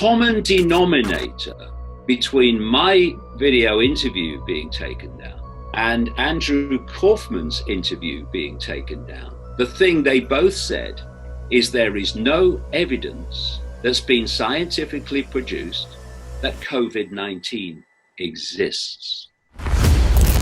common denominator between my video interview being taken down and Andrew Kaufman's interview being taken down, the thing they both said is there is no evidence that's been scientifically produced that COVID-19 exists.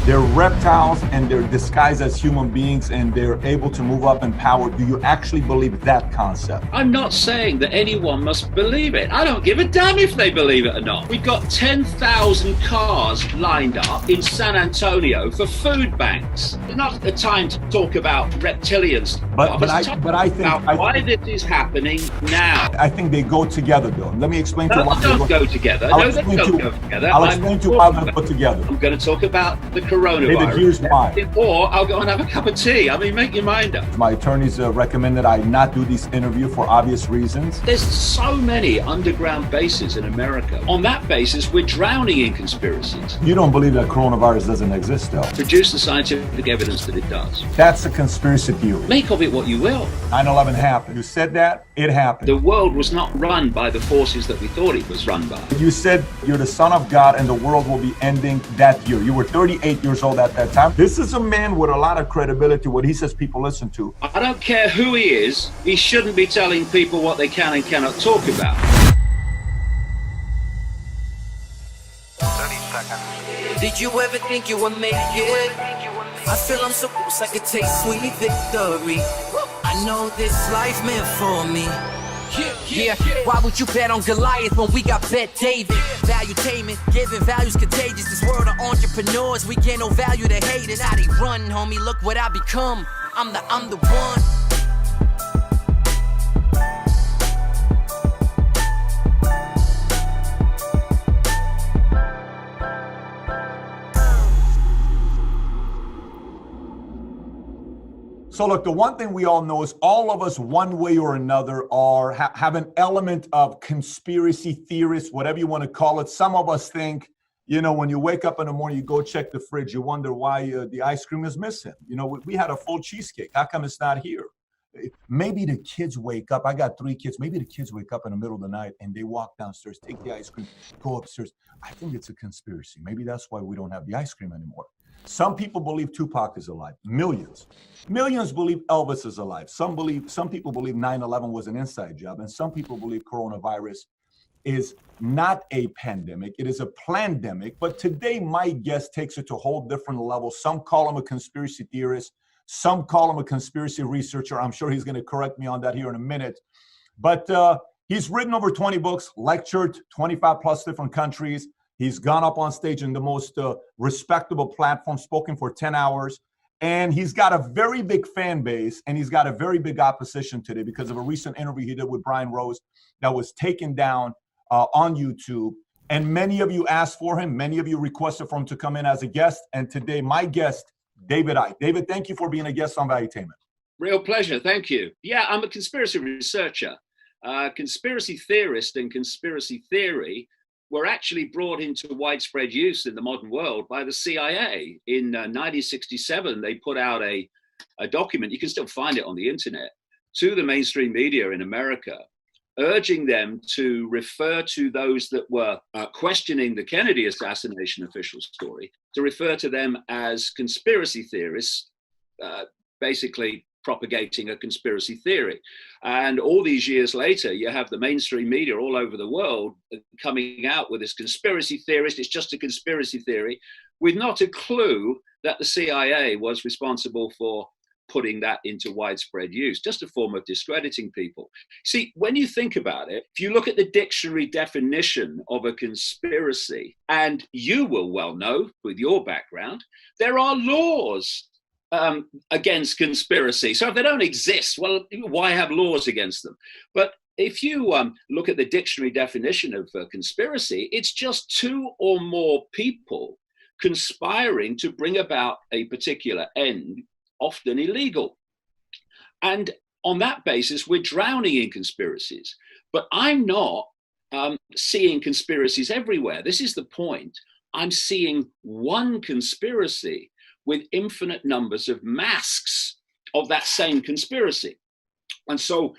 They're reptiles and they're disguised as human beings and they're able to move up in power. Do you actually believe that concept? I'm not saying that anyone must believe it. I don't give a damn if they believe it or not. We've got 10,000 cars lined up in San Antonio for food banks. It's not the time to talk about reptilians. But I think why this is happening now. I think they go together, though. Let me explain to you why they don't go together. No, they don't go together. I'll explain to you how they go together. I'm going to talk about the coronavirus. David, here's why. Or I'll go and have a cup of tea. I mean, make your mind up. My attorneys recommended I not do this interview for obvious reasons. There's so many underground bases in America. On that basis, we're drowning in conspiracies. You don't believe that coronavirus doesn't exist, though? Produce the scientific evidence that it does. That's a conspiracy theory. Make of it what you will. 9/11 happened. You said that, it happened. The world was not run by the forces that we thought it was run by. You said you're the son of God and the world will be ending that year. You were 38 years old at that time. This is a man with a lot of credibility. What he says people listen to. I don't care who he is. He shouldn't be telling people what they can and cannot talk about. 30 seconds. Did you ever think you would make it? I feel I'm so close I could taste sweet victory. I know this life meant for me. Yeah, why would you bet on Goliath when we got Bet David? Valuetainment, giving values contagious. This world of entrepreneurs, we get no value to haters. How they run, homie, look what I become. I'm the one. So look, the one thing we all know is all of us, one way or another, have an element of conspiracy theorists, whatever you want to call it. Some of us think, when you wake up in the morning, you go check the fridge, you wonder why the ice cream is missing. We had a full cheesecake. How come it's not here? Maybe the kids wake up. I got 3 kids. Maybe the kids wake up in the middle of the night and they walk downstairs, take the ice cream, go upstairs. I think it's a conspiracy. Maybe that's why we don't have the ice cream anymore. Some people believe Tupac is alive. Millions believe Elvis is alive. Some people believe 9/11 was an inside job, and some people believe coronavirus is not a pandemic. It is a plandemic. But today, my guest takes it to a whole different level. Some call him a conspiracy theorist. Some call him a conspiracy researcher. I'm sure he's going to correct me on that here in a minute. But he's written over 20 books, lectured 25 plus different countries. He's gone up on stage in the most respectable platform, spoken for 10 hours. And he's got a very big fan base, and he's got a very big opposition today because of a recent interview he did with Brian Rose that was taken down on YouTube. And many of you asked for him. Many of you requested for him to come in as a guest. And today, my guest, David Icke. David, thank you for being a guest on Valuetainment. Real pleasure. Thank you. Yeah, I'm a conspiracy researcher. Conspiracy theorist and conspiracy theory were actually brought into widespread use in the modern world by the CIA. In 1967, they put out a document, you can still find it on the internet, to the mainstream media in America, urging them to refer to those that were questioning the Kennedy assassination official story, to refer to them as conspiracy theorists, basically propagating a conspiracy theory. And all these years later, you have the mainstream media all over the world coming out with this conspiracy theorist. It's just a conspiracy theory, with not a clue that the CIA was responsible for putting that into widespread use, just a form of discrediting people. See, when you think about it, if you look at the dictionary definition of a conspiracy, and you will well know with your background, there are laws against conspiracy. So if they don't exist, well, why have laws against them? But if you look at the dictionary definition of conspiracy, it's just 2 or more people conspiring to bring about a particular end, often illegal. And on that basis, we're drowning in conspiracies. But I'm not seeing conspiracies everywhere. This is the point. I'm seeing one conspiracy with infinite numbers of masks of that same conspiracy. And so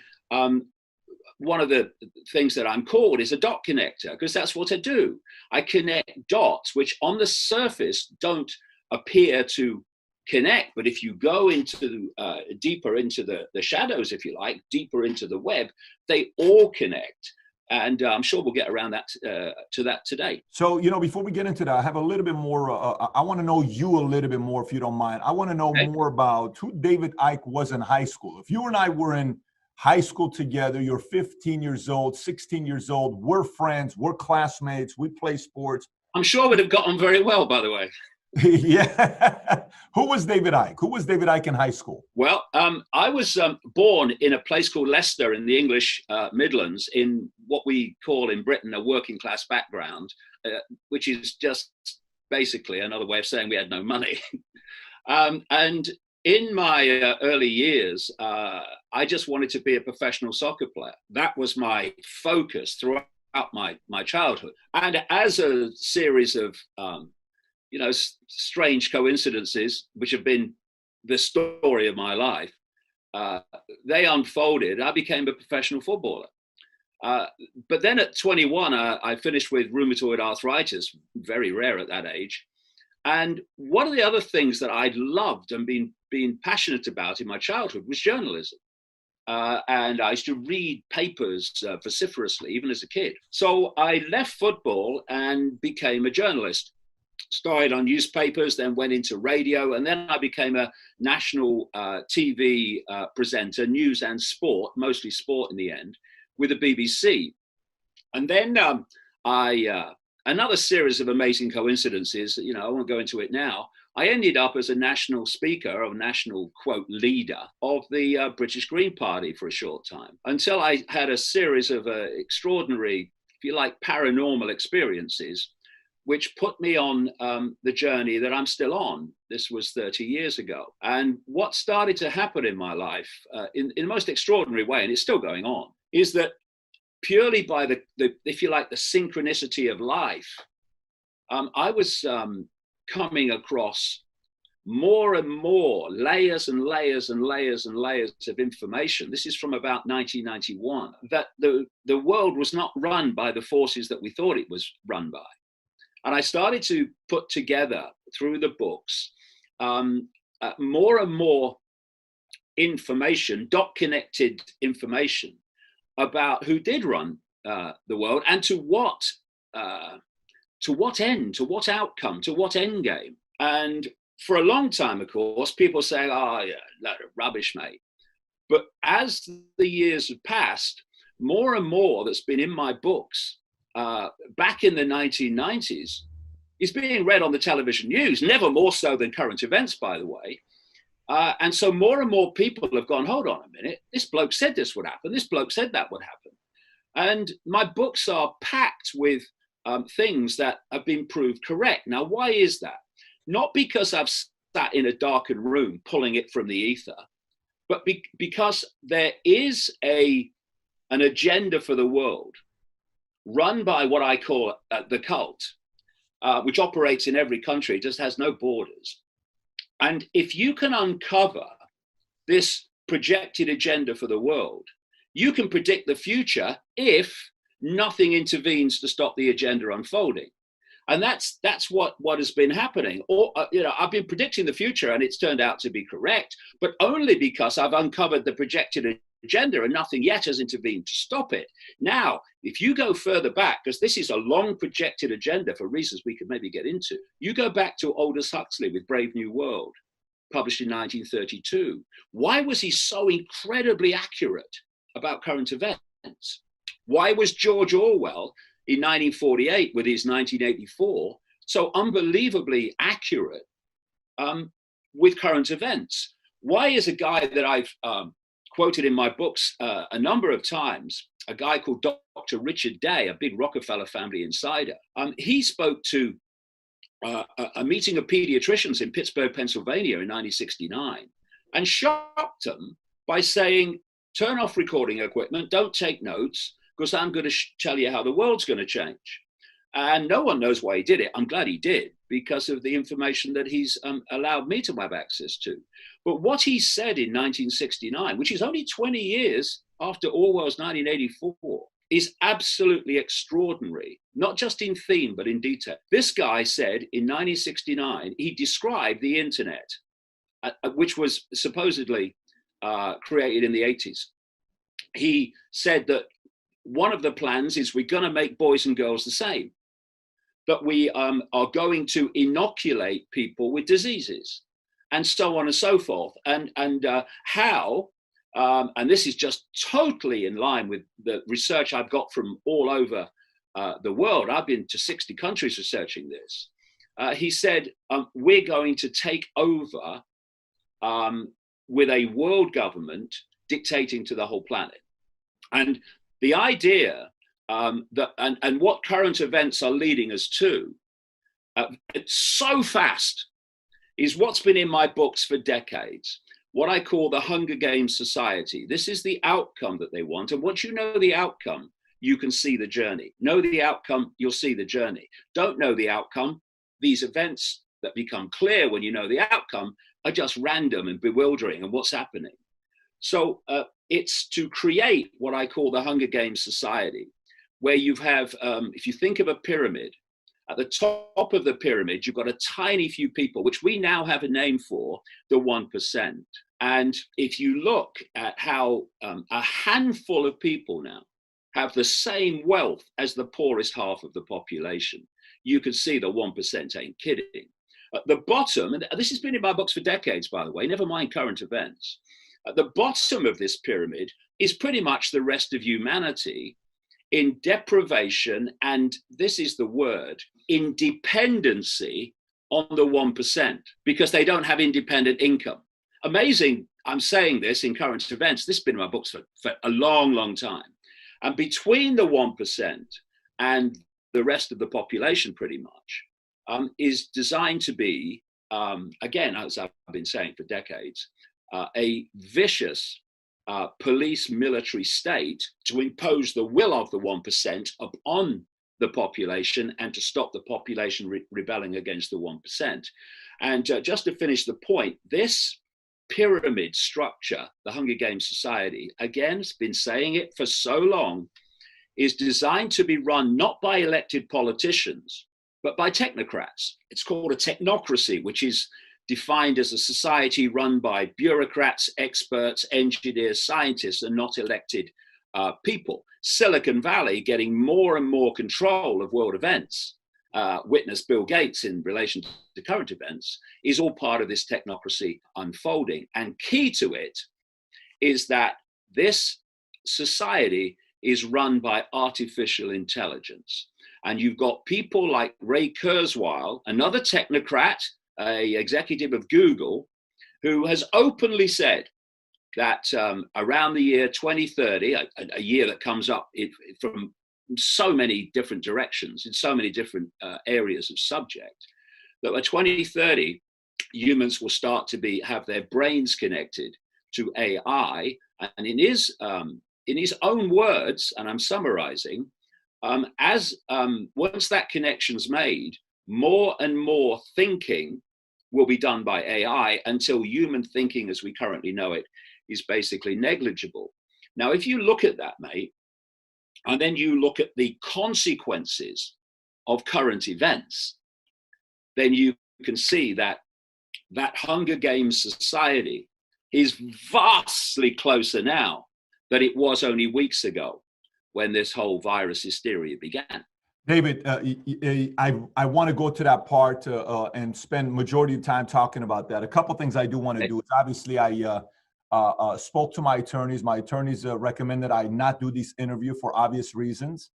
one of the things that I'm called is a dot connector, because that's what I do. I connect dots, which on the surface don't appear to connect, but if you go into deeper into the shadows, if you like, deeper into the web, they all connect. And I'm sure we'll get around that to that today. So, before we get into that, I have a little bit more. I want to know you a little bit more, if you don't mind. I want to know more about who David Icke was in high school. If you and I were in high school together, you're 15 years old, 16 years old, we're friends, we're classmates, we play sports. I'm sure we'd have got on very well, by the way. Yeah. Who was David Icke? Who was David Icke in high school? Well, I was born in a place called Leicester in the English Midlands, in what we call in Britain a working class background, which is just basically another way of saying we had no money. And in my early years, I just wanted to be a professional soccer player. That was my focus throughout my childhood. And as a series of strange coincidences, which have been the story of my life, they unfolded. I became a professional footballer. But then at 21, I finished with rheumatoid arthritis, very rare at that age. And one of the other things that I'd loved and been passionate about in my childhood was journalism. And I used to read papers vociferously, even as a kid. So I left football and became a journalist. Started on newspapers, then went into radio, and then I became a national TV presenter, news and sport, mostly sport in the end, with the BBC. And then another series of amazing coincidences, I won't go into it now. I ended up as a national speaker, or national, quote, leader of the British Green Party for a short time, until I had a series of extraordinary, if you like, paranormal experiences, which put me on the journey that I'm still on. This was 30 years ago. And what started to happen in my life in the most extraordinary way, and it's still going on, is that purely by the if you like, the synchronicity of life, I was coming across more and more layers and layers and layers and layers of information. This is from about 1991, that the world was not run by the forces that we thought it was run by. And I started to put together through the books more and more information, dot-connected information about who did run the world, and to what end, to what outcome, to what end game. And for a long time, of course, people say, "Oh, yeah, load of rubbish, mate." But as the years have passed, more and more that's been in my books back in the 1990s is being read on the television news, never more so than current events, by the way. And so more and more people have gone, hold on a minute, this bloke said this would happen, this bloke said that would happen. And my books are packed with things that have been proved correct. Now, why is that? Not because I've sat in a darkened room pulling it from the ether, but because there is an agenda for the world run by what I call the cult, which operates in every country, just has no borders. And if you can uncover this projected agenda for the world, you can predict the future if nothing intervenes to stop the agenda unfolding. And that's what has been happening. Or I've been predicting the future, and it's turned out to be correct, but only because I've uncovered the projected agenda and nothing yet has intervened to stop it. Now, if you go further back, because this is a long projected agenda for reasons we could maybe get into, you go back to Aldous Huxley with Brave New World, published in 1932. Why was he so incredibly accurate about current events? Why was George Orwell in 1948 with his 1984 so unbelievably accurate with current events? Why is a guy that I've quoted in my books a number of times, a guy called Dr. Richard Day, a big Rockefeller family insider, he spoke to a meeting of pediatricians in Pittsburgh, Pennsylvania in 1969, and shocked them by saying, turn off recording equipment, don't take notes, because I'm going to tell you how the world's going to change. And no one knows why he did it. I'm glad he did, because of the information that he's allowed me to have access to. But what he said in 1969, which is only 20 years after Orwell's 1984, is absolutely extraordinary, not just in theme, but in detail. This guy said in 1969, he described the internet, which was supposedly created in the 80s. He said that one of the plans is we're going to make boys and girls the same, that we are going to inoculate people with diseases, and so on and so forth. And how, and this is just totally in line with the research I've got from all over the world. I've been to 60 countries researching this. He said, we're going to take over with a world government dictating to the whole planet. And the idea that, and what current events are leading us to, it's so fast, is what's been in my books for decades, what I call the Hunger Games society. This is the outcome that they want. And once you know the outcome, you can see the journey. Know the outcome, you'll see the journey. Don't know the outcome, these events that become clear when you know the outcome are just random and bewildering and what's happening. So it's to create what I call the Hunger Games society, where you have, if you think of a pyramid, at the top of the pyramid, you've got a tiny few people, which we now have a name for, the 1%. And if you look at how a handful of people now have the same wealth as the poorest half of the population, you can see the 1% ain't kidding. At the bottom, and this has been in my books for decades, by the way, never mind current events. At the bottom of this pyramid is pretty much the rest of humanity in deprivation, and this is the word, in dependency on the 1%, because they don't have independent income. Amazing, I'm saying this in current events, this has been in my books for a long, long time. And between the 1% and the rest of the population, pretty much, is designed to be, again, as I've been saying for decades, a vicious police military state to impose the will of the 1% upon the population and to stop the population rebelling against the 1%. And just to finish the point, this pyramid structure, the Hunger Games society, again, has been saying it for so long, is designed to be run not by elected politicians, but by technocrats. It's called a technocracy, which is defined as a society run by bureaucrats, experts, engineers, scientists, and not elected people. Silicon Valley getting more and more control of world events, witness Bill Gates in relation to current events, is all part of this technocracy unfolding. And key to it is that this society is run by artificial intelligence. And you've got people like Ray Kurzweil, another technocrat, an executive of Google, who has openly said that around the year 2030, a year that comes up from so many different directions, in so many different areas of subject, that by 2030, humans will start to have their brains connected to AI. And in his own words, and I'm summarizing, once that connection's made, more and more thinking will be done by AI until human thinking as we currently know it is basically negligible. Now, if you look at that, mate, and then you look at the consequences of current events, then you can see that that Hunger Games society is vastly closer now than it was only weeks ago when this whole virus hysteria began. David, I want to go to that part and spend majority of time talking about that. A couple things I do want to do is, obviously, I spoke to my attorneys. My attorneys recommended I not do this interview for obvious reasons.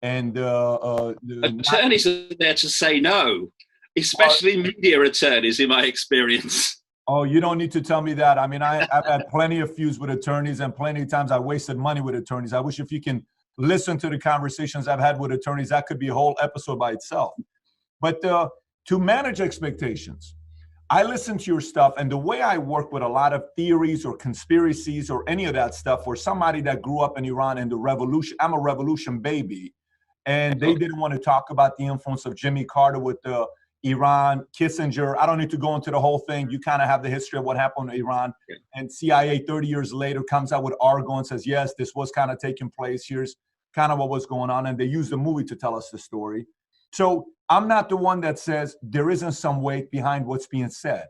And attorneys are there to say no, especially media attorneys, in my experience. Oh, you don't need to tell me that. I mean, I've had plenty of feuds with attorneys, and plenty of times I wasted money with attorneys. I wish if you can listen to the conversations I've had with attorneys, that could be a whole episode by itself. But to manage expectations, I listen to your stuff, and the way I work with a lot of theories or conspiracies or any of that stuff, for somebody that grew up in Iran and the revolution, I'm a revolution baby, and they didn't want to talk about the influence of Jimmy Carter with the Iran, Kissinger. I don't need to go into the whole thing. You kind of have the history of what happened in Iran. Yeah. And CIA 30 years later comes out with Argo and says, yes, this was kind of taking place. Here's kind of what was going on. And they used the movie to tell us the story. So I'm not the one that says there isn't some weight behind what's being said.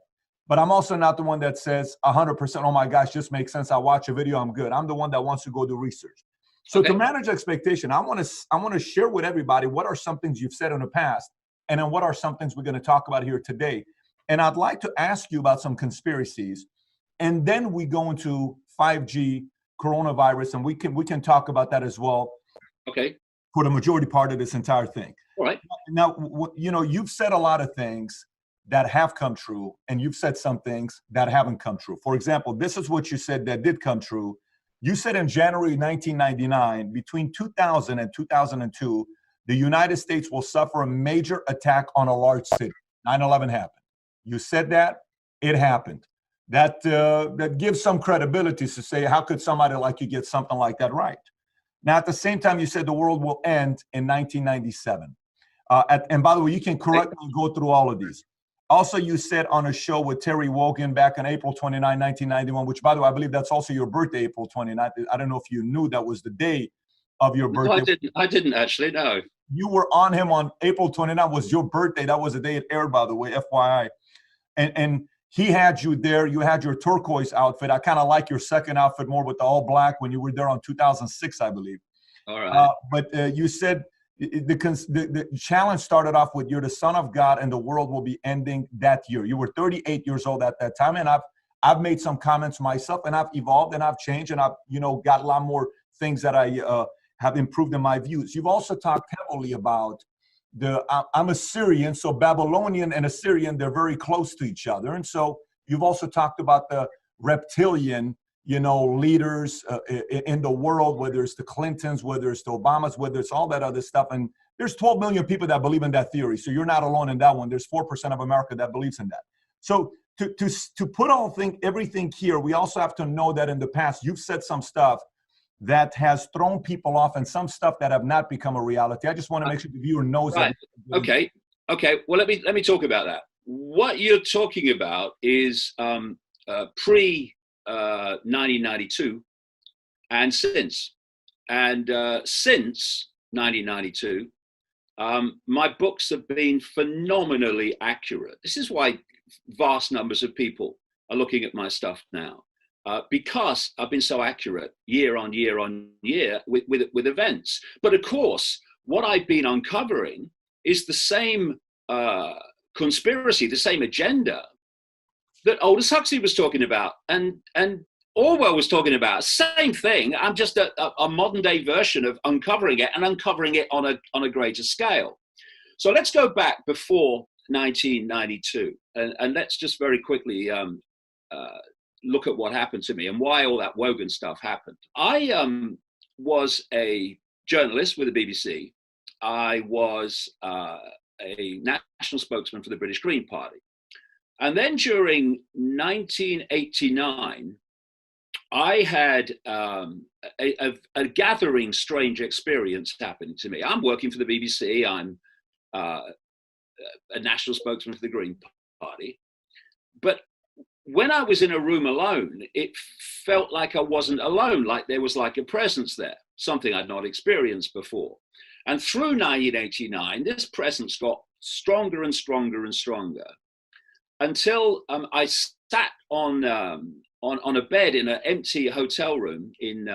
But I'm also not the one that says 100%, oh my gosh, just makes sense. I watch a video, I'm good. I'm the one that wants to go do research. So to manage expectation, I want to share with everybody what are some things you've said in the past, and then what are some things we're going to talk about here today. And I'd like to ask you about some conspiracies, and then we go into 5G, coronavirus, and we can talk about that as well. Okay. For the majority part of this entire thing. All right. Now, you know, you've said a lot of things that have come true, and you've said some things that haven't come true. For example, this is what you said that did come true. You said in January 1999, between 2000 and 2002, the United States will suffer a major attack on a large city. 9/11 happened. You said that, it happened. That gives some credibility to say, how could somebody like you get something like that right? Now, at the same time, you said the world will end in 1997. And by the way, you can correct me and go through all of these. Also, you said on a show with Terry Wogan back on April 29, 1991, which, by the way, I believe that's also your birthday, April 29th. I don't know if you knew that was the day of your birthday. No, I didn't actually, no. You were on him on April 29th, was your birthday. That was the day it aired, by the way, FYI. And he had you there. You had your turquoise outfit. I kind of like your second outfit more with the all black when you were there on 2006, I believe. All right. But you said the challenge started off with you're the son of God and the world will be ending that year. You were 38 years old at that time. And I've made some comments myself, and I've evolved and I've changed, and I've, got a lot more things that I have improved in my views. You've also talked heavily about I'm Assyrian, so Babylonian and Assyrian, they're very close to each other. And so you've also talked about the reptilian, leaders in the world, whether it's the Clintons, whether it's the Obamas, whether it's all that other stuff. And there's 12 million people that believe in that theory. So you're not alone in that one. There's 4% of America that believes in that. So to put everything here, we also have to know that in the past, you've said some stuff that has thrown people off and some stuff that have not become a reality. I just want to make sure the viewer knows right. that. Okay. Well, let me talk about that. What you're talking about is pre 1992 and since. And since 1992, my books have been phenomenally accurate. This is why vast numbers of people are looking at my stuff now. Because I've been so accurate year on year on year with events. But of course, what I've been uncovering is the same conspiracy, the same agenda that Aldous Huxley was talking about and Orwell was talking about. Same thing. I'm just a modern day version of uncovering it, and uncovering it on a greater scale. So let's go back before 1992, and let's just very quickly look at what happened to me and why all that Wogan stuff happened. I was a journalist with the BBC. I was a national spokesman for the British Green Party. And then during 1989, I had a gathering strange experience happening to me. I'm working for the BBC. I'm a national spokesman for the Green Party. But when I was in a room alone, it felt like I wasn't alone, like there was like a presence there, something I'd not experienced before. And through 1989, this presence got stronger and stronger and stronger until I sat on a bed in an empty hotel room in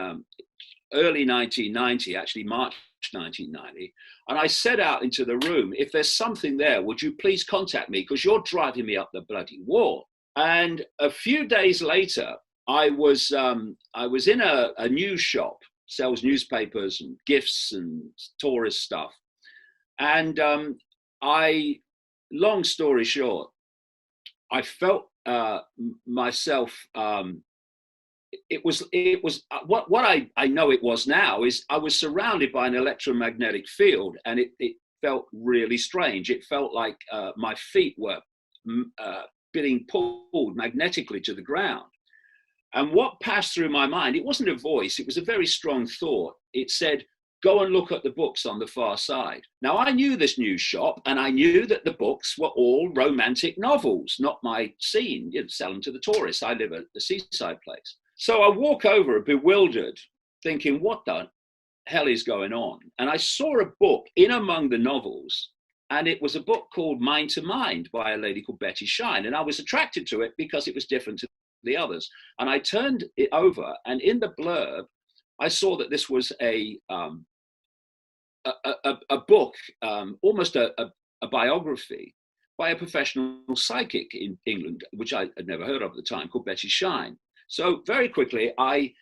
early 1990, actually March 1990. And I said out into the room, if there's something there, would you please contact me? Because you're driving me up the bloody wall. And a few days later, I was in a news shop, sells newspapers and gifts and tourist stuff. And long story short, I felt myself. It was what I know it was now is I was surrounded by an electromagnetic field, and it felt really strange. It felt like my feet were being pulled magnetically to the ground. And what passed through my mind, it wasn't a voice, it was a very strong thought. It said, go and look at the books on the far side. Now, I knew this news shop, and I knew that the books were all romantic novels, not my scene. You'd sell them to the tourists. I live at the seaside place. So I walk over bewildered, thinking, what the hell is going on? And I saw a book in among the novels, and it was a book called Mind to Mind by a lady called Betty Shine. And I was attracted to it because it was different to the others. And I turned it over, and in the blurb, I saw that this was a book, almost a biography by a professional psychic in England, which I had never heard of at the time, called Betty Shine. So very quickly, I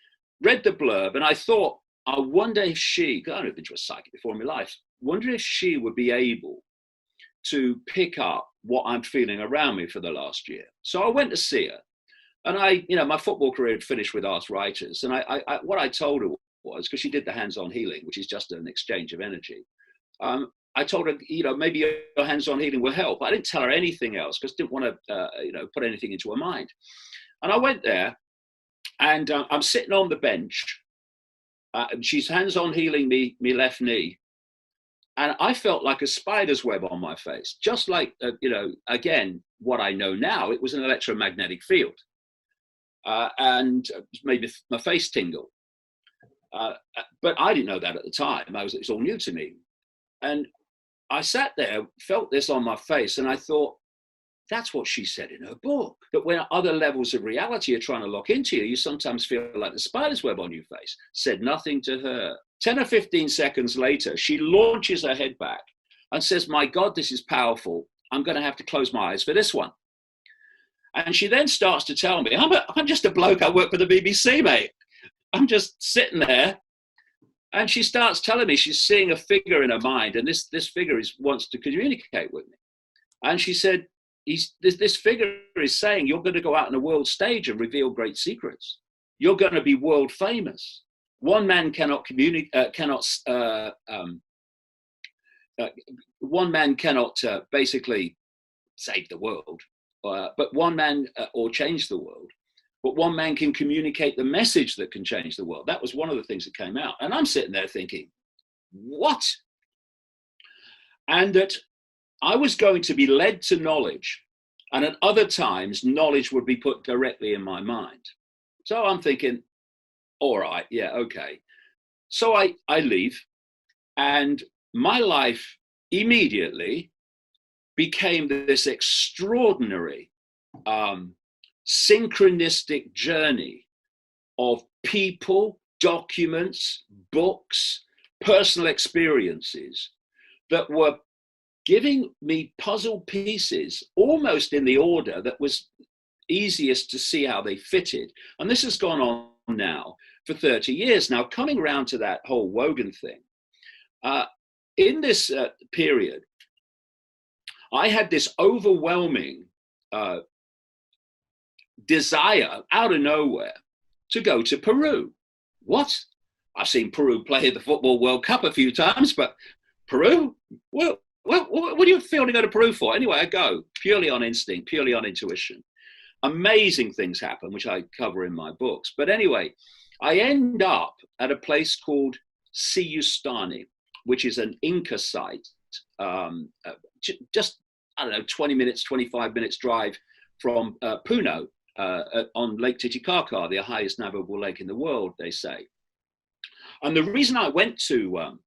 read the blurb, and I thought, I wonder if she, because I've never been to a psychic before in my life, wonder if she would be able to pick up what I'm feeling around me for the last year. So I went to see her. And my football career had finished with arthritis. And what I told her was, because she did the hands-on healing, which is just an exchange of energy. I told her, maybe your hands-on healing will help. I didn't tell her anything else because I didn't want to, put anything into her mind. And I went there, and I'm sitting on the bench. She's hands-on healing me left knee. And I felt like a spider's web on my face, just like, again, what I know now, it was an electromagnetic field. And maybe my face tingle. But I didn't know that at the time. It was all new to me. And I sat there, felt this on my face, and I thought, that's what she said in her book. That when other levels of reality are trying to lock into you, you sometimes feel like the spider's web on your face. Said nothing to her. 10 or 15 seconds later, she launches her head back and says, my God, this is powerful. I'm going to have to close my eyes for this one. And she then starts to tell me, I'm just a bloke. I work for the BBC, mate. I'm just sitting there. And she starts telling me she's seeing a figure in her mind. And this figure wants to communicate with me. And she said, this figure is saying, you're going to go out on a world stage and reveal great secrets. You're going to be world famous. One man cannot basically save the world. But one man, or change the world, but one man can communicate the message that can change the world. That was one of the things that came out. And I'm sitting there thinking, what? And that I was going to be led to knowledge. And at other times, knowledge would be put directly in my mind. So I'm thinking, all right, yeah, okay. So I leave, and my life immediately became this extraordinary synchronistic journey of people, documents, books, personal experiences that were giving me puzzle pieces almost in the order that was easiest to see how they fitted. And this has gone on now for 30 years. Now, coming around to that whole Wogan thing, in this period, I had this overwhelming desire out of nowhere to go to Peru. What? I've seen Peru play at the Football World Cup a few times, but Peru? Well, what do you feel to go to Peru for? Anyway, I go purely on instinct, purely on intuition. Amazing things happen, which I cover in my books. But anyway, I end up at a place called Siyustani, which is an Inca site, just, 20 minutes, 25 minutes drive from Puno on Lake Titicaca, the highest navigable lake in the world, they say. And the reason I went to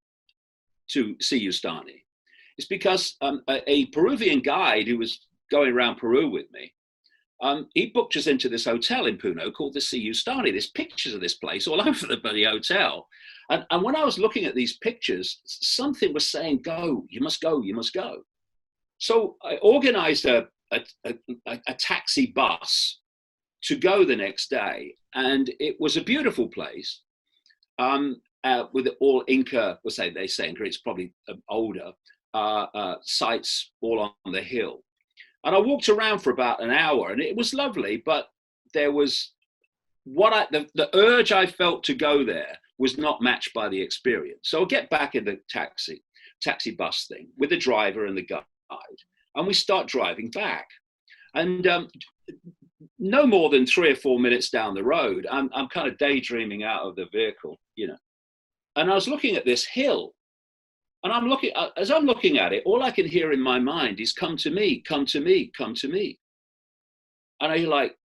Siyustani is because a Peruvian guide who was going around Peru with me, he booked us into this hotel in Puno called the Siyustani. There's pictures of this place all over the bloody hotel. And when I was looking at these pictures, something was saying, go, you must go, you must go. So I organized a taxi bus to go the next day. And it was a beautiful place with all Inca, they say Inca, it's probably older, sites all on the hill. And I walked around for about an hour, and it was lovely, but there was the urge I felt to go there was not matched by the experience. So I get back in the taxi bus thing with the driver and the guide, and we start driving back. And no more than 3 or 4 minutes down the road, I'm kind of daydreaming out of the vehicle, And I was looking at this hill, and as I'm looking at it, all I can hear in my mind is, come to me, come to me, come to me. And I'm like,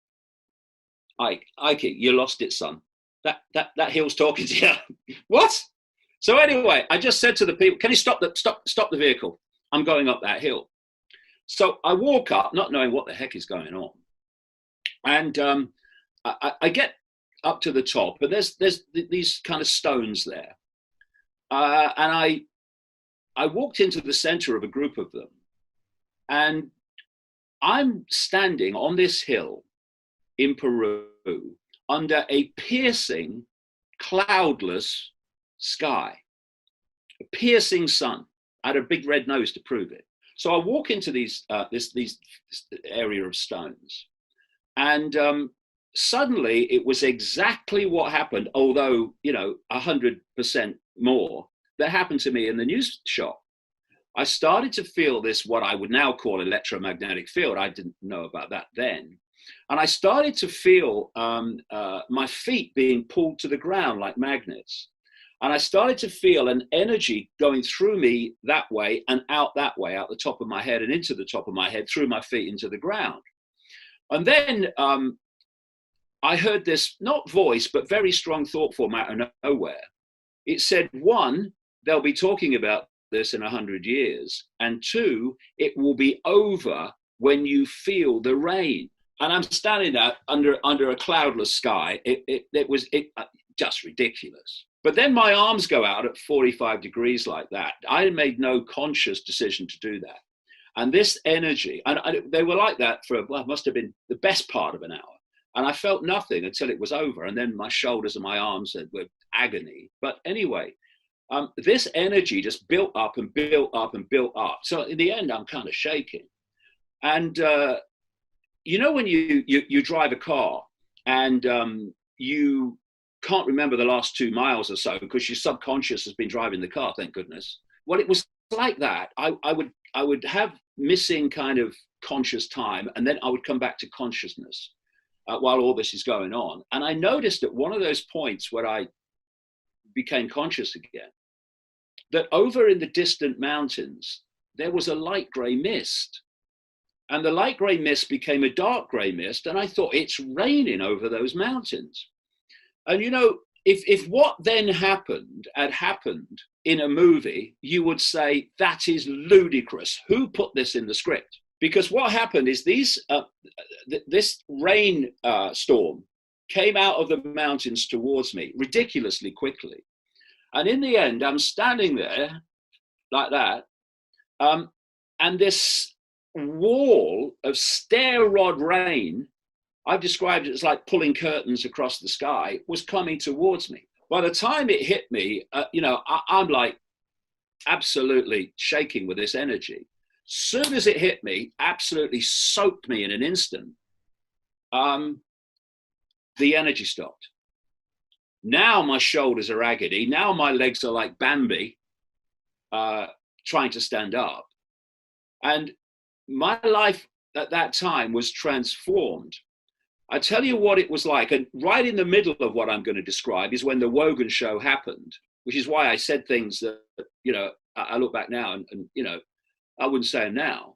Ike, you lost it, son. That hill's talking to you. What? So anyway, I just said to the people, can you stop the vehicle? I'm going up that hill. So I walk up, not knowing what the heck is going on. And I get up to the top, and there's these kind of stones there. And I walked into the center of a group of them. And I'm standing on this hill in Peru under a piercing, cloudless sky, a piercing sun. I had a big red nose to prove it. So I walk into this area of stones, and suddenly it was exactly what happened, although 100% more, that happened to me in the news shop. I started to feel this, what I would now call electromagnetic field. I didn't know about that then. And I started to feel my feet being pulled to the ground like magnets. And I started to feel an energy going through me that way and out that way, out the top of my head and into the top of my head, through my feet into the ground. And then I heard this, not voice, but very strong thought form out of nowhere. It said, 1, they'll be talking about this in 100 years. And 2, it will be over when you feel the rain. And I'm standing there under a cloudless sky. It was just ridiculous. But then my arms go out at 45 degrees like that. I made no conscious decision to do that. And this energy, and they were like that for, well, it must have been the best part of an hour. And I felt nothing until it was over. And then my shoulders and my arms were agony. But anyway, this energy just built up and built up and built up. So in the end, I'm kind of shaking. And when you drive a car and you can't remember the last 2 miles or so because your subconscious has been driving the car, thank goodness. Well, it was like that. I would have missing kind of conscious time, and then I would come back to consciousness while all this is going on. And I noticed at one of those points where I became conscious again, that over in the distant mountains, there was a light gray mist. And the light gray mist became a dark gray mist. And I thought, it's raining over those mountains. And if what then happened had happened in a movie, you would say, that is ludicrous. Who put this in the script? Because what happened is this rain storm came out of the mountains towards me ridiculously quickly. And in the end, I'm standing there like that. And this wall of stair rod rain, I've described it as like pulling curtains across the sky, was coming towards me. By the time it hit me, I'm like absolutely shaking with this energy. Soon as it hit me, absolutely soaked me in an instant. The energy stopped. Now my shoulders are agony. Now my legs are like Bambi, trying to stand up. And my life at that time was transformed. I tell you what it was like. And right in the middle of what I'm going to describe is when the Wogan show happened, which is why I said things that, I look back now and I wouldn't say them now,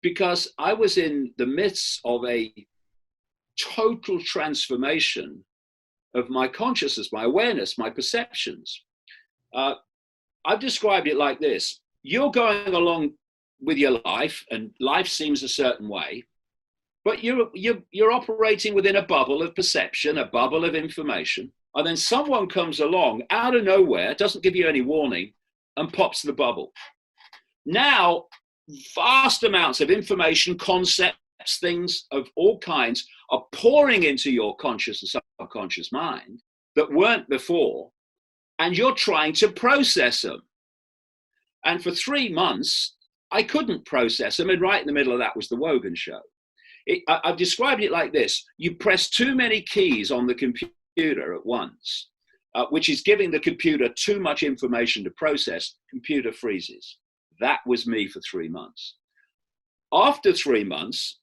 because I was in the midst of a total transformation of my consciousness, my awareness, my perceptions. I've described it like this. You're going along with your life and life seems a certain way, but you're operating within a bubble of perception, a bubble of information. And then someone comes along out of nowhere, doesn't give you any warning, and pops the bubble. Now, vast amounts of information, concepts, things of all kinds are pouring into your conscious and subconscious mind that weren't before, and you're trying to process them. And for 3 months, I couldn't process them, and right in the middle of that was the Wogan show. I've described it like this. You press too many keys on the computer at once, which is giving the computer too much information to process. Computer freezes. That was me for 3 months. After 3 months,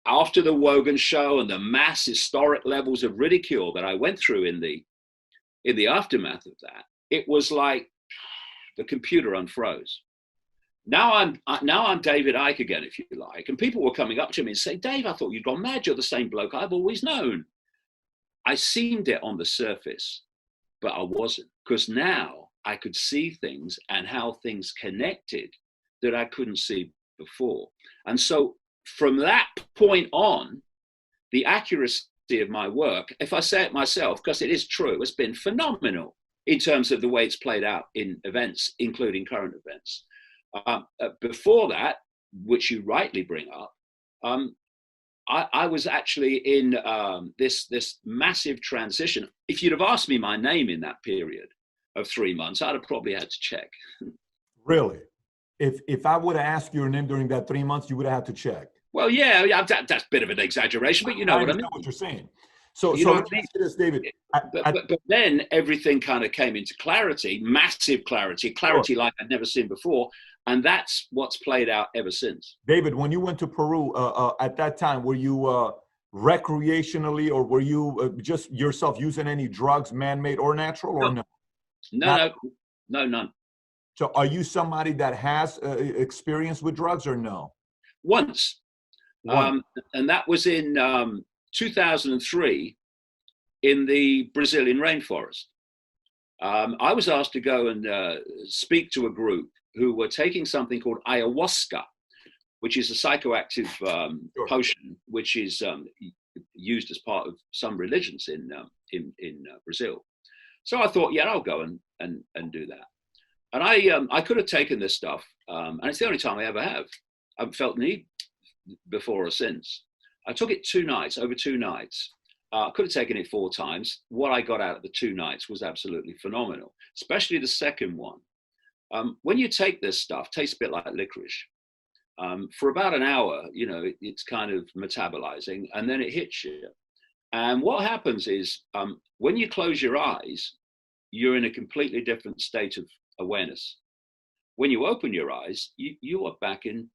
after the Wogan show and the mass historic levels of ridicule that I went through in the aftermath of that, it was like the computer unfroze. Now I'm David Icke again, if you like. And people were coming up to me and saying, Dave, I thought you'd gone mad. You're the same bloke I've always known. I seemed it on the surface, but I wasn't, because now I could see things and how things connected that I couldn't see before. And so from that point on, the accuracy of my work, if I say it myself, because it is true, has been phenomenal in terms of the way it's played out in events, including current events. Before that, which you rightly bring up, I was actually in this massive transition. If you'd have asked me my name in that period of 3 months, I'd have probably had to check. Really? If I would have asked your name during that 3 months, you would have had to check. Well, yeah, that's a bit of an exaggeration, but you know what I mean. What you're saying. So You know let what me I mean? ask you this, David. But then everything kind of came into clarity, massive clarity like I'd never seen before. And that's what's played out ever since. David, when you went to Peru at that time, were you recreationally, or were you just yourself using any drugs, man-made or natural, or no? No, none. So are you somebody that has experience with drugs, or no? Once. And that was in 2003 in the Brazilian rainforest. I was asked to go and speak to a group who were taking something called ayahuasca, which is a psychoactive potion, which is used as part of some religions in Brazil. So I thought, yeah, I'll go and do that. And I could have taken this stuff, and it's the only time I ever have. I haven't felt need before or since. I took it over 2 nights. I could have taken it 4 times. What I got out of the 2 nights was absolutely phenomenal, especially the second one. When you take this stuff, it tastes a bit like licorice. For about an hour, you know, it's kind of metabolizing, and then it hits you. And what happens is when you close your eyes, you're in a completely different state of awareness. When you open your eyes, you are back in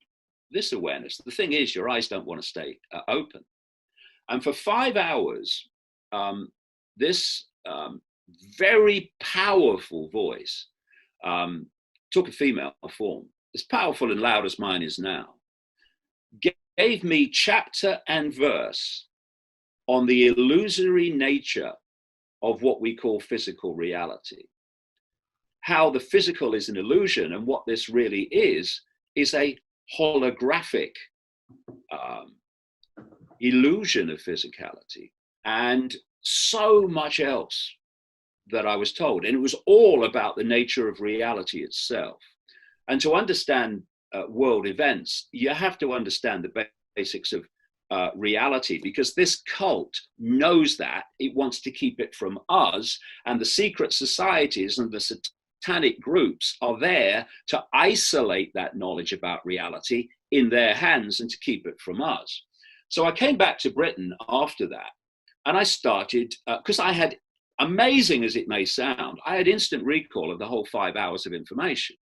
this awareness. The thing is, your eyes don't want to stay open. And for 5 hours, this very powerful voice took a female form, as powerful and loud as mine is now, gave me chapter and verse on the illusory nature of what we call physical reality. How the physical is an illusion, and what this really is a holographic illusion of physicality, and so much else that I was told. And it was all about the nature of reality itself. And to understand world events, you have to understand the basics of reality, because this cult knows that. It wants to keep it from us, and the secret societies and the satanic groups are there to isolate that knowledge about reality in their hands and to keep it from us. So I came back to Britain after that, and I started, because I had, amazing as it may sound, I had instant recall of the whole 5 hours of information.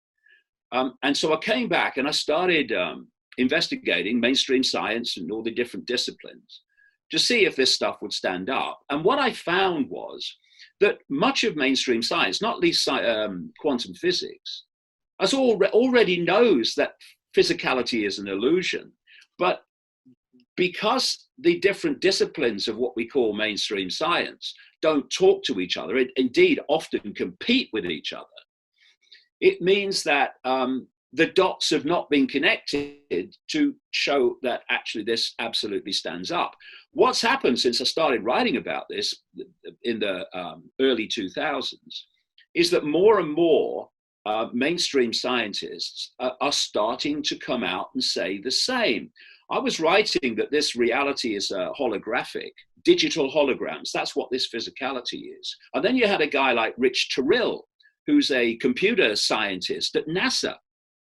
And so I came back and I started investigating mainstream science and all the different disciplines to see if this stuff would stand up. And what I found was that much of mainstream science, not least quantum physics, already knows that physicality is an illusion. But because the different disciplines of what we call mainstream science don't talk to each other, indeed often compete with each other, it means that the dots have not been connected to show that actually this absolutely stands up. What's happened since I started writing about this in the early 2000s is that more and more mainstream scientists are starting to come out and say the same. I was writing that this reality is holographic, digital holograms. That's what this physicality is. And then you had a guy like Rich Terrell, who's a computer scientist at NASA.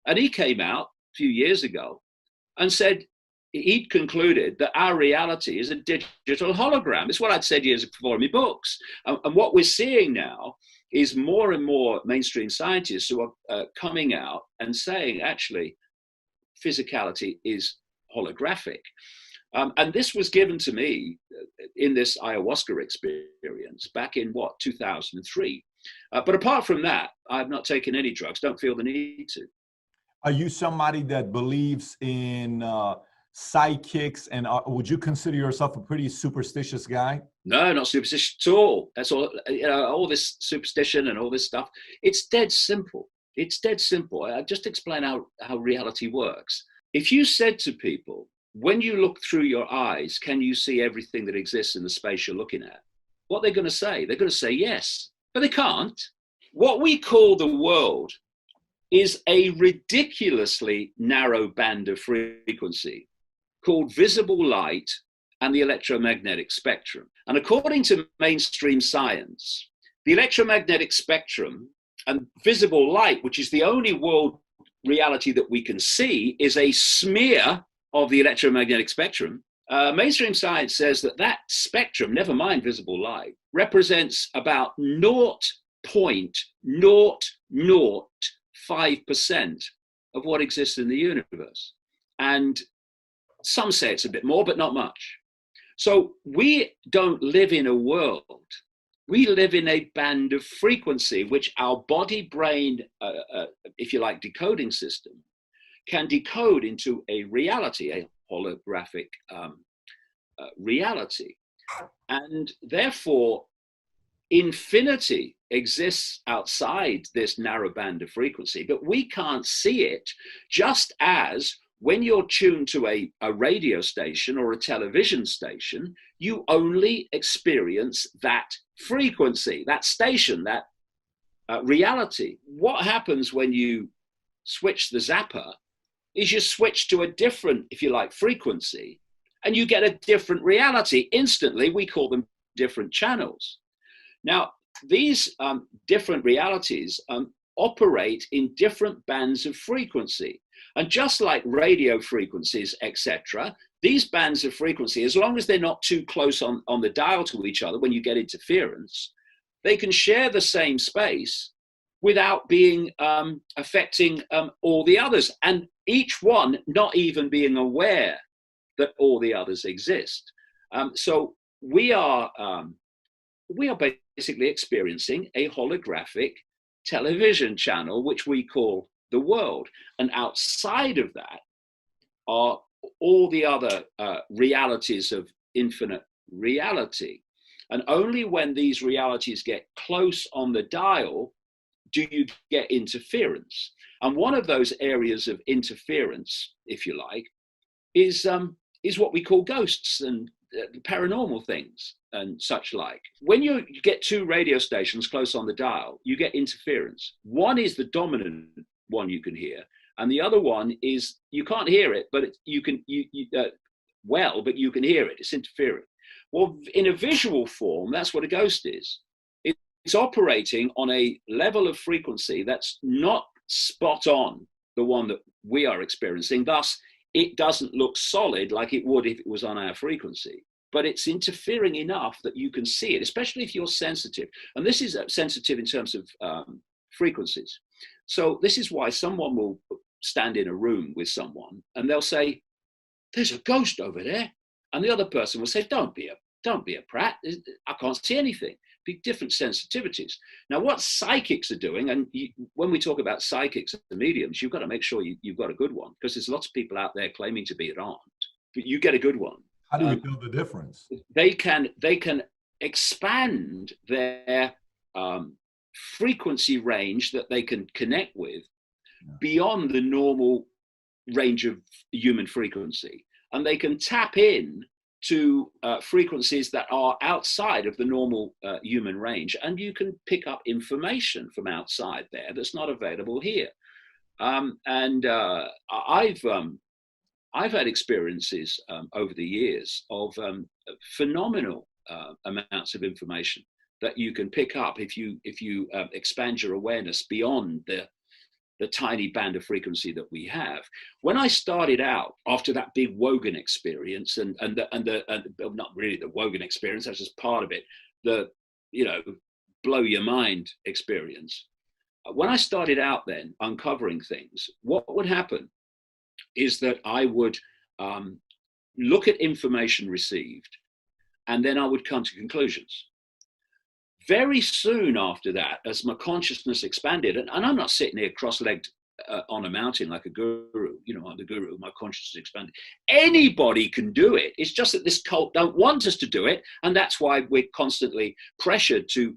And he came out a few years ago and said he'd concluded that our reality is a digital hologram. It's what I'd said years before in my books. And what we're seeing now is more and more mainstream scientists who are coming out and saying, actually, physicality is holographic. And this was given to me in this ayahuasca experience back in 2003. But apart from that, I've not taken any drugs, don't feel the need to. Are you somebody that believes in psychics, and would you consider yourself a pretty superstitious guy? No, not superstitious at all. That's all, all this superstition and all this stuff. It's dead simple. It's dead simple. I just explain how reality works. If you said to people, when you look through your eyes, can you see everything that exists in the space you're looking at? What they're going to say? They're going to say yes, but they can't. What we call the world is a ridiculously narrow band of frequency called visible light and the electromagnetic spectrum. And according to mainstream science, the electromagnetic spectrum and visible light, which is the only world reality that we can see, is a smear of the electromagnetic spectrum. Mainstream science says that spectrum, never mind visible light, represents about 0.005% of what exists in the universe. And some say it's a bit more, but not much. So we don't live in a world. We live in a band of frequency, which our body-brain, if you like, decoding system can decode into a reality, a holographic reality. And therefore, infinity exists outside this narrow band of frequency, but we can't see it, just as when you're tuned to a radio station or a television station, you only experience that frequency, that station, that reality. What happens when you switch the zapper is you switch to a different, if you like, frequency, and you get a different reality instantly. We call them different channels. Now, these different realities operate in different bands of frequency. And just like radio frequencies, etc., these bands of frequency, as long as they're not too close on the dial to each other when you get interference, they can share the same space without being affecting all the others, and each one not even being aware that all the others exist. So we are basically experiencing a holographic television channel, which we call the world. And outside of that are all the other realities of infinite reality. And only when these realities get close on the dial do you get interference. And one of those areas of interference, if you like, is what we call ghosts and paranormal things and such like. When you get two radio stations close on the dial, you get interference. One is the dominant one you can hear, and the other one is you can't hear it, but you can but you can hear it. It's interfering. Well, in a visual form, that's what a ghost is. It's operating on a level of frequency that's not spot on the one that we are experiencing. Thus, it doesn't look solid like it would if it was on our frequency, but it's interfering enough that you can see it, especially if you're sensitive. And this is sensitive in terms of frequencies. So this is why someone will stand in a room with someone and they'll say, "There's a ghost over there." And the other person will say, don't be a prat. I can't see anything. Be different sensitivities. Now, what psychics are doing, and when we talk about psychics and mediums, you've got to make sure you've got a good one, because there's lots of people out there claiming to be it aren't, but you get a good one. How do you know the difference? They can expand their frequency range that they can connect with beyond the normal range of human frequency, and they can tap in to frequencies that are outside of the normal human range, and you can pick up information from outside there that's not available here. I've had experiences over the years of phenomenal amounts of information that you can pick up if you expand your awareness beyond the tiny band of frequency that we have. When I started out after that big Wogan experience, and not really the Wogan experience, that's just part of it, the blow your mind experience. When I started out then uncovering things, what would happen is that I would look at information received, and then I would come to conclusions. very soon after that, as my consciousness expanded, and I'm not sitting here cross-legged on a mountain like a guru, I'm the guru, my consciousness expanded. Anybody can do it. It's just that this cult don't want us to do it. And that's why we're constantly pressured to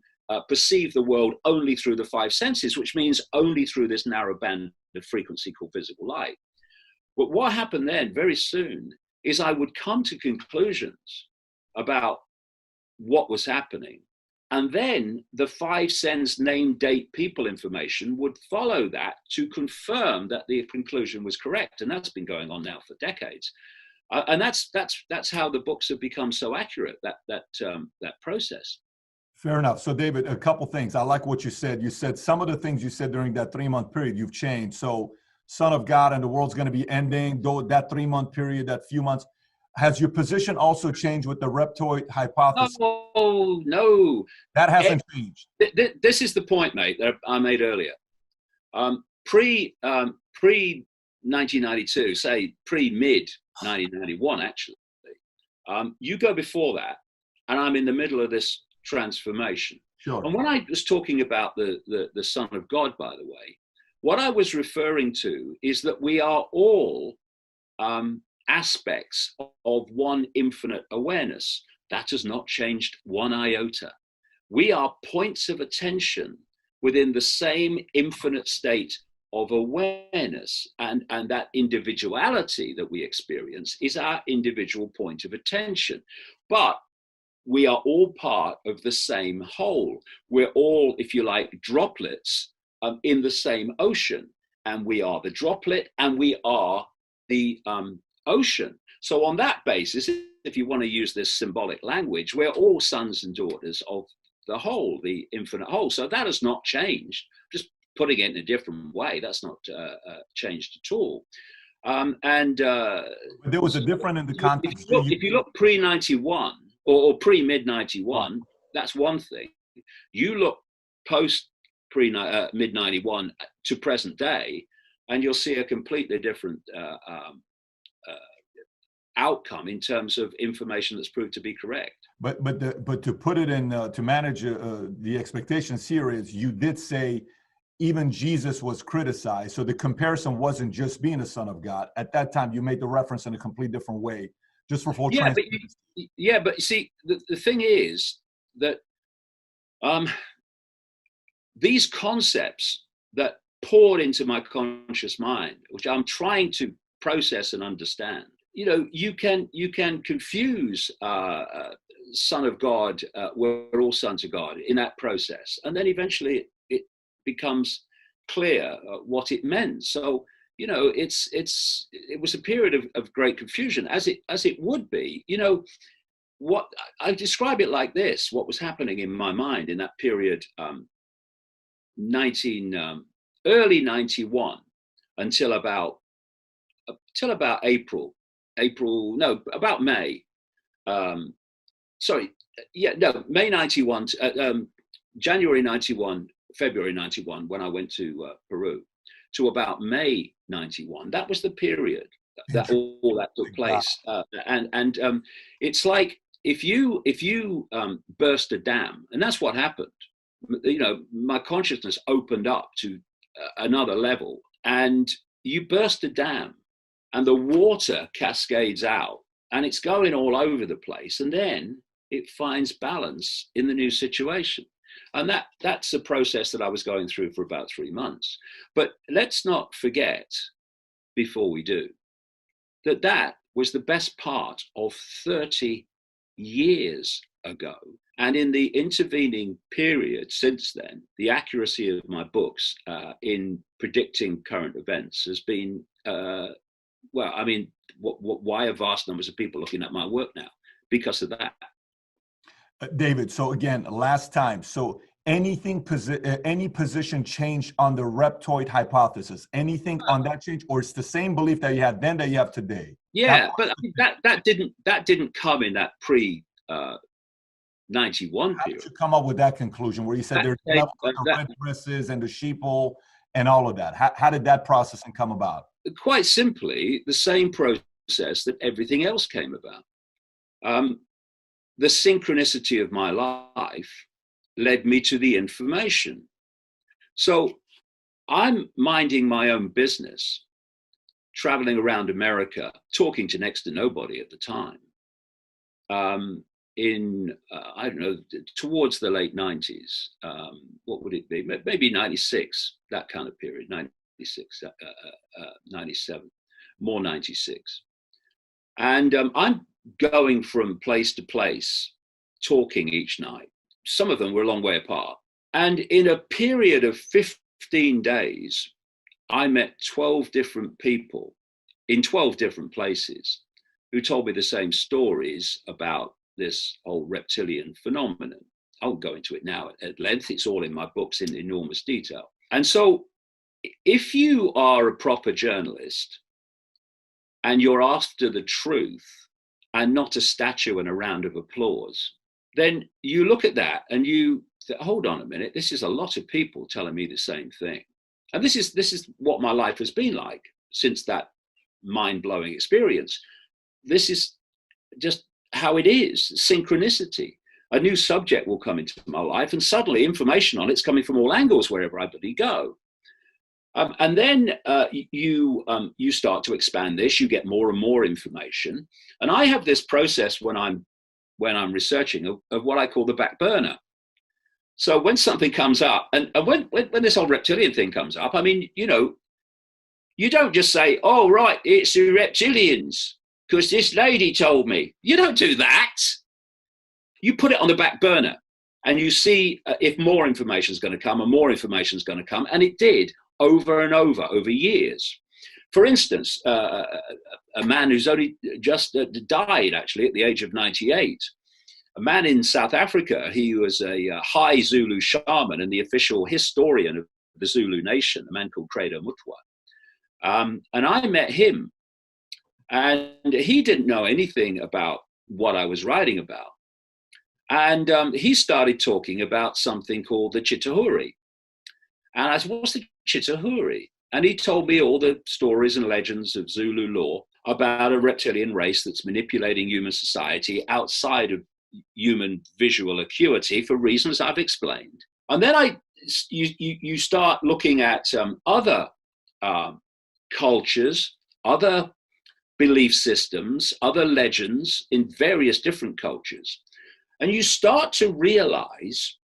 perceive the world only through the five senses, which means only through this narrow band of frequency called physical light. But what happened then very soon is I would come to conclusions about what was happening. And then the five sense name, date, people information would follow that to confirm that the conclusion was correct. And that's been going on now for decades. And that's how the books have become so accurate, that process. Fair enough. So David, a couple things. I like what you said. You said some of the things you said during that 3-month period, you've changed. So Son of God and the world's going to be ending, though that 3-month period, that few months. Has your position also changed with the reptoid hypothesis? Oh, no. That hasn't changed. This is the point, mate, that I made earlier. Pre-1992, say pre-mid-1991, actually, you go before that, and I'm in the middle of this transformation. Sure. And when I was talking about the Son of God, by the way, what I was referring to is that we are all aspects of one infinite awareness. That has not changed one iota. We are points of attention within the same infinite state of awareness, and that individuality that we experience is our individual point of attention. But we are all part of the same whole. We're all, if you like, droplets in the same ocean, and we are the droplet and we are the ocean. So on that basis, if you want to use this symbolic language, we're all sons and daughters of the whole, the infinite whole. So that has not changed. Just putting it in a different way, that's not changed at all. There was a difference in the context. If you look pre-91 or pre-mid-91, that's one thing. You look post mid-91 to present day, and you'll see a completely different outcome in terms of information that's proved to be correct. But to put it in to manage the expectations here is, you did say even Jesus was criticized, so the comparison wasn't just being a son of God. At that time, you made the reference in a completely different way, just for full transparency. But you see, the thing is that these concepts that poured into my conscious mind, which I'm trying to process and understand, you can confuse son of God, we're all sons of God in that process, and then eventually it becomes clear what it meant. So it was a period of great confusion, as it would be. What I describe it like this: what was happening in my mind in that period, early 91 until about about May. May 91, January 91, February 91, when I went to Peru, to about May 91. That was the period that all that took place. And it's like if you burst a dam, and that's what happened. My consciousness opened up to another level, and you burst a dam, and the water cascades out, and it's going all over the place, and then it finds balance in the new situation. And that's a process that I was going through for about 3 months. But let's not forget, before we do, that was the best part of 30 years ago. And in the intervening period since then, the accuracy of my books in predicting current events has been, why are vast numbers of people looking at my work now? Because of that. David, so again, last time, so any position changed on the reptoid hypothesis? Anything on that change, or it's the same belief that you had then that you have today? Yeah, but that didn't come in that pre 91 period. How did you come up with that conclusion where you said there's enough of the red dresses and the sheeple and all of that? How did that process come about? Quite simply, the same process that everything else came about. The synchronicity of my life led me to the information. So I'm minding my own business, traveling around America, talking to next to nobody at the time. I don't know, towards the late 90s, what would it be? Maybe 96, that kind of period, 96, 97, more 96. And I'm going from place to place, talking each night. Some of them were a long way apart. And in a period of 15 days, I met 12 different people in 12 different places who told me the same stories about this whole reptilian phenomenon. I won't go into it now at length. It's all in my books in enormous detail. And so if you are a proper journalist and you're after the truth and not a statue and a round of applause, then you look at that and you think, hold on a minute, this is a lot of people telling me the same thing. And this is what my life has been like since that mind-blowing experience. This is just how it is, synchronicity. A new subject will come into my life and suddenly information on it's coming from all angles wherever I bloody go. And then you start to expand this, you get more and more information. And I have this process when I'm researching of what I call the back burner. So when something comes up, and when this whole reptilian thing comes up, I mean, you know, you don't just say, oh, right, it's the reptilians, because this lady told me. You don't do that. You put it on the back burner and you see if more information is going to come and more information is going to come. And it did over and over years. For instance, a man who's only just died actually at the age of 98, a man in South Africa. He was a high Zulu shaman and the official historian of the Zulu nation, a man called Credo Mutwa. And I met him. And he didn't know anything about what I was writing about. And he started talking about something called the Chitahuri. And I said, what's the Chitahuri? And he told me all the stories and legends of Zulu lore about a reptilian race that's manipulating human society outside of human visual acuity for reasons I've explained. And then you start looking at other cultures, other belief systems, other legends in various different cultures. And you start to realize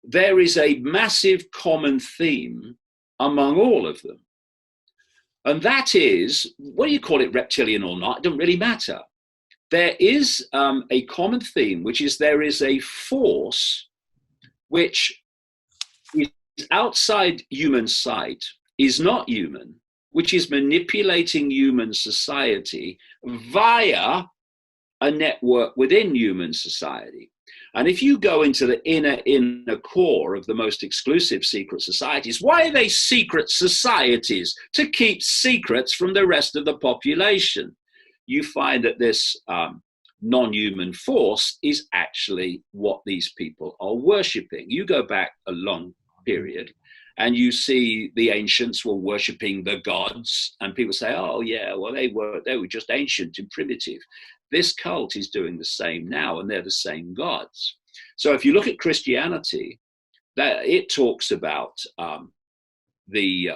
there is a massive common theme among all of them. And that is, whether you call it reptilian or not, it doesn't really matter. There is a common theme, which is there is a force which is outside human sight, is not human, which is manipulating human society via a network within human society. And if you go into the inner core of the most exclusive secret societies, why are they secret societies? To keep secrets from the rest of the population. You find that this non-human force is actually what these people are worshipping. You go back a long period and you see the ancients were worshipping the gods, and people say, oh yeah, well they were just ancient and primitive. This cult is doing the same now, and they're the same gods. So if you look at Christianity, that it talks about the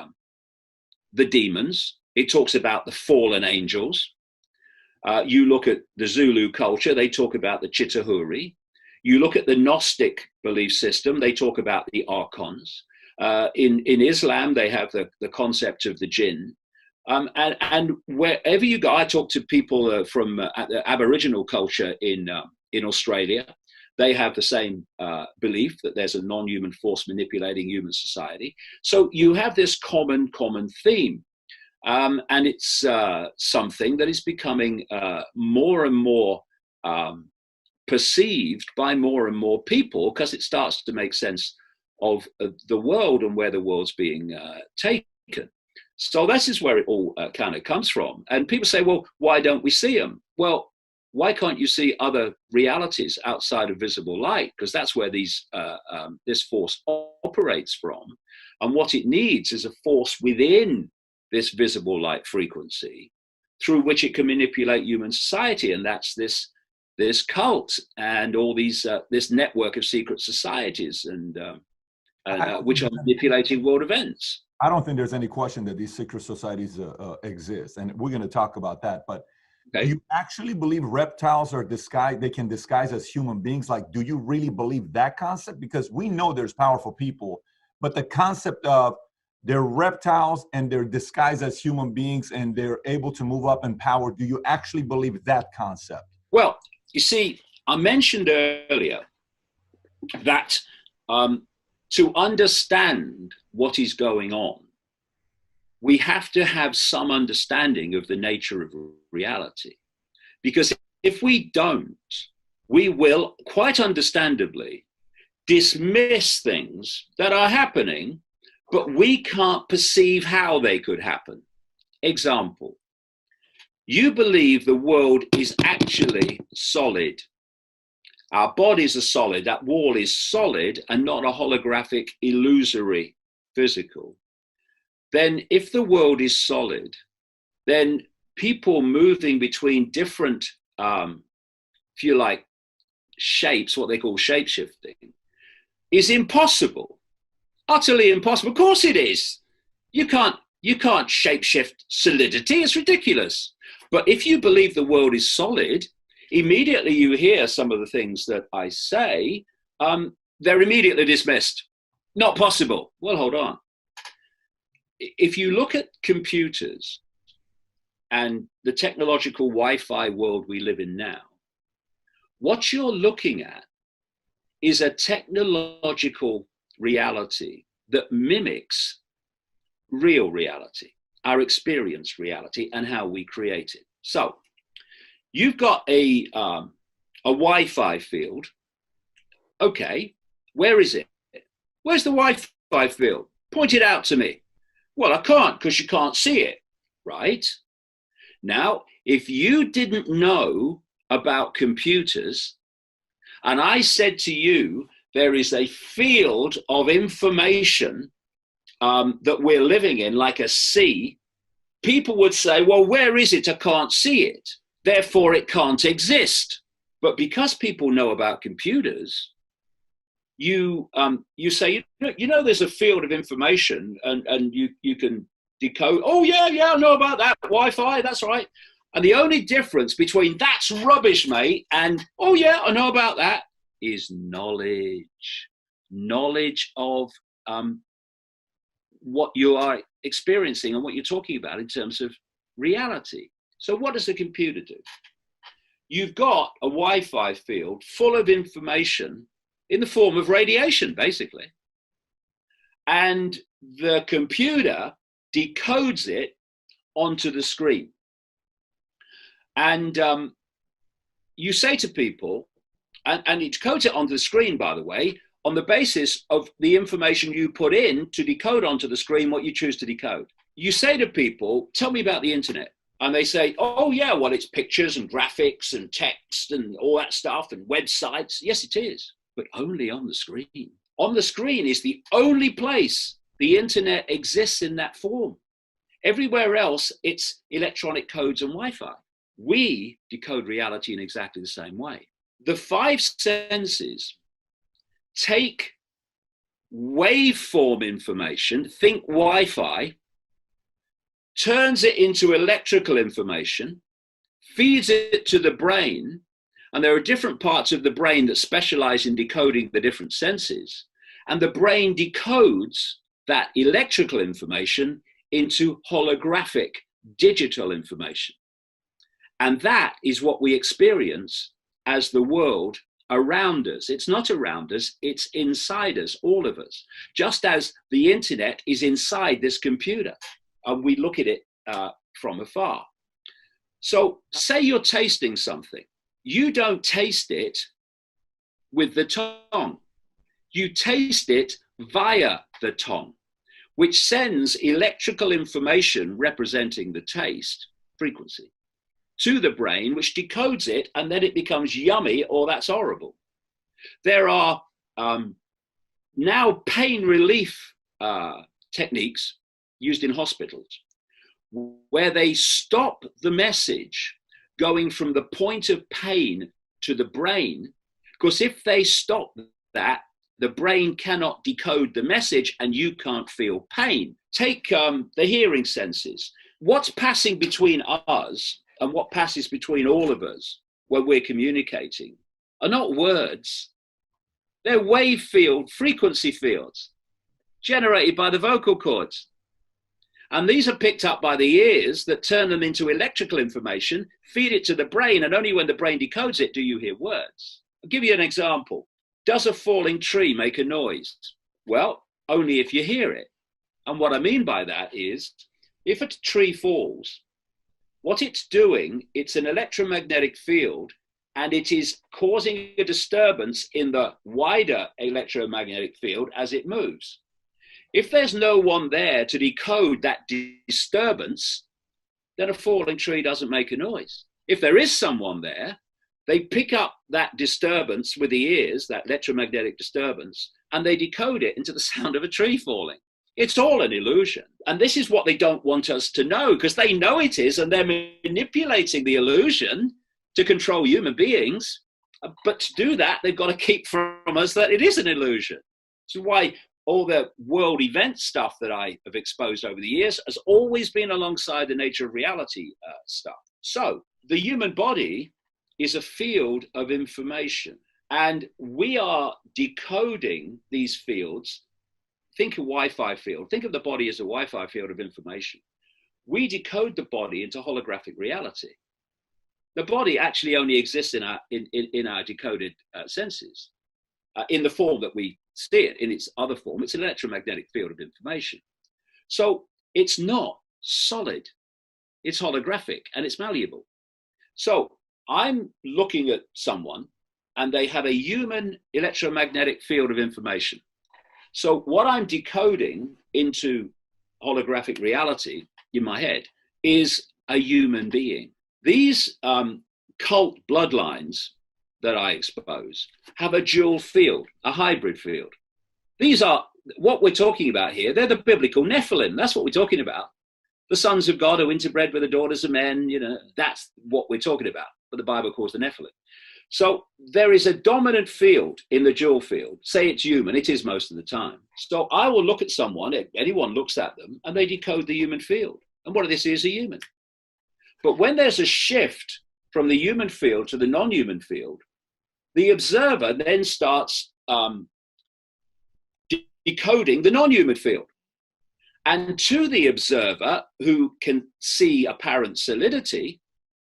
demons. It talks about the fallen angels. You look at the Zulu culture, they talk about the Chitahuri. You look at the Gnostic belief system, they talk about the archons. In Islam, they have the concept of the jinn. And wherever you go, I talk to people from the Aboriginal culture in Australia. They have the same belief that there's a non-human force manipulating human society. So you have this common theme. And it's something that is becoming more and more perceived by more and more people, because it starts to make sense of the world and where the world's being taken. So this is where it all kind of comes from. And people say, well, why don't we see them? Well, why can't you see other realities outside of visible light? Because that's where this force operates from. And what it needs is a force within this visible light frequency through which it can manipulate human society. And that's this this cult and all these this network of secret societies and which are manipulating world events. I don't think there's any question that these secret societies exist, and we're going to talk about that. But do you actually believe reptiles are disguised? They can disguise as human beings? Like, do you really believe that concept? Because we know there's powerful people, but the concept of they're reptiles and they're disguised as human beings and they're able to move up in power. Do you actually believe that concept? Well, you see, I mentioned earlier that to understand what is going on, we have to have some understanding of the nature of reality. Because if we don't, we will, quite understandably, dismiss things that are happening, but we can't perceive how they could happen. Example, you believe the world is actually solid. Our bodies are solid. That wall is solid and not a holographic, illusory, physical. Then if the world is solid, then people moving between different, if you like, shapes, what they call shape-shifting, is impossible. Utterly impossible. Of course it is. You can't shapeshift solidity. It's ridiculous. But if you believe the world is solid, immediately you hear some of the things that I say, they're immediately dismissed. Not possible. Well, hold on. If you look at computers and the technological Wi-Fi world we live in now, what you're looking at is a technological reality that mimics real reality, our experience reality, and how we create it. So you've got a Wi-Fi field. Okay, where is it? Where's the Wi-Fi field? Point it out to me. Well, I can't because you can't see it, right? Now, if you didn't know about computers, and I said to you, there is a field of information that we're living in, like a sea, people would say, well, where is it? I can't see it. Therefore, it can't exist. But because people know about computers, you say, you know, there's a field of information and you can decode. Oh, yeah, I know about that. Wi-Fi, that's right. And the only difference between that's rubbish, mate, and, oh, yeah, I know about that, is knowledge. Knowledge of what you are experiencing and what you're talking about in terms of reality. So what does a computer do? You've got a Wi-Fi field full of information in the form of radiation, basically. And the computer decodes it onto the screen. And you say to people, and it decodes it onto the screen, by the way, on the basis of the information you put in to decode onto the screen what you choose to decode. You say to people, tell me about the internet. And they say, oh, yeah, well, it's pictures and graphics and text and all that stuff and websites. Yes, it is, but only on the screen. On the screen is the only place the internet exists in that form. Everywhere else, it's electronic codes and Wi-Fi. We decode reality in exactly the same way. The five senses take waveform information, think Wi-Fi, turns it into electrical information, feeds it to the brain, and there are different parts of the brain that specialize in decoding the different senses, and the brain decodes that electrical information into holographic digital information. And that is what we experience as the world around us. It's not around us, it's inside us, all of us. Just as the internet is inside this computer, and we look at it from afar. So say you're tasting something. You don't taste it with the tongue. You taste it via the tongue, which sends electrical information representing the taste frequency to the brain, which decodes it, and then it becomes yummy or that's horrible. There are now pain relief techniques used in hospitals where they stop the message going from the point of pain to the brain, because if they stop that, the brain cannot decode the message and you can't feel pain. Take the hearing senses. What's passing between us and what passes between all of us when we're communicating are not words. They're wave field, frequency fields generated by the vocal cords. And these are picked up by the ears that turn them into electrical information, feed it to the brain, and only when the brain decodes it do you hear words. I'll give you an example. Does a falling tree make a noise? Well, only if you hear it. And what I mean by that is, if a tree falls, what it's doing, it's an electromagnetic field, and it is causing a disturbance in the wider electromagnetic field as it moves. If there's no one there to decode that disturbance, then a falling tree doesn't make a noise. If there is someone there, they pick up that disturbance with the ears, that electromagnetic disturbance, and they decode it into the sound of a tree falling. It's all an illusion. And this is what they don't want us to know, because they know it is, and they're manipulating the illusion to control human beings. But to do that, they've got to keep from us that it is an illusion. So why all the world event stuff that I have exposed over the years has always been alongside the nature of reality stuff. So the human body is a field of information, and we are decoding these fields. Think a Wi-Fi field. Think of the body as a Wi-Fi field of information. We decode the body into holographic reality. The body actually only exists in our decoded senses, in the form that we see it. In its other form, it's an electromagnetic field of information. So it's not solid. It's holographic and it's malleable. So I'm looking at someone and they have a human electromagnetic field of information. So what I'm decoding into holographic reality in my head is a human being. These cult bloodlines that I expose have a dual field, a hybrid field. These are what we're talking about here. They're the biblical Nephilim. That's what we're talking about. The sons of God who interbred with the daughters of men, that's what we're talking about. But the Bible calls the Nephilim. So there is a dominant field in the dual field. Say it's human, it is most of the time. So I will look at someone, anyone looks at them, and they decode the human field. And what they see is a human. But when there's a shift from the human field to the non-human field, the observer then starts decoding the non-human field. And to the observer who can see apparent solidity,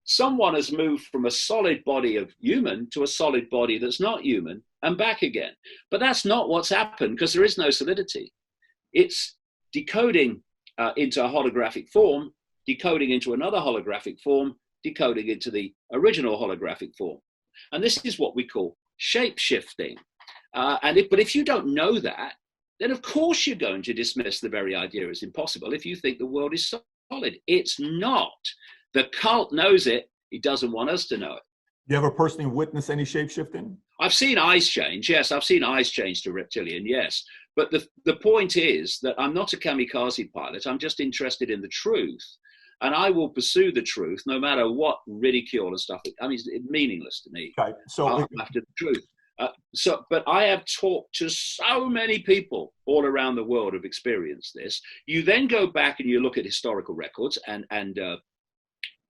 someone has moved from a solid body of human to a solid body that's not human and back again. But that's not what's happened, because there is no solidity. It's decoding into a holographic form, decoding into another holographic form, decoding into the original holographic form. And this is what we call shape-shifting. But if you don't know that, then of course you're going to dismiss the very idea as impossible if you think the world is solid. It's not. The cult knows it. He doesn't want us to know it. You ever personally witness any shape-shifting? I've seen eyes change. Yes, I've seen eyes change to reptilian. Yes. But the point is that I'm not a kamikaze pilot. I'm just interested in the truth. And I will pursue the truth no matter what ridicule and stuff. I mean, it's meaningless to me. Okay. So after the truth. But I have talked to so many people all around the world who've experienced this. You then go back and you look at historical records and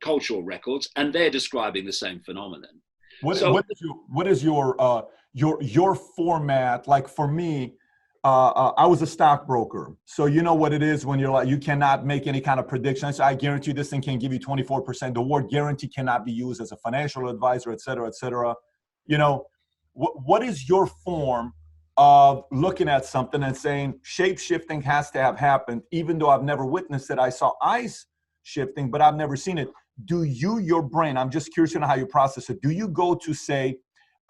cultural records, and they're describing the same phenomenon. What is your format? Like for me, I was a stockbroker, so you know what it is when you're like, you cannot make any kind of predictions. I guarantee this thing can give you 24%. The word guarantee cannot be used as a financial advisor, et cetera, et cetera. What is your form of looking at something and saying shape-shifting has to have happened, even though I've never witnessed it? I saw eyes shifting, but I've never seen it. Do your brain, I'm just curious to know how you process it. Do you go to say,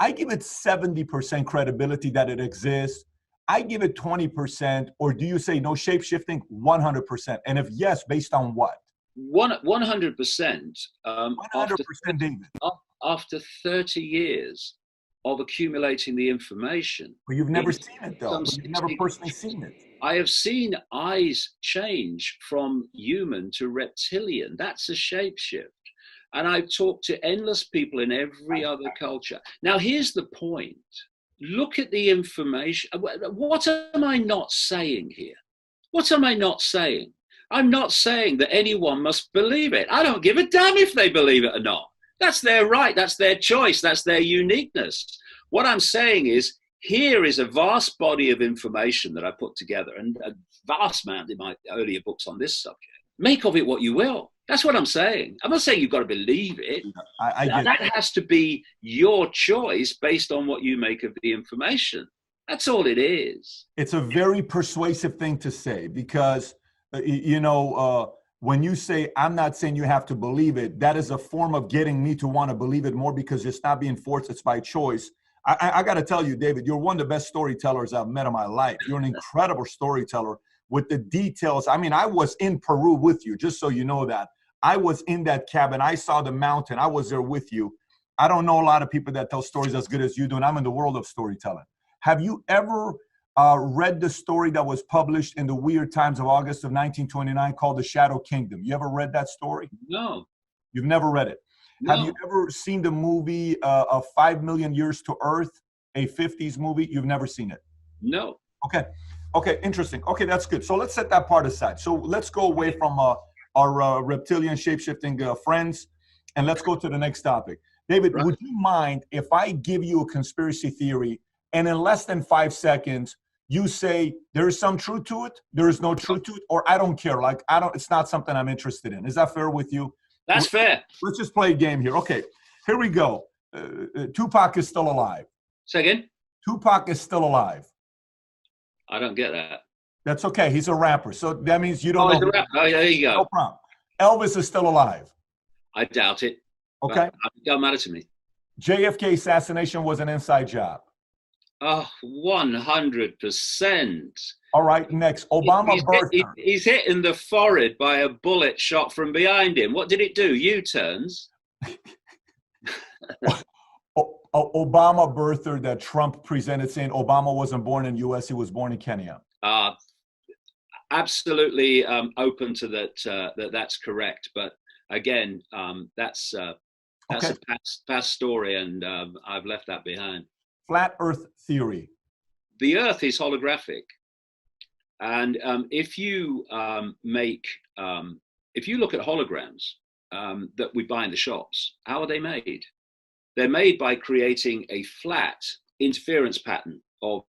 I give it 70% credibility that it exists, I give it 20%, or do you say no, shape-shifting 100%? And if yes, based on what? 100%. 100%, David. After 30 years of accumulating the information. But you've never seen it, though. You've never personally seen it. I have seen eyes change from human to reptilian. That's a shapeshift. And I've talked to endless people in every other culture. Now, here's the point. Look at the information. What am I not saying here? What am I not saying? I'm not saying that anyone must believe it. I don't give a damn if they believe it or not. That's their right. That's their choice. That's their uniqueness. What I'm saying is, here is a vast body of information that I put together, and a vast amount in my earlier books on this subject. Make of it what you will. That's what I'm saying. I'm not saying you've got to believe it. I get that has to be your choice based on what you make of the information. That's all it is. It's a very persuasive thing to say because, when you say, I'm not saying you have to believe it, that is a form of getting me to want to believe it more because it's not being forced, it's by choice. I got to tell you, David, you're one of the best storytellers I've met in my life. You're an incredible storyteller with the details. I mean, I was in Peru with you, just so you know that. I was in that cabin. I saw the mountain. I was there with you. I don't know a lot of people that tell stories as good as you do, and I'm in the world of storytelling. Have you ever read the story that was published in the Weird Times of August of 1929 called The Shadow Kingdom? You ever read that story? No. You've never read it? No. Have you ever seen the movie of 5 Million Years to Earth, a 50s movie? You've never seen it? No. Okay, interesting. Okay, that's good. So let's set that part aside. So let's go away from our reptilian shape-shifting friends, and let's go to the next topic. David, would you mind if I give you a conspiracy theory, and in less than 5 seconds, you say there is some truth to it, there is no truth to it, or I don't care, like it's not something I'm interested in. Is that fair with you? That's fair. Let's just play a game here. Okay, here we go. Tupac is still alive. Say again? Tupac is still alive. I don't get that. That's okay. He's a rapper. So that means you don't know. He's a rapper. Oh, there you go. No problem. Elvis is still alive. I doubt it. Okay. It don't matter to me. JFK assassination was an inside job. Oh, 100%. All right, next. Obama birther. He's hit in the forehead by a bullet shot from behind him. What did it do? U-turns. Obama birther that Trump presented saying Obama wasn't born in the U.S., he was born in Kenya. Absolutely open to that. That's correct. But again, that's a past story, and I've left that behind. Flat Earth theory. The Earth is holographic, and if you look at holograms that we buy in the shops, how are they made? They're made by creating a flat interference pattern of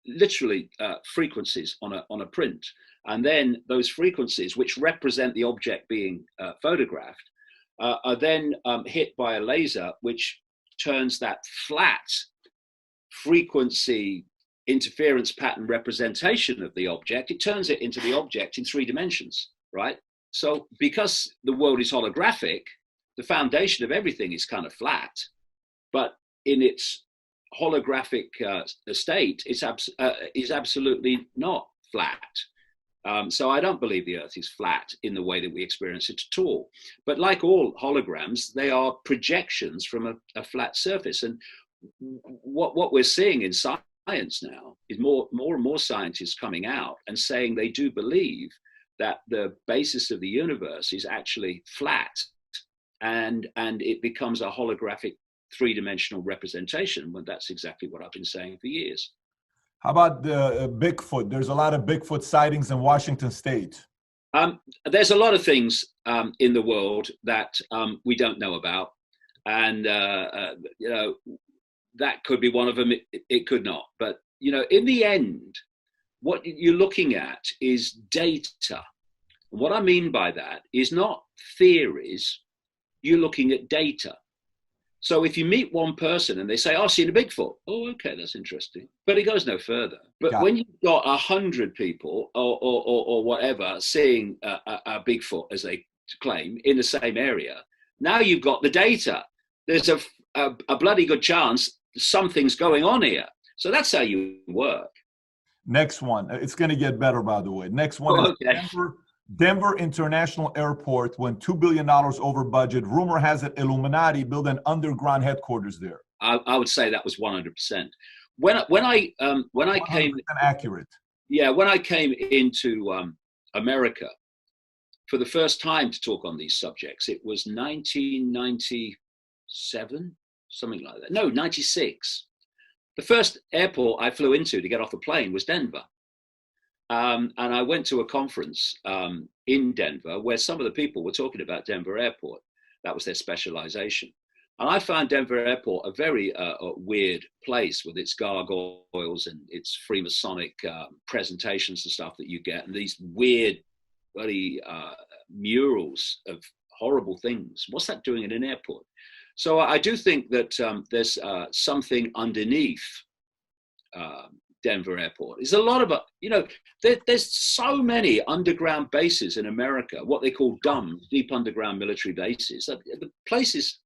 literally frequencies on a print, and then those frequencies, which represent the object being photographed, are then hit by a laser, which turns that flat frequency interference pattern representation of the object, it turns it into the object in 3 dimensions, right? So because the world is holographic, the foundation of everything is kind of flat, but in its holographic state, is absolutely not flat. So I don't believe the Earth is flat in the way that we experience it at all. But like all holograms, they are projections from a flat surface. And what we're seeing in science now is more and more scientists coming out and saying they do believe that the basis of the universe is actually flat, and it becomes a holographic 3-dimensional representation. When that's exactly what I've been saying for years. How about the Bigfoot? There's a lot of Bigfoot sightings in Washington State. There's a lot of things in the world that we don't know about, and that could be one of them. It could not. But in the end, what you're looking at is data. And what I mean by that is not theories. You're looking at data. So if you meet one person and they say, "I've seen a Bigfoot," oh, okay, that's interesting. But it goes no further. But when you've got 100 people or whatever seeing a Bigfoot, as they claim, in the same area, now you've got the data. There's a bloody good chance something's going on here. So that's how you work. Next one. It's going to get better, by the way. Next one is Denver International Airport went $2 billion over budget. Rumor has it Illuminati built an underground headquarters there. I would say that was 100%. When I came accurate. Yeah, when I came into America, for the first time to talk on these subjects. It was 1997, something like that. No, 96. The first airport I flew into to get off a plane was Denver. And I went to a conference in Denver where some of the people were talking about Denver Airport. That was their specialization. And I found Denver Airport a very weird place with its gargoyles and its Freemasonic presentations and stuff that you get, and these weird bloody murals of horrible things. What's that doing in an airport? So I do think that there's something underneath Denver Airport. There's a lot of, there's so many underground bases in America, what they call DUMBs, deep underground military bases. The places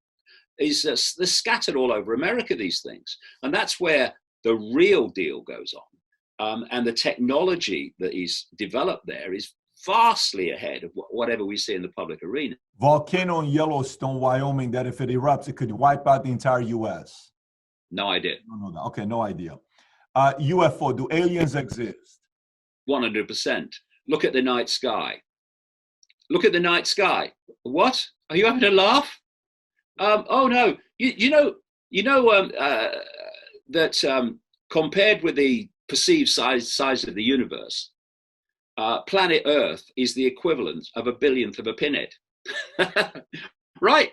they're scattered all over America, these things. And that's where the real deal goes on. And the technology that is developed there is vastly ahead of whatever we see in the public arena. Volcano in Yellowstone, Wyoming, that if it erupts, it could wipe out the entire U.S. No idea. No. Okay, no idea. UFO, do aliens exist? 100%. Look at the night sky. Look at the night sky. What? Are you having a laugh? Oh no, you know that compared with the perceived size of the universe, planet Earth is the equivalent of a billionth of a pinhead. Right?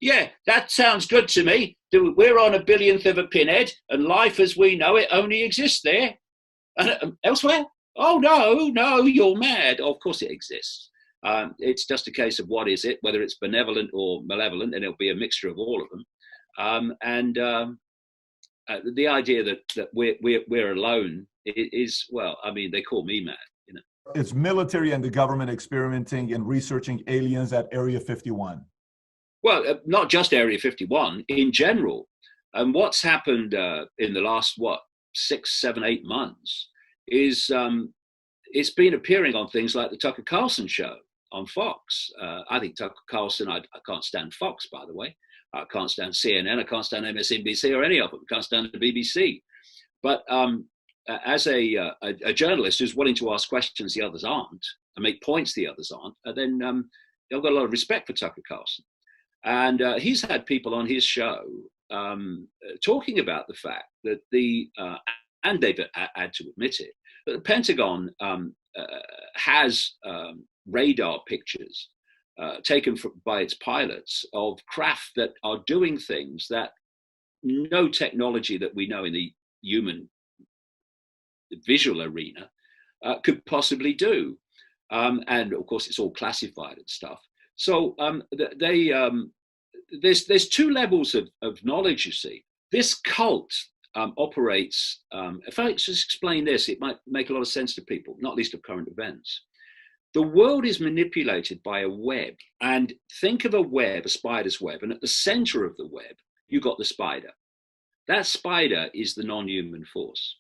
Yeah, that sounds good to me. We're on a billionth of a pinhead, and life as we know it only exists there. And elsewhere? Oh no, you're mad. Of course it exists. It's just a case of what is it, whether it's benevolent or malevolent, and it'll be a mixture of all of them. The idea that we're alone is, well, I mean, they call me mad, you know. Is military and the government experimenting and researching aliens at Area 51? Well, not just Area 51, in general. And what's happened in the last, 6, 7, 8 months is it's been appearing on things like the Tucker Carlson show on Fox. I think Tucker Carlson, I can't stand Fox, by the way. I can't stand CNN, I can't stand MSNBC or any of them. I can't stand the BBC. But as a journalist who's willing to ask questions the others aren't, and make points the others aren't, then I've got a lot of respect for Tucker Carlson. And he's had people on his show talking about the fact that and they've had to admit it, that the Pentagon has radar pictures taken by its pilots of craft that are doing things that no technology that we know in the human visual arena could possibly do. And of course, it's all classified and stuff. So there's two levels of knowledge, you see. This cult operates, if I just explain this, it might make a lot of sense to people, not least of current events. The world is manipulated by a web, and think of a web, a spider's web, and at the center of the web, you've got the spider. That spider is the non-human force.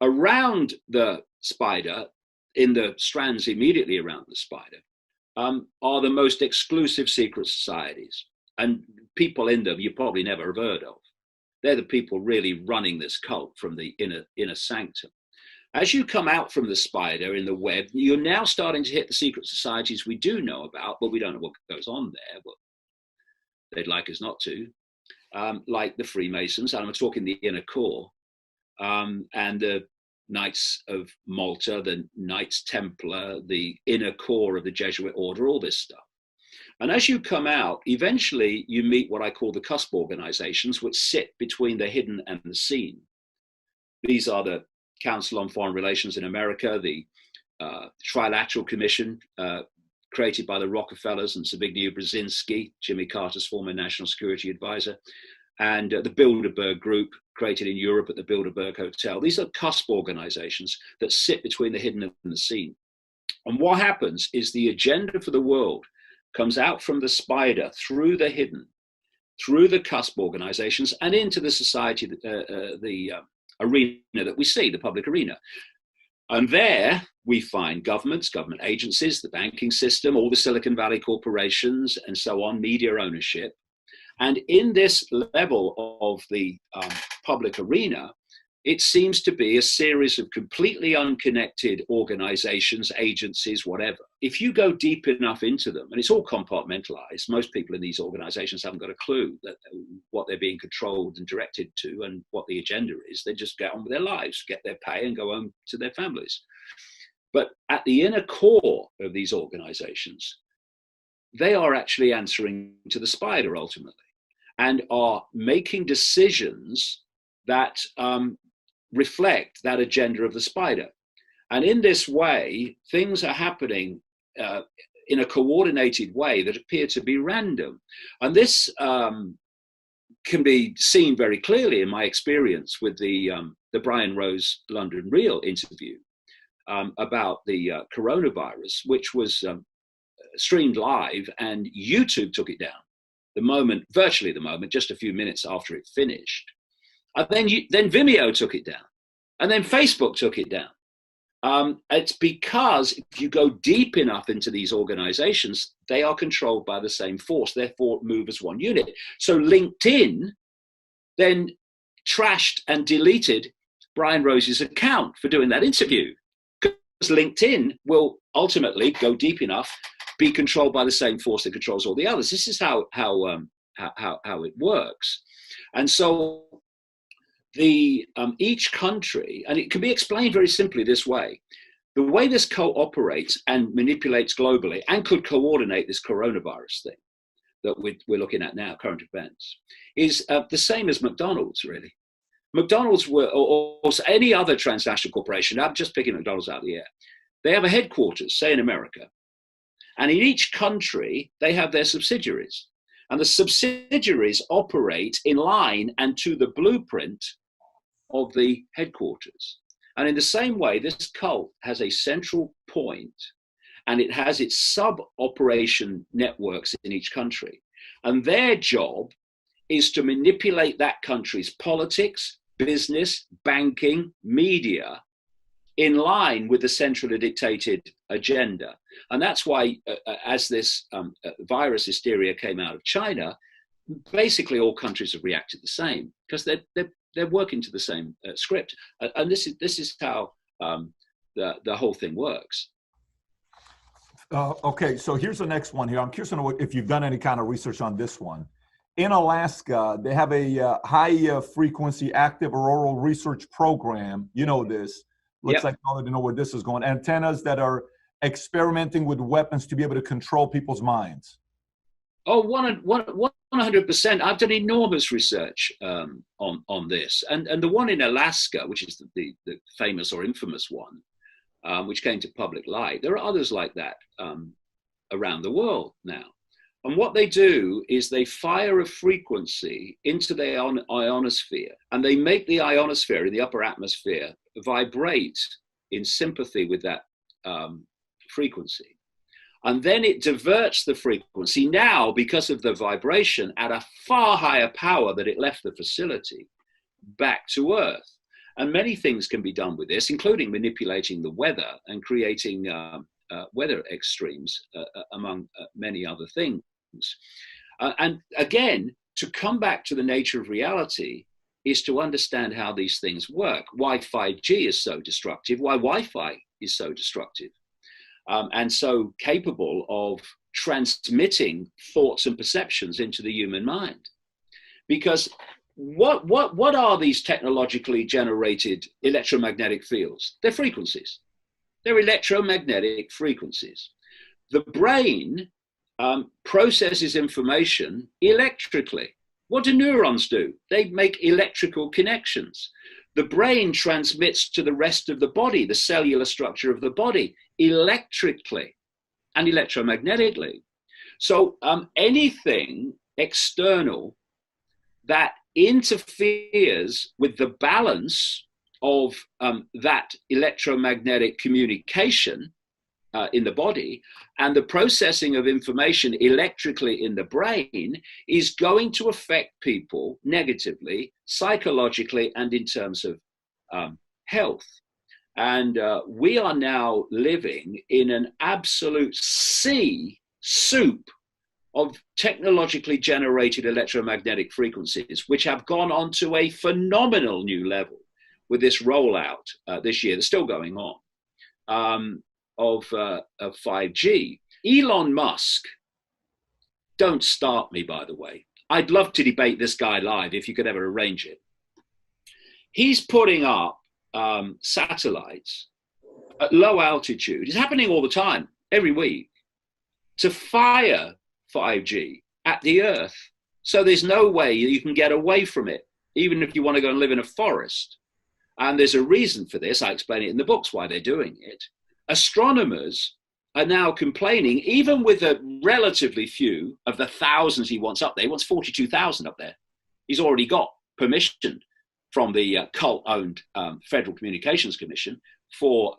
Around the spider, in the strands immediately around the spider, are the most exclusive secret societies, and people in them you probably never have heard of. They're the people really running this cult from the inner sanctum. As you come out from the spider in the web, you're now starting to hit the secret societies we do know about, but we don't know what goes on there. Well, they'd like us not to, like the Freemasons, and I'm talking the inner core, and the Knights of Malta, the Knights Templar, the inner core of the Jesuit order, all this stuff. And as you come out, eventually you meet what I call the cusp organizations, which sit between the hidden and the seen. These are the Council on Foreign Relations in America, the Trilateral Commission created by the Rockefellers and Zbigniew Brzezinski, Jimmy Carter's former national security advisor, and the Bilderberg Group created in Europe at the Bilderberg Hotel. These are cusp organizations that sit between the hidden and the seen. And what happens is the agenda for the world comes out from the spider through the hidden, through the cusp organizations, and into the society, the arena that we see, the public arena. And there we find governments, government agencies, the banking system, all the Silicon Valley corporations, and so on, media ownership. And in this level of the public arena it seems to be a series of completely unconnected organizations, agencies, whatever. If you go deep enough into them, and it's all compartmentalized, most people in these organizations haven't got a clue that what they're being controlled and directed to and what the agenda is. They just get on with their lives, get their pay, and go home to their families. But at the inner core of these organizations, they are actually answering to the spider ultimately, and are making decisions that reflect that agenda of the spider. And in this way, things are happening in a coordinated way that appear to be random. And this can be seen very clearly in my experience with the Brian Rose London Real interview about the coronavirus, which was streamed live, and YouTube took it down virtually the moment, just a few minutes after it finished. And then Vimeo took it down, and then Facebook took it down. It's because if you go deep enough into these organizations, they are controlled by the same force, therefore move as one unit. So LinkedIn then trashed and deleted Brian Rose's account for doing that interview, because LinkedIn will ultimately go deep enough, be controlled by the same force that controls all the others. This is how it works. And so each country, and it can be explained very simply this way: the way this cooperates and manipulates globally and could coordinate this coronavirus thing that we're looking at now, current events, is the same as McDonald's, really. McDonald's or any other transnational corporation, I'm just picking McDonald's out of the air, they have a headquarters, say in America, and in each country, they have their subsidiaries. And the subsidiaries operate in line and to the blueprint of the headquarters. And in the same way, this cult has a central point, and it has its sub-operation networks in each country. And their job is to manipulate that country's politics, business, banking, media, in line with the centrally dictated agenda. And that's why, as this virus hysteria came out of China, basically all countries have reacted the same, because they're working to the same script. And this is how the whole thing works. Okay, so here's the next one here. I'm curious to know if you've done any kind of research on this one. In Alaska, they have a high frequency active auroral research program. You know this. Looks like you already know where this is going. Antennas that are experimenting with weapons to be able to control people's minds. Oh, 100%. I've done enormous research on this. And the one in Alaska, which is the famous or infamous one, which came to public light, there are others like that around the world now. And what they do is they fire a frequency into the ionosphere, and they make the ionosphere in the upper atmosphere vibrate in sympathy with that frequency. And then it diverts the frequency now, because of the vibration, at a far higher power that it left the facility, back to Earth. And many things can be done with this, including manipulating the weather and creating weather extremes, among many other things. And again, to come back to the nature of reality is to understand how these things work, why 5G is so destructive, why Wi-Fi is so destructive, and so capable of transmitting thoughts and perceptions into the human mind. Because what are these technologically generated electromagnetic fields? They're frequencies. They're electromagnetic frequencies. The brain processes information electrically. What do neurons do? They make electrical connections. The brain transmits to the rest of the body, the cellular structure of the body, electrically and electromagnetically. So anything external that interferes with the balance of that electromagnetic communication in the body and the processing of information electrically in the brain is going to affect people negatively, psychologically, and in terms of health. And we are now living in an absolute soup of technologically generated electromagnetic frequencies, which have gone on to a phenomenal new level. with this rollout this year that's still going on of 5G. Elon Musk, don't start me, by the way. I'd love to debate this guy live if you could ever arrange it. He's putting up satellites at low altitude. It's happening all the time, every week, to fire 5G at the Earth. So there's no way you can get away from it, even if you want to go and live in a forest. And there's a reason for this. I explain it in the books why they're doing it. Astronomers are now complaining, even with a relatively few of the thousands he wants up there. He wants 42,000 up there. He's already got permission from the cult-owned Federal Communications Commission for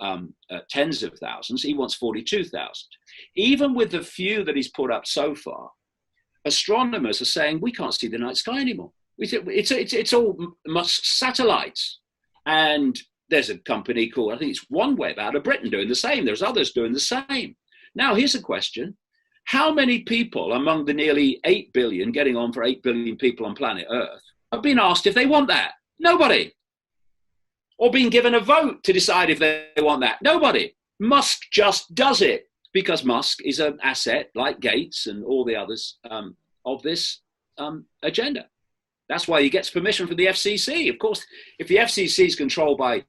tens of thousands. He wants 42,000. Even with the few that he's put up so far, astronomers are saying, we can't see the night sky anymore. It's all Musk satellites. And there's a company called, I think it's OneWeb out of Britain doing the same. There's others doing the same. Now, here's a question. How many people among the nearly 8 billion, getting on for 8 billion people on planet Earth, have been asked if they want that? Nobody. Or been given a vote to decide if they want that? Nobody. Musk just does it because Musk is an asset like Gates and all the others of this agenda. That's why he gets permission from the FCC. Of course, if the FCC is controlled by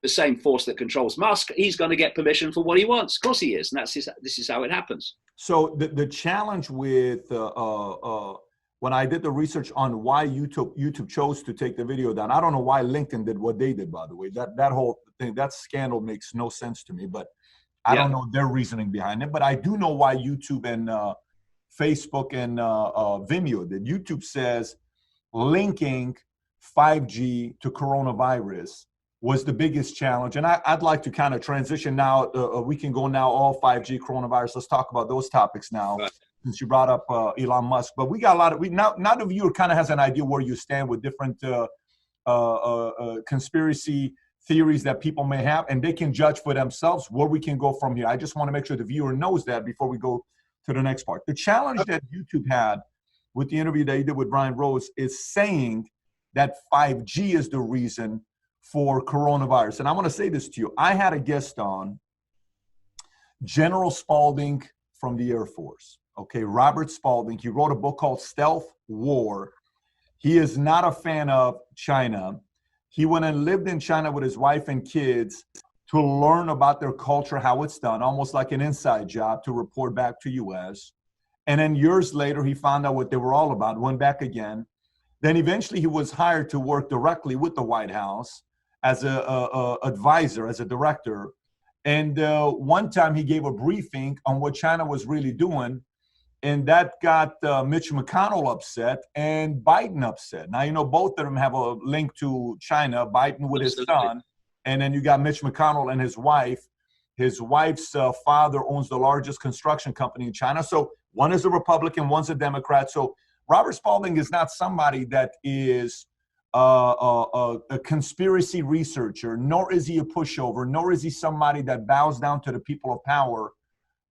the same force that controls Musk, he's going to get permission for what he wants. Of course he is. And this is how it happens. So the challenge with when I did the research on why YouTube chose to take the video down, I don't know why LinkedIn did what they did, by the way. That whole thing, that scandal makes no sense to me, but I don't know their reasoning behind it. But I do know why YouTube and Facebook and Vimeo did. YouTube says linking 5G to coronavirus was the biggest challenge. And I'd like to kind of transition now. We can go now all 5G coronavirus. Let's talk about those topics now, right, since you brought up Elon Musk. But we got a lot of, now the viewer kind of has an idea where you stand with different conspiracy theories that people may have, and they can judge for themselves where we can go from here. I just want to make sure the viewer knows that before we go to the next part. The challenge that YouTube had with the interview that he did with Brian Rose is saying that 5G is the reason for coronavirus. And I want to say this to you. I had a guest on, General Spaulding from the Air Force. Okay, Robert Spaulding. He wrote a book called Stealth War. He is not a fan of China. He went and lived in China with his wife and kids to learn about their culture, how it's done, almost like an inside job to report back to U.S. And then years later, he found out what they were all about, went back again. Then eventually he was hired to work directly with the White House as a advisor, as a director. And one time he gave a briefing on what China was really doing. And that got Mitch McConnell upset and Biden upset. Now, you know, both of them have a link to China, Biden with his son. And then you got Mitch McConnell and his wife. His wife's father owns the largest construction company in China. So one is a Republican, one's a Democrat. So Robert Spaulding is not somebody that is a conspiracy researcher, nor is he a pushover, nor is he somebody that bows down to the people of power.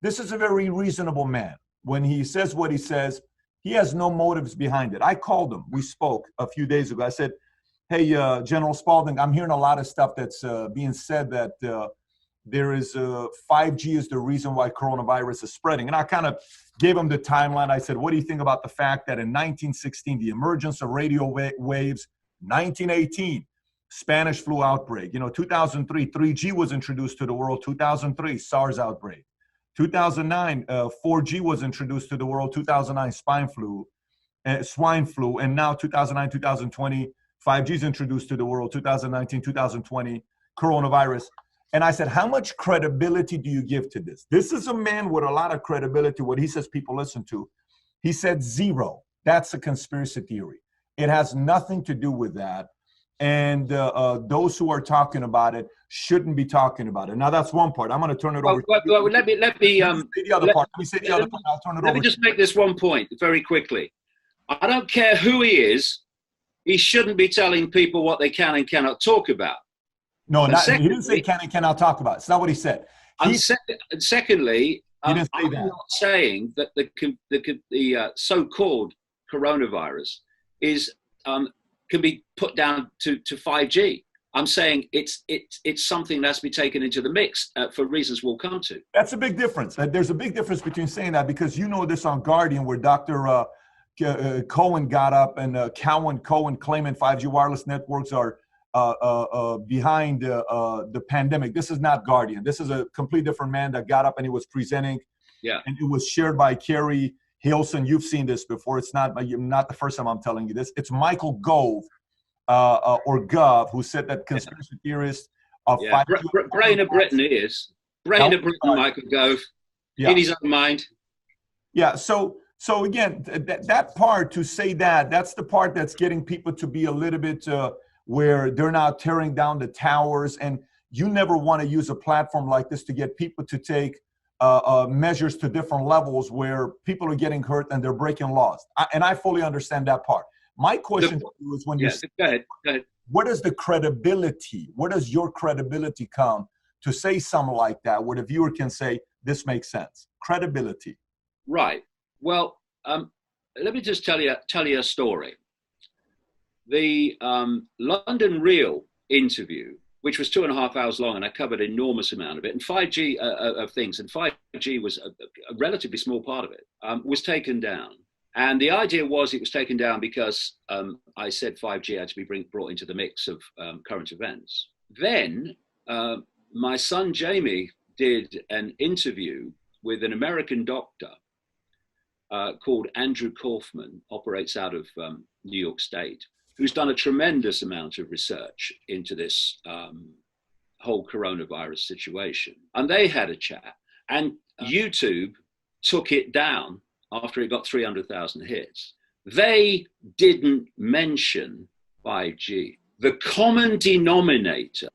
This is a very reasonable man. When he says what he says, he has no motives behind it. I called him. We spoke a few days ago. I said, hey, General Spaulding, I'm hearing a lot of stuff that's being said that there is 5G is the reason why coronavirus is spreading. And I kind of gave him the timeline. I said, what do you think about the fact that in 1916, the emergence of radio waves, 1918, Spanish flu outbreak, 2003, 3G was introduced to the world, 2003, SARS outbreak. 2009, 4G was introduced to the world, 2009, swine flu, and now 2009, 2020, 5G is introduced to the world, 2019, 2020, coronavirus. And I said, how much credibility do you give to this? This is a man with a lot of credibility, what he says people listen to. He said 0. That's a conspiracy theory. It has nothing to do with that. And those who are talking about it shouldn't be talking about it. Now, that's one part. I'm going to turn it over. Well, let me say the other part. Let me say the other part. I'll turn it over. Let me just make this one point very quickly. I don't care who he is. He shouldn't be telling people what they can and cannot talk about. No, he didn't say can and cannot talk about. It's not what he said. Secondly, I'm that. not saying that the so-called coronavirus is can be put down to 5G. I'm saying it's something that has to be taken into the mix for reasons we'll come to. That's a big difference. There's a big difference between saying that, because you know this on Guardian, where Dr. Cohen got up, and Cohen claiming 5G wireless networks are behind the pandemic. This is not Guardian. This is a complete different man that got up and he was presenting. Yeah. And it was shared by Kerry Hilson. You've seen this before. It's not the first time I'm telling you this. It's Michael Gove or Gov, who said that conspiracy theorists of 5G. Brain of Britain is. Brain of Britain, Michael Gove. Yeah. In his own mind. Yeah. So again, that part, to say that's the part that's getting people to be a little bit where they're not tearing down the towers. And you never want to use a platform like this to get people to take measures to different levels where people are getting hurt and they're breaking laws. And I fully understand that part. My question to you is, when you say, go ahead. What is the credibility? Where does your credibility come to say something like that, where the viewer can say, this makes sense? Credibility. Right. Well, let me just tell you a story. The London Real interview, which was 2.5 hours long, and I covered an enormous amount of it, and 5G of things, and 5G was a relatively small part of it, was taken down. And the idea was it was taken down because I said 5G had to be brought into the mix of current events. Then my son Jamie did an interview with an American doctor called Andrew Kaufman, operates out of New York State, who's done a tremendous amount of research into this whole coronavirus situation. And they had a chat, and YouTube took it down after it got 300,000 hits. They didn't mention 5G. The common denominator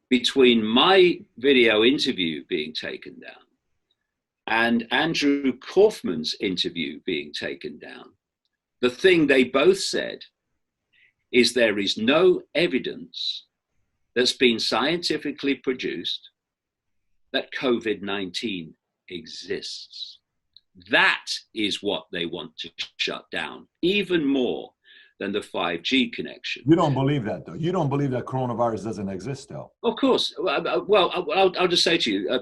between my video interview being taken down and Andrew Kaufman's interview being taken down, the thing they both said is there is no evidence that's been scientifically produced that COVID-19 exists. That is what they want to shut down, even more than the 5G connection. You don't believe that, though? You don't believe that coronavirus doesn't exist, though? Of course. Well, I'll just say to you,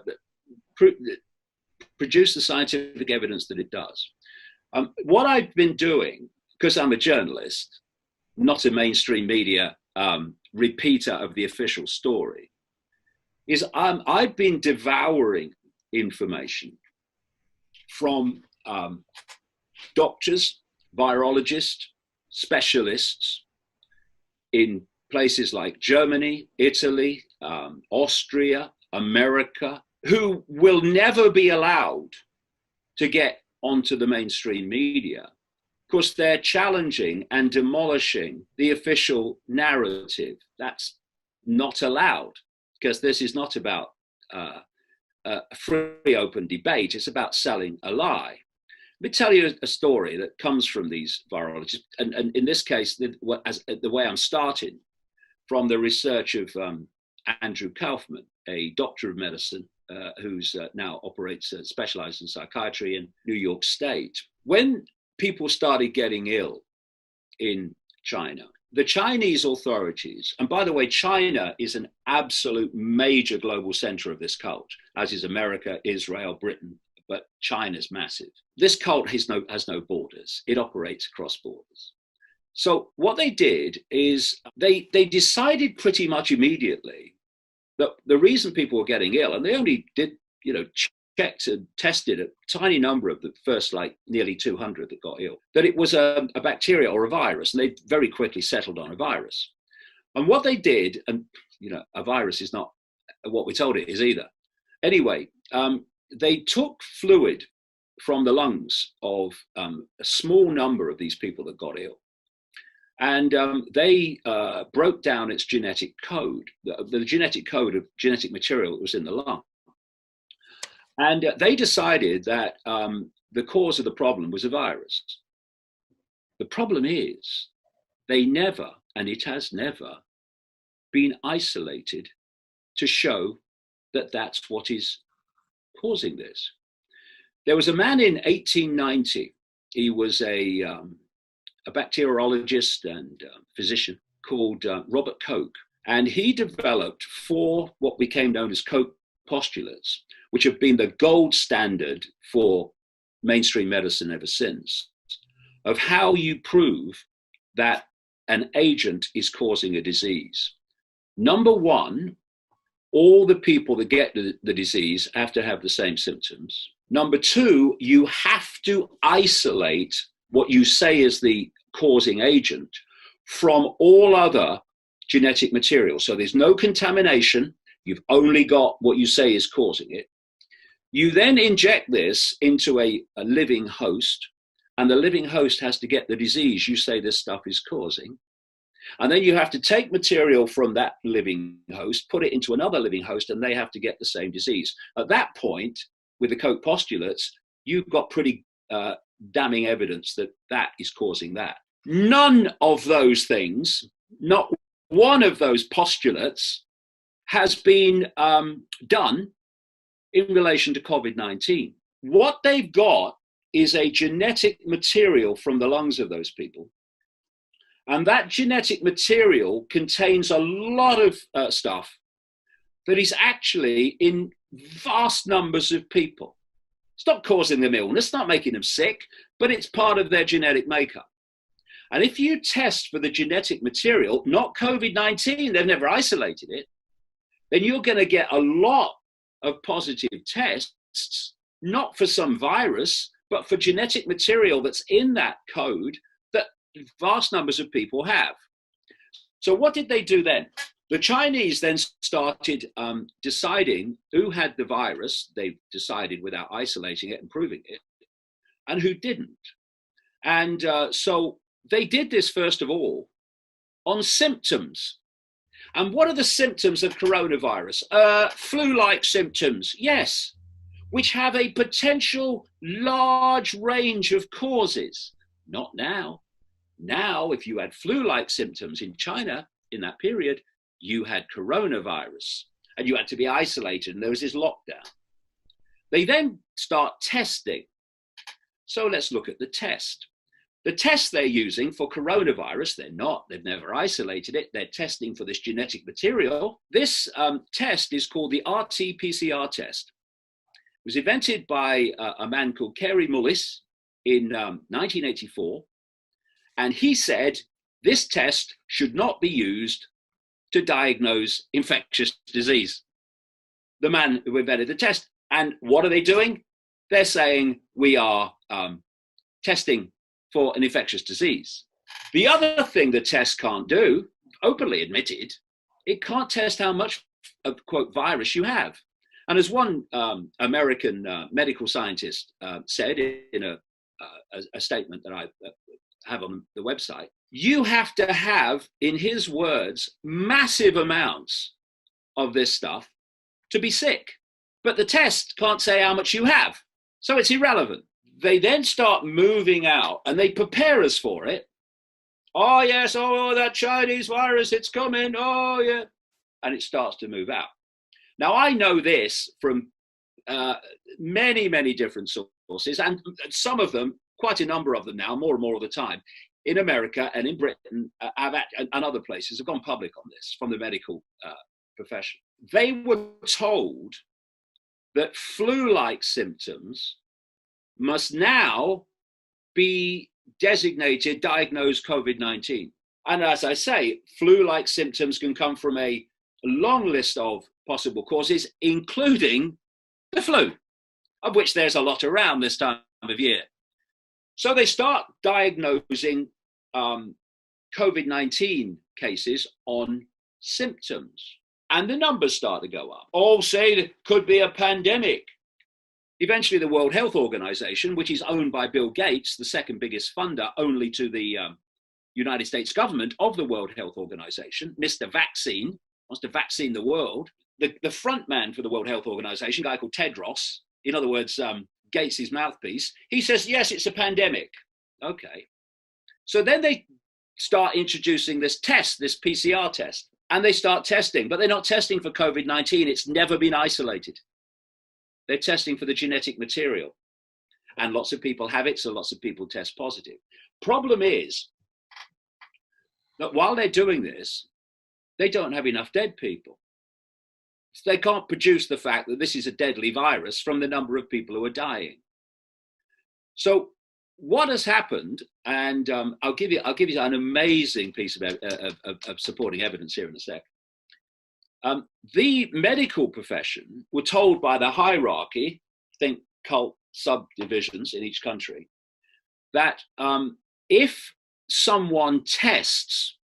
produce the scientific evidence that it does. What I've been doing, because I'm a journalist, not a mainstream media repeater of the official story, is I've been devouring information from doctors, virologists, specialists in places like Germany, Italy, Austria, America, who will never be allowed to get onto the mainstream media because they're challenging and demolishing the official narrative. That's not allowed, because this is not about a free, open debate. It's about selling a lie. Let me tell you a story that comes from these virologists, and in this case, the way I'm starting from the research of Andrew Kaufman, a doctor of medicine who's now specialized in psychiatry in New York State. When people started getting ill in China, the Chinese authorities, and by the way, China is an absolute major global center of this cult, as is America, Israel, Britain, but China's massive. This cult has no borders. It operates across borders. So what they did is they decided pretty much immediately that the reason people were getting ill, and they only did, checked and tested a tiny number of the first nearly 200 that got ill, that it was a bacteria or a virus, and they very quickly settled on a virus. And what they did, and a virus is not what we're told it is either. Anyway, they took fluid from the lungs of a small number of these people that got ill. And they broke down its genetic code, the genetic code of genetic material that was in the lung. And they decided that the cause of the problem was a virus. The problem is they never, and it has never, been isolated to show that that's what is causing this. There was a man in 1890. He was a bacteriologist and physician called Robert Koch. And he developed 4 what became known as Koch postulates, which have been the gold standard for mainstream medicine ever since, of how you prove that an agent is causing a disease. Number 1, all the people that get the disease have to have the same symptoms. Number 2, you have to isolate what you say is the causing agent from all other genetic material. So there's no contamination. You've only got what you say is causing it. You then inject this into a living host, and the living host has to get the disease you say this stuff is causing. And then you have to take material from that living host, put it into another living host, and they have to get the same disease. At that point, with the Koch postulates, you've got pretty damning evidence that that is causing that. None of those things, not one of those postulates, has been done in relation to COVID-19. What they've got is a genetic material from the lungs of those people. And that genetic material contains a lot of stuff that is actually in vast numbers of people. It's not causing them illness, not making them sick, but it's part of their genetic makeup. And if you test for the genetic material, not COVID-19, they've never isolated it, then you're going to get a lot of positive tests, not for some virus, but for genetic material that's in that code that vast numbers of people have. So what did they do then? The Chinese then started deciding who had the virus. They decided without isolating it and proving it, and who didn't. And so they did this, first of all, on symptoms. And what are the symptoms of coronavirus? Flu-like symptoms, yes, which have a potential large range of causes. Not now. Now, if you had flu-like symptoms in China in that period, you had coronavirus and you had to be isolated, and there was this lockdown. They then start testing. So let's look at the test. The test they're using for coronavirus, they've never isolated it. They're testing for this genetic material. This test is called the RT-PCR test. It was invented by a man called Kerry Mullis in 1984. And he said this test should not be used to diagnose infectious disease. The man who invented the test. And what are they doing? They're saying we are testing for an infectious disease. The other thing the test can't do, openly admitted, it can't test how much of, quote, virus you have. And as one American medical scientist said in a statement that I have on the website, you have to have, in his words, massive amounts of this stuff to be sick. But the test can't say how much you have, so it's irrelevant. They then start moving out and they prepare us for it. Oh, yes, oh, that Chinese virus, it's coming, oh, yeah. And it starts to move out. Now, I know this from many, many different sources, and some of them, quite a number of them now, more and more of the time, in America and in Britain and other places have gone public on this from the medical profession. They were told that flu-like symptoms must now be designated, diagnosed COVID-19. And as I say, flu-like symptoms can come from a long list of possible causes, including the flu, of which there's a lot around this time of year. So they start diagnosing COVID-19 cases on symptoms, and the numbers start to go up. All say it could be a pandemic. Eventually, the World Health Organization, which is owned by Bill Gates, the second biggest funder only to the United States government of the World Health Organization, Mr. Vaccine, wants to vaccine the world. The front man for the World Health Organization, a guy called Tedros, in other words, Gates's mouthpiece, he says, yes, it's a pandemic. Okay. So then they start introducing this test, this PCR test, and they start testing, but they're not testing for COVID-19. It's never been isolated. They're testing for the genetic material, and lots of people have it, so lots of people test positive. Problem is that while they're doing this, they don't have enough dead people. So they can't produce the fact that this is a deadly virus from the number of people who are dying. So what has happened, and I'll give you an amazing piece of supporting evidence here in a sec. The medical profession were told by the hierarchy, think cult subdivisions in each country, that if someone tests,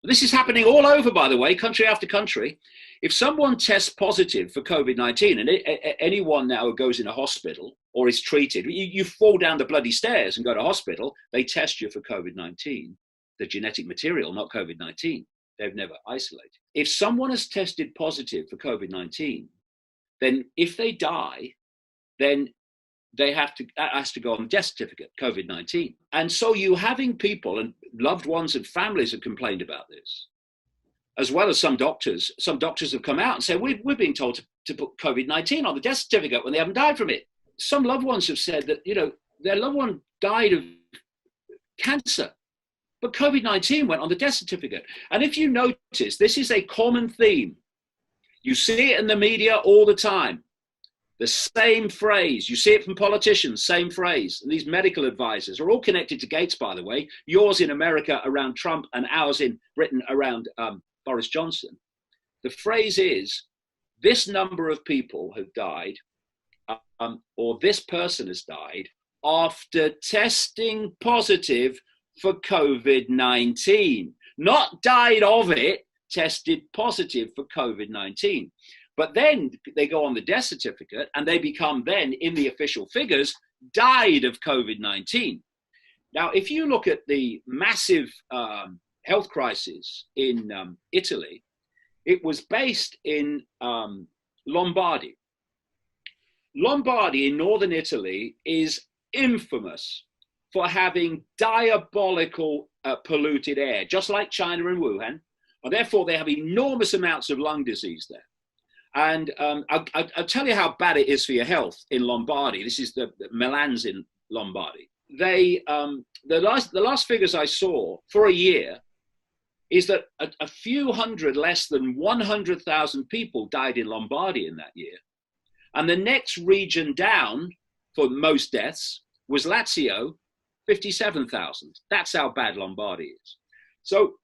this is happening all over, by the way, country after country, if someone tests positive for COVID-19, and anyone now who goes in a hospital or is treated, you fall down the bloody stairs and go to hospital, they test you for COVID-19, the genetic material, not COVID-19. They've never isolated. If someone has tested positive for COVID-19, then if they die, then that has to go on the death certificate, COVID-19. And so you having people, and loved ones and families have complained about this, as well as some doctors. Some doctors have come out and said, we're being told to put COVID-19 on the death certificate when they haven't died from it. Some loved ones have said that, their loved one died of cancer, but COVID-19 went on the death certificate. And if you notice, this is a common theme. You see it in the media all the time. The same phrase. You see it from politicians, same phrase. And these medical advisors are all connected to Gates, by the way. Yours in America around Trump and ours in Britain around Boris Johnson. The phrase is, this number of people have died, or this person has died after testing positive for COVID-19. Not died of it, tested positive for COVID-19. But then they go on the death certificate and they become then, in the official figures, died of COVID-19. Now, if you look at the massive health crisis in Italy, it was based in Lombardy. Lombardy in northern Italy is infamous for having diabolical polluted air, just like China and Wuhan. And therefore, they have enormous amounts of lung disease there. And I'll tell you how bad it is for your health in Lombardy. This is the Milan's in Lombardy. The last figures I saw for a year is that a few hundred, less than 100,000 people died in Lombardy in that year. And the next region down for most deaths was Lazio, 57,000. That's how bad Lombardy is. So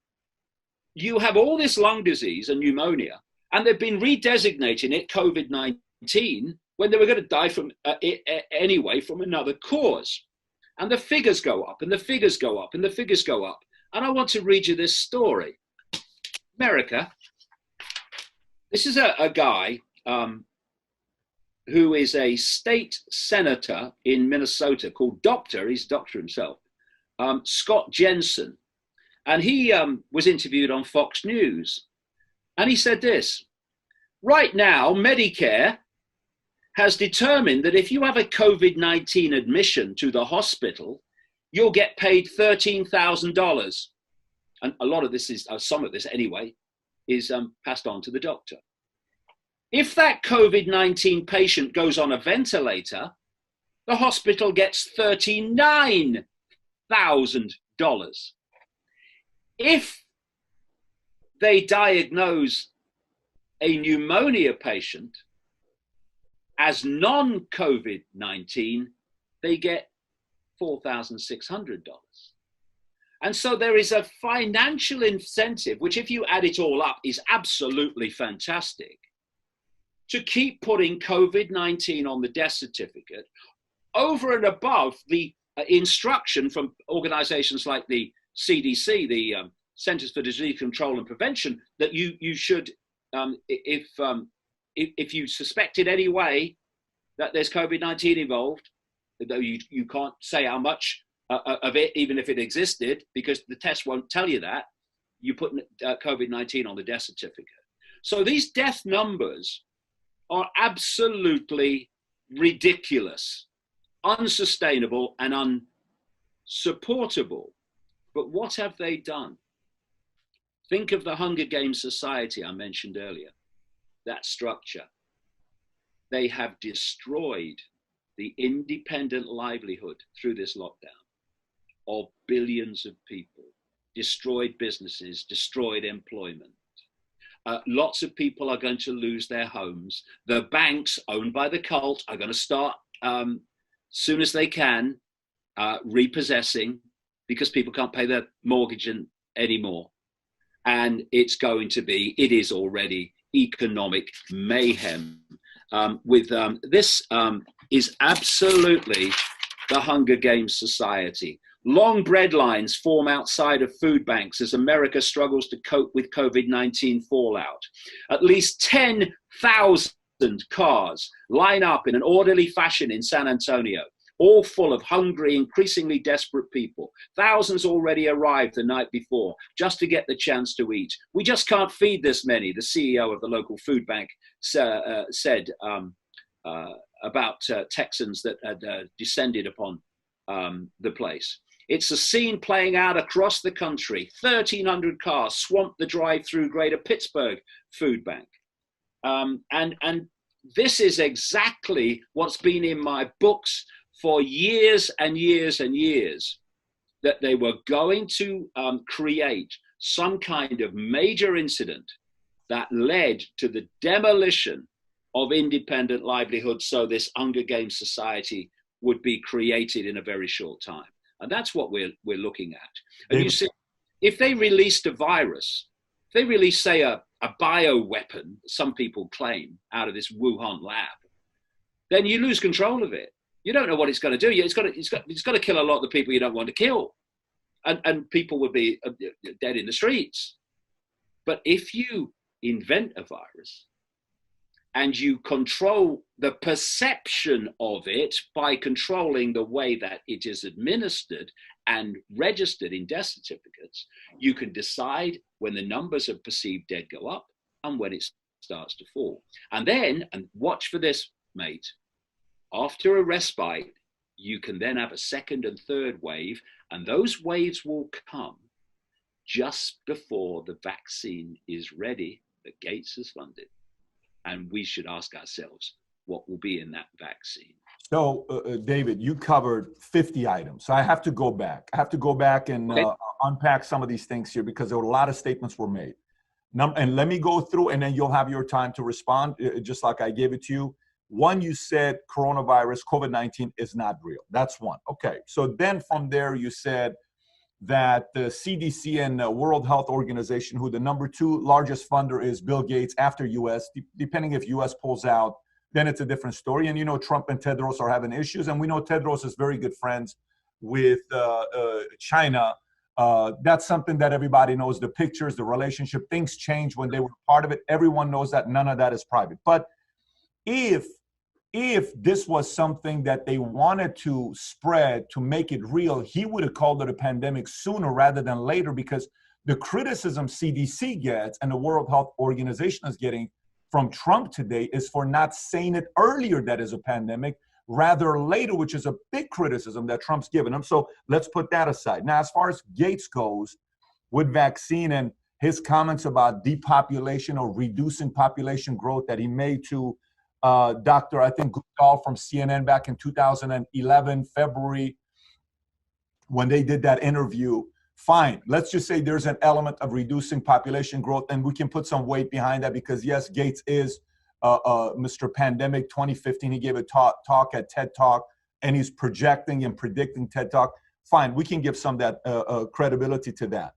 you have all this lung disease and pneumonia, and they've been redesignating it COVID-19 when they were going to die from it anyway from another cause. And the figures go up, and the figures go up, and the figures go up. And I want to read you this story. America, this is a guy who is a state senator in Minnesota called he's a doctor himself, Scott Jensen. And he was interviewed on Fox News. And he said this: right now, Medicare has determined that if you have a COVID-19 admission to the hospital, you'll get paid $13,000. And a lot of this is, some of this anyway, is passed on to the doctor. If that COVID-19 patient goes on a ventilator, the hospital gets $39,000. If they diagnose a pneumonia patient as non-COVID-19, they get $4,600. And so there is a financial incentive, which if you add it all up is absolutely fantastic, to keep putting COVID-19 on the death certificate over and above the instruction from organizations like the CDC, the Centers for Disease Control and Prevention, that you should, if you suspect in any way that there's COVID-19 involved, though you can't say how much of it, even if it existed, because the test won't tell you that, you put COVID-19 on the death certificate. So these death numbers are absolutely ridiculous, unsustainable, and unsupportable. But what have they done? Think of the Hunger Games Society I mentioned earlier, that structure. They have destroyed the independent livelihood through this lockdown of billions of people, destroyed businesses, destroyed employment. Lots of people are going to lose their homes. The banks owned by the cult are going to start, soon as they can, repossessing, because people can't pay their mortgage anymore. And it is already economic mayhem. This is absolutely the Hunger Games society. Long bread lines form outside of food banks as America struggles to cope with COVID-19 fallout. At least 10,000 cars line up in an orderly fashion in San Antonio, all full of hungry, increasingly desperate people. Thousands already arrived the night before just to get the chance to eat. We just can't feed this many, the CEO of the local food bank said about Texans that had descended upon the place. It's a scene playing out across the country. 1,300 cars swamped the drive-through Greater Pittsburgh food bank. And this is exactly what's been in my books for years and years and years, that they were going to create some kind of major incident that led to the demolition of independent livelihoods, so this Hunger Games society would be created in a very short time. And that's what we're looking at. And you see, if they released a virus, if they release, say, a bioweapon, some people claim, out of this Wuhan lab, then you lose control of it. You don't know what it's going to do. It's got to kill a lot of the people you don't want to kill. And people would be dead in the streets. But if you invent a virus and you control the perception of it by controlling the way that it is administered and registered in death certificates, you can decide when the numbers of perceived dead go up and when it starts to fall. And then, and watch for this, mate, after a respite, you can then have a second and third wave, and those waves will come just before the vaccine is ready that Gates has funded. And we should ask ourselves what will be in that vaccine. So, David, you covered 50 items. So I have to go back. And unpack some of these things here, because there were a lot of statements were made. And let me go through, and then you'll have your time to respond, just like I gave it to you. One, you said coronavirus, COVID-19 is not real. That's one. Okay. So then from there, you said that the CDC and the World Health Organization, who the number 2 largest funder is Bill Gates after US, depending if US pulls out, then it's a different story. And you know, Trump and Tedros are having issues. And we know Tedros is very good friends with China. That's something that everybody knows, the pictures, the relationship, things change when they were part of it. Everyone knows that none of that is private. But if this was something that they wanted to spread to make it real, he would have called it a pandemic sooner rather than later, because the criticism CDC gets and the World Health Organization is getting from Trump today is for not saying it earlier that is a pandemic, rather later, which is a big criticism that Trump's given him. So let's put that aside. Now, as far as Gates goes with vaccine and his comments about depopulation or reducing population growth that he made to Dr. I think Guptal from CNN back in 2011, February, when they did that interview, fine. Let's just say there's an element of reducing population growth, and we can put some weight behind that because, yes, Gates is Mr. Pandemic 2015. He gave a talk at TED Talk, and he's projecting and predicting TED Talk. Fine, we can give some of that credibility to that.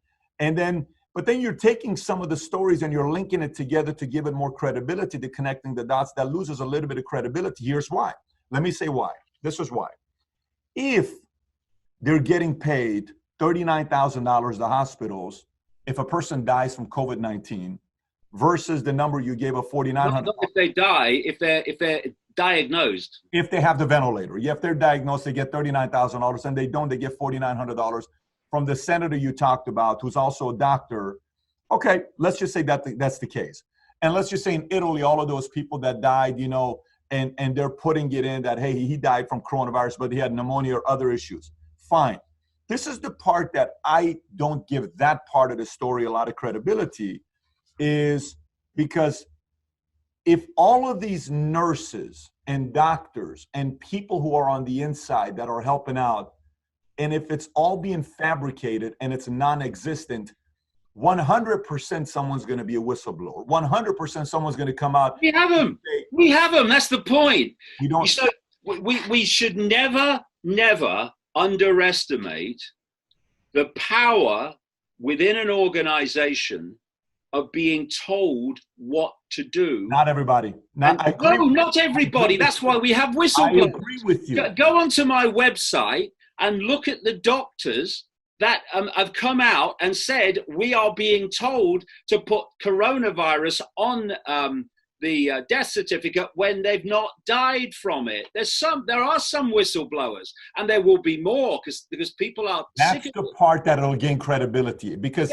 But then you're taking some of the stories and you're linking it together to give it more credibility, to connecting the dots. That loses a little bit of credibility. Here's why. Let me say why. This is why. If they're getting paid $39,000 the hospitals if a person dies from COVID-19 versus the number you gave of $4,900. Not if they die, if they're diagnosed. If they have the ventilator. Yeah, if they're diagnosed, they get $39,000, and they don't, they get $4,900 from the senator you talked about, who's also a doctor. Okay, let's just say that that's the case. And let's just say in Italy, all of those people that died, you know, and they're putting it in that, hey, he died from coronavirus, but he had pneumonia or other issues. Fine. This is the part that I don't give that part of the story a lot of credibility, is because if all of these nurses and doctors and people who are on the inside that are helping out, and if it's all being fabricated and it's non-existent, 100% someone's going to be a whistleblower. 100% someone's going to come out. We have them. We have them. That's the point. We don't. So we should never underestimate the power within an organization of being told what to do. Not everybody. Not everybody. That's why we have whistleblowers. I agree with you. Go onto my website and look at the doctors that have come out and said we are being told to put coronavirus on the death certificate when they've not died from it. There are some whistleblowers, and there will be more because people are. That's sick the of part that'll gain credibility, because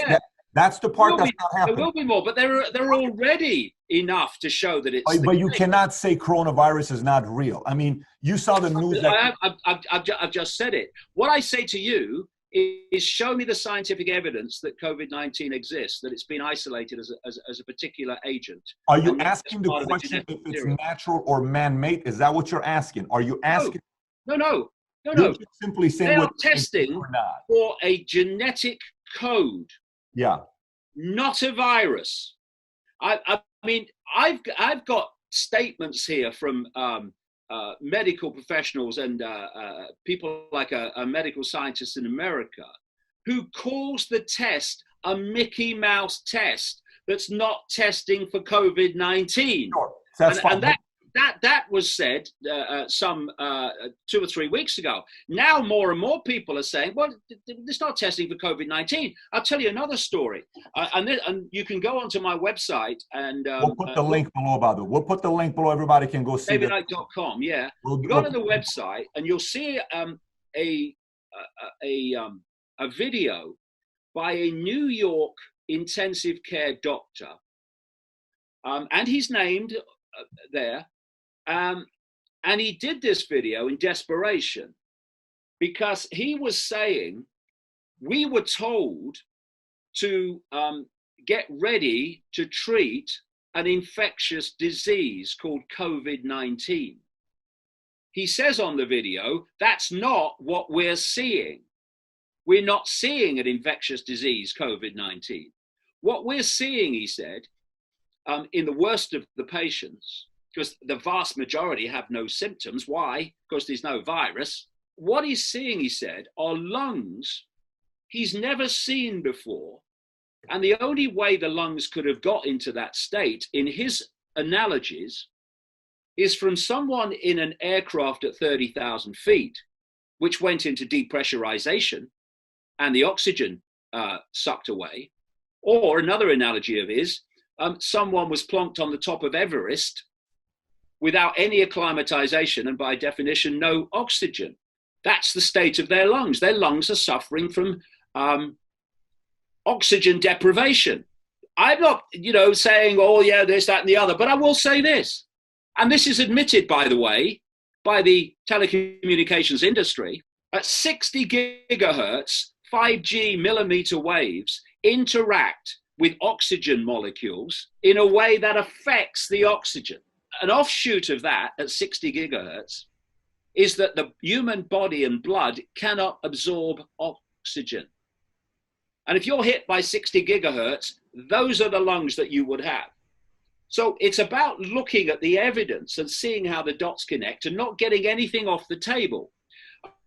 that's the part that's not happening. There will be more, but there are already enough to show that it's. But you cannot say coronavirus is not real. I mean, you saw the news. I've just said it. What I say to you is show me the scientific evidence that COVID-19 exists, that it's been isolated as a particular agent. Are you asking the question if it's natural or man-made? Is that what you're asking? Are you asking? No. You're simply saying they are testing for a genetic code. Yeah. Not a virus. I mean, I've got statements here from medical professionals and people like a medical scientist in America who calls the test a Mickey Mouse test that's not testing for COVID-19. Sure. That's fine. And that was said some 2 or 3 weeks ago. Now more and more people are saying, well, it's not testing for COVID-19. I'll tell you another story. And you can go onto my website and... we'll put the link below, by the way. We'll put the link below. Everybody can go see DavidIcke.com, yeah. You go to the website and you'll see a video by a New York intensive care doctor. And he's named there. And he did this video in desperation because he was saying we were told to get ready to treat an infectious disease called COVID-19. He says on the video, that's not what we're seeing. We're not seeing an infectious disease, COVID-19. What we're seeing, he said, in the worst of the patients, because the vast majority have no symptoms. Why? Because there's no virus. What he's seeing, he said, are lungs he's never seen before. And the only way the lungs could have got into that state, in his analogies, is from someone in an aircraft at 30,000 feet, which went into depressurization and the oxygen sucked away. Or another analogy of his, someone was plonked on the top of Everest without any acclimatization and by definition, no oxygen. That's the state of their lungs. Their lungs are suffering from oxygen deprivation. I'm not, saying, oh yeah, this, that, and the other, but I will say this. And this is admitted, by the way, by the telecommunications industry. At 60 gigahertz, 5G millimeter waves interact with oxygen molecules in a way that affects the oxygen. An offshoot of that at 60 gigahertz is that the human body and blood cannot absorb oxygen. And if you're hit by 60 gigahertz, those are the lungs that you would have. So it's about looking at the evidence and seeing how the dots connect and not getting anything off the table.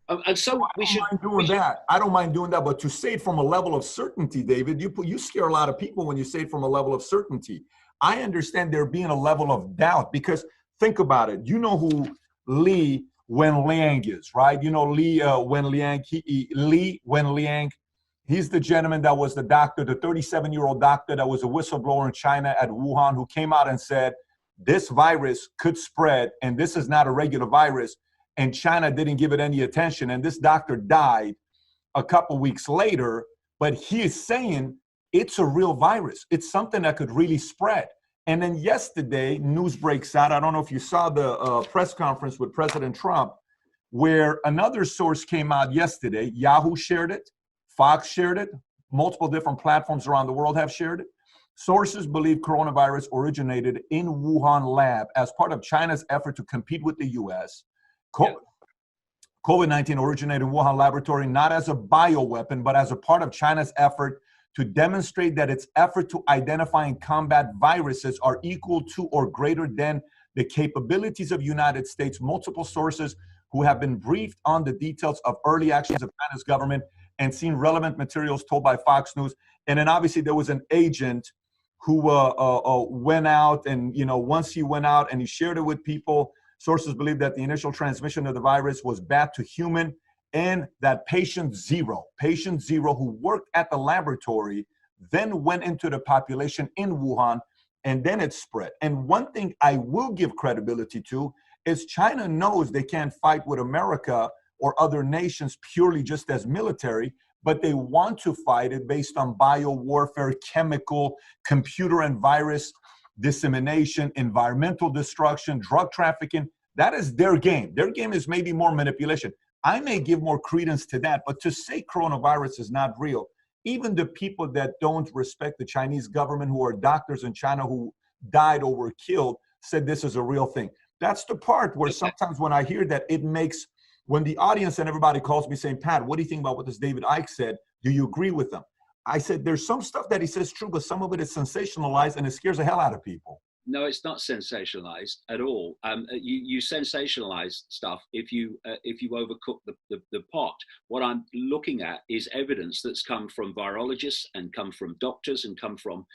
And so we should. I don't mind doing that, but to say it from a level of certainty, David, you scare a lot of people when you say it from a level of certainty. I understand there being a level of doubt, because think about it. You know who Li Wenliang is, right? You know Li Wenliang. Li Wenliang. He's the gentleman that was the doctor, the 37-year-old doctor that was a whistleblower in China at Wuhan, who came out and said this virus could spread and this is not a regular virus. And China didn't give it any attention. And this doctor died a couple weeks later, but he is saying it's a real virus. It's something that could really spread. And then yesterday, news breaks out. I don't know if you saw the press conference with President Trump, where another source came out yesterday. Yahoo shared it. Fox shared it. Multiple different platforms around the world have shared it. Sources believe coronavirus originated in Wuhan lab as part of China's effort to compete with the U.S. COVID-19 originated in Wuhan laboratory, not as a bioweapon, but as a part of China's effort to demonstrate that its effort to identify and combat viruses are equal to or greater than the capabilities of United States. Multiple sources who have been briefed on the details of early actions of China's government and seen relevant materials told by Fox News. And then obviously there was an agent who went out, and once he went out and he shared it with people, sources believe that the initial transmission of the virus was bat to human, and that patient zero, who worked at the laboratory, then went into the population in Wuhan, and then it spread. And one thing I will give credibility to is China knows they can't fight with America or other nations purely just as military, but they want to fight it based on biowarfare, chemical, computer and virus dissemination, environmental destruction, drug trafficking. That is their game. Their game is maybe more manipulation. I may give more credence to that, but to say coronavirus is not real, even the people that don't respect the Chinese government, who are doctors in China who died or were killed, said this is a real thing. That's the part where sometimes when I hear that, it makes, when the audience and everybody calls me saying, Pat, what do you think about what this David Icke said? Do you agree with them? I said, there's some stuff that he says true, but some of it is sensationalized and it scares the hell out of people. No, it's not sensationalized at all. You sensationalize stuff if you overcook the pot. What I'm looking at is evidence that's come from virologists and come from doctors and come from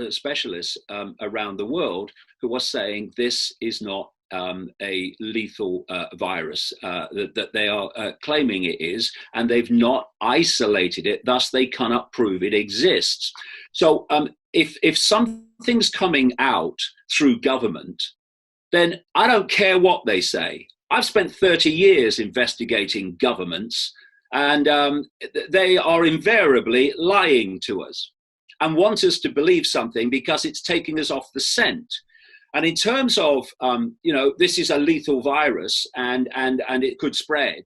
specialists around the world who are saying this is not a lethal virus that they are claiming it is, and they've not isolated it, thus they cannot prove it exists. So if something's coming out through government, then I don't care what they say. I've spent 30 years investigating governments, and they are invariably lying to us and want us to believe something because it's taking us off the scent. And in terms of, this is a lethal virus and it could spread.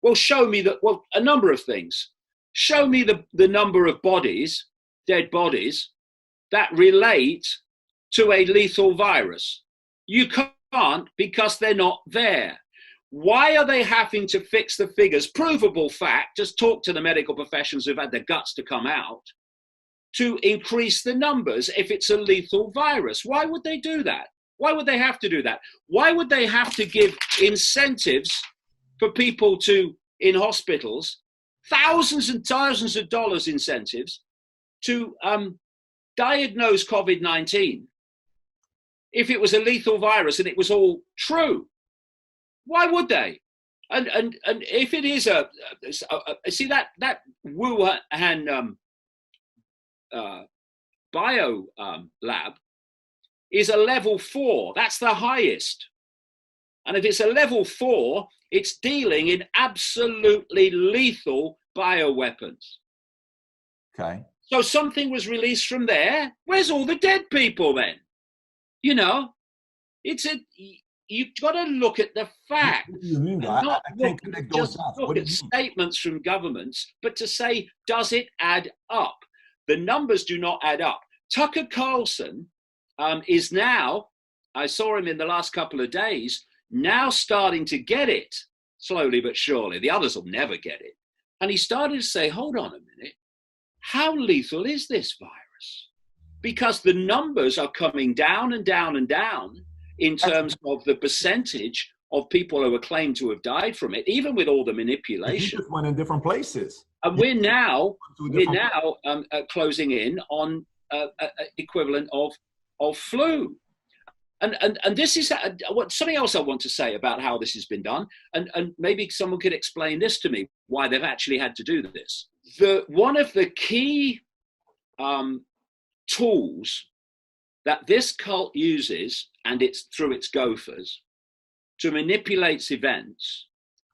Well, show me that, a number of things. Show me the number of bodies, dead bodies, that relate to a lethal virus. You can't, because they're not there. Why are they having to fix the figures? Provable fact, just talk to the medical professionals who've had the guts to come out, to increase the numbers if it's a lethal virus. Why would they do that? Why would they have to do that? Why would they have to give incentives for people in hospitals, thousands and thousands of dollars incentives to diagnose COVID-19 if it was a lethal virus and it was all true? Why would they? And if it is see that Wuhan bio lab is a level 4. That's the highest. And if it's a level 4, it's dealing in absolutely lethal bioweapons. Okay. So something was released from there. Where's all the dead people then? You've got to look at the facts. What do you mean? Not I can't connect those dots. look at statements from governments, but to say, does it add up? The numbers do not add up. Tucker Carlson is now, I saw him in the last couple of days, now starting to get it, slowly but surely. The others will never get it. And he started to say, hold on a minute, how lethal is this virus? Because the numbers are coming down and down and down in terms of the percentage of people who are claimed to have died from it, even with all the manipulation. He just went in different places. And we're now closing in on equivalent of flu. And this is something else I want to say about how this has been done. And maybe someone could explain this to me, why they've actually had to do this. One of the key tools that this cult uses, and it's through its gophers, to manipulate events,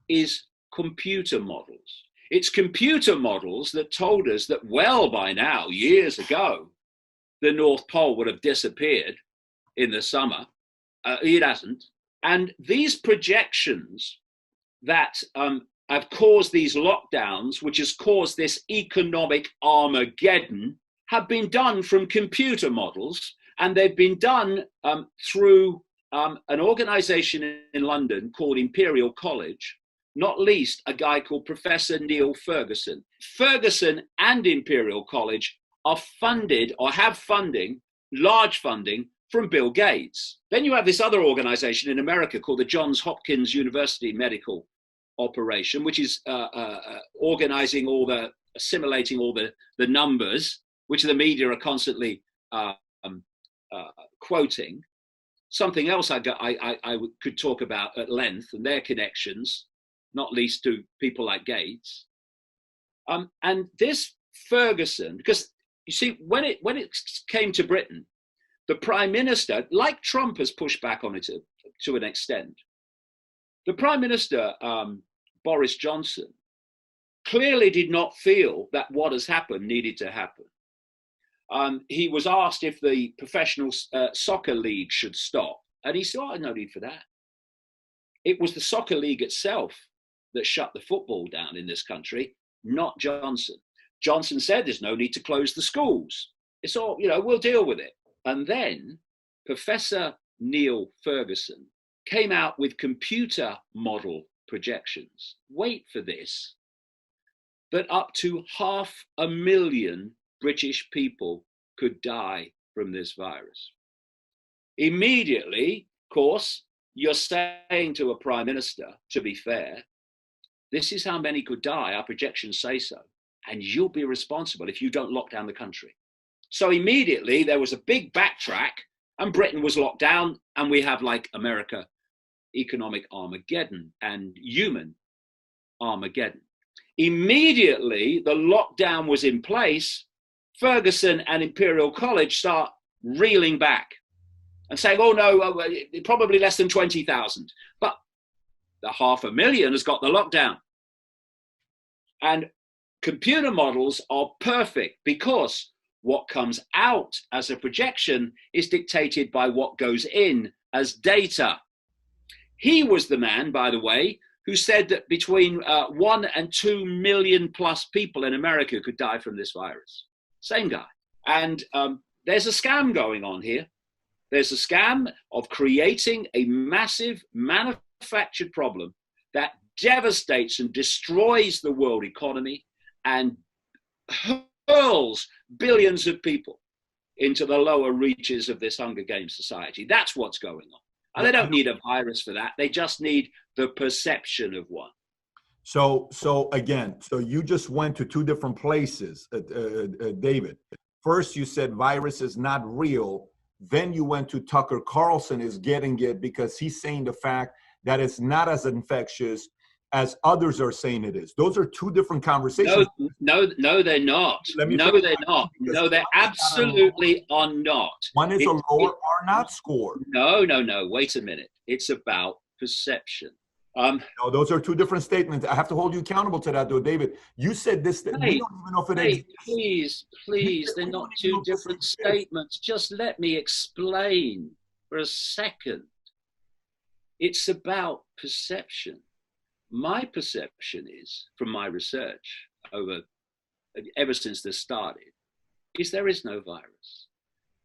is computer models. It's computer models that told us that well by now, years ago, the North Pole would have disappeared in the summer. It hasn't. And these projections that have caused these lockdowns, which has caused this economic Armageddon, have been done from computer models, and they've been done through an organization in London called Imperial College, not least a guy called Professor Neil Ferguson. Ferguson and Imperial College are funded or have funding, large funding, from Bill Gates. Then you have this other organization in America called the Johns Hopkins University Medical Operation, which is organizing assimilating all the numbers, which the media are constantly quoting. Something else I could talk about at length, and their connections, not least to people like Gates. And this Ferguson, because you see, when it came to Britain, the Prime Minister, like Trump has pushed back on it to an extent, the Prime Minister, Boris Johnson, clearly did not feel that what has happened needed to happen. He was asked if the professional soccer league should stop. And he said, no need for that. It was the soccer league itself that shut the football down in this country, not Johnson. Johnson said there's no need to close the schools. It's all, we'll deal with it. And then Professor Neil Ferguson came out with computer model projections. Wait for this. That up to 500,000 British people could die from this virus. Immediately, of course, you're saying to a prime minister, to be fair, this is how many could die, our projections say so, and you'll be responsible if you don't lock down the country. So immediately there was a big backtrack and Britain was locked down, and we have, like America, economic Armageddon and human Armageddon. Immediately the lockdown was in place, Ferguson and Imperial College start reeling back and saying, oh no, probably less than 20,000. But the 500,000 has got the lockdown. And computer models are perfect because what comes out as a projection is dictated by what goes in as data. He was the man, by the way, who said that between 1 and 2 million plus people in America could die from this virus. Same guy. And there's a scam going on here. There's a scam of creating a massive manufactured problem that devastates and destroys the world economy and hurls billions of people into the lower reaches of this Hunger Games society. That's what's going on. And they don't need a virus for that. They just need the perception of one. So again, you just went to two different places, David. First, you said virus is not real. Then you went to Tucker Carlson is getting it because he's saying the fact that it's not as infectious as others are saying it is. Those are two different conversations. No, they're not. No, they're not. No, they absolutely are not. One is a lower or not score. No. Wait a minute. It's about perception. No, those are two different statements. I have to hold you accountable to that, though, David. You said this. We don't even know if it exists. Please, they're not two different statements. Just let me explain for a second. It's about perception. My perception is, from my research ever since this started, is there is no virus.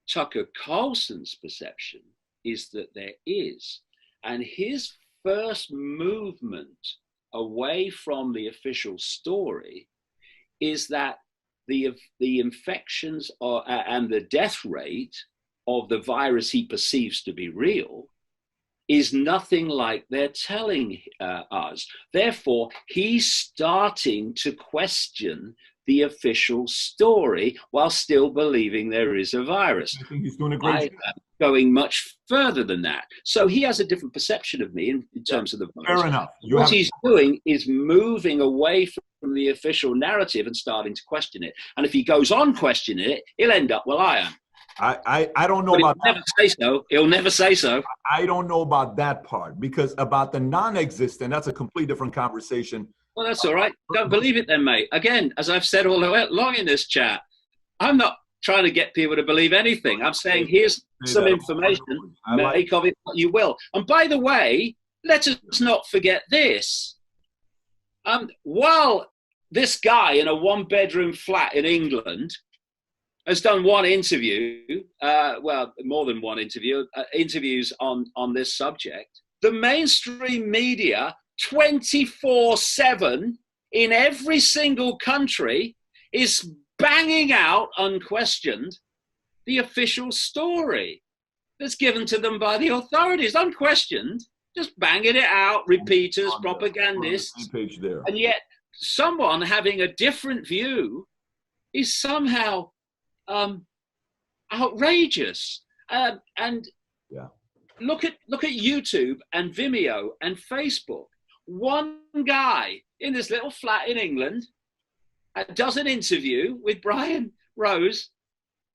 Tucker Carlson's perception is that there is. And his first movement away from the official story is that the infections and the death rate of the virus he perceives to be real is nothing like they're telling us. Therefore, he's starting to question the official story while still believing there is a virus. I think he's doing a great job. Going much further than that. So he has a different perception of me in terms of the virus. Fair enough. What he's doing is moving away from the official narrative and starting to question it. And if he goes on questioning it, he'll end up where I am. I don't know about that. He'll never say so. I don't know about that part, because about the non-existent, that's a completely different conversation. Well, that's all right. Don't believe it then, mate. Again, as I've said all along in this chat, I'm not trying to get people to believe anything. I'm saying here's some information, make of it what you will. And by the way, let us not forget this. While this guy in a one-bedroom flat in England has done one interview, well, more than one interview, interviews on this subject, the mainstream media 24/7 in every single country is banging out, unquestioned, the official story that's given to them by the authorities, unquestioned, just banging it out, repeaters, propagandists. Page there. And yet someone having a different view is somehow outrageous. And yeah. Look at YouTube and Vimeo and Facebook. One guy in this little flat in England does an interview with Brian Rose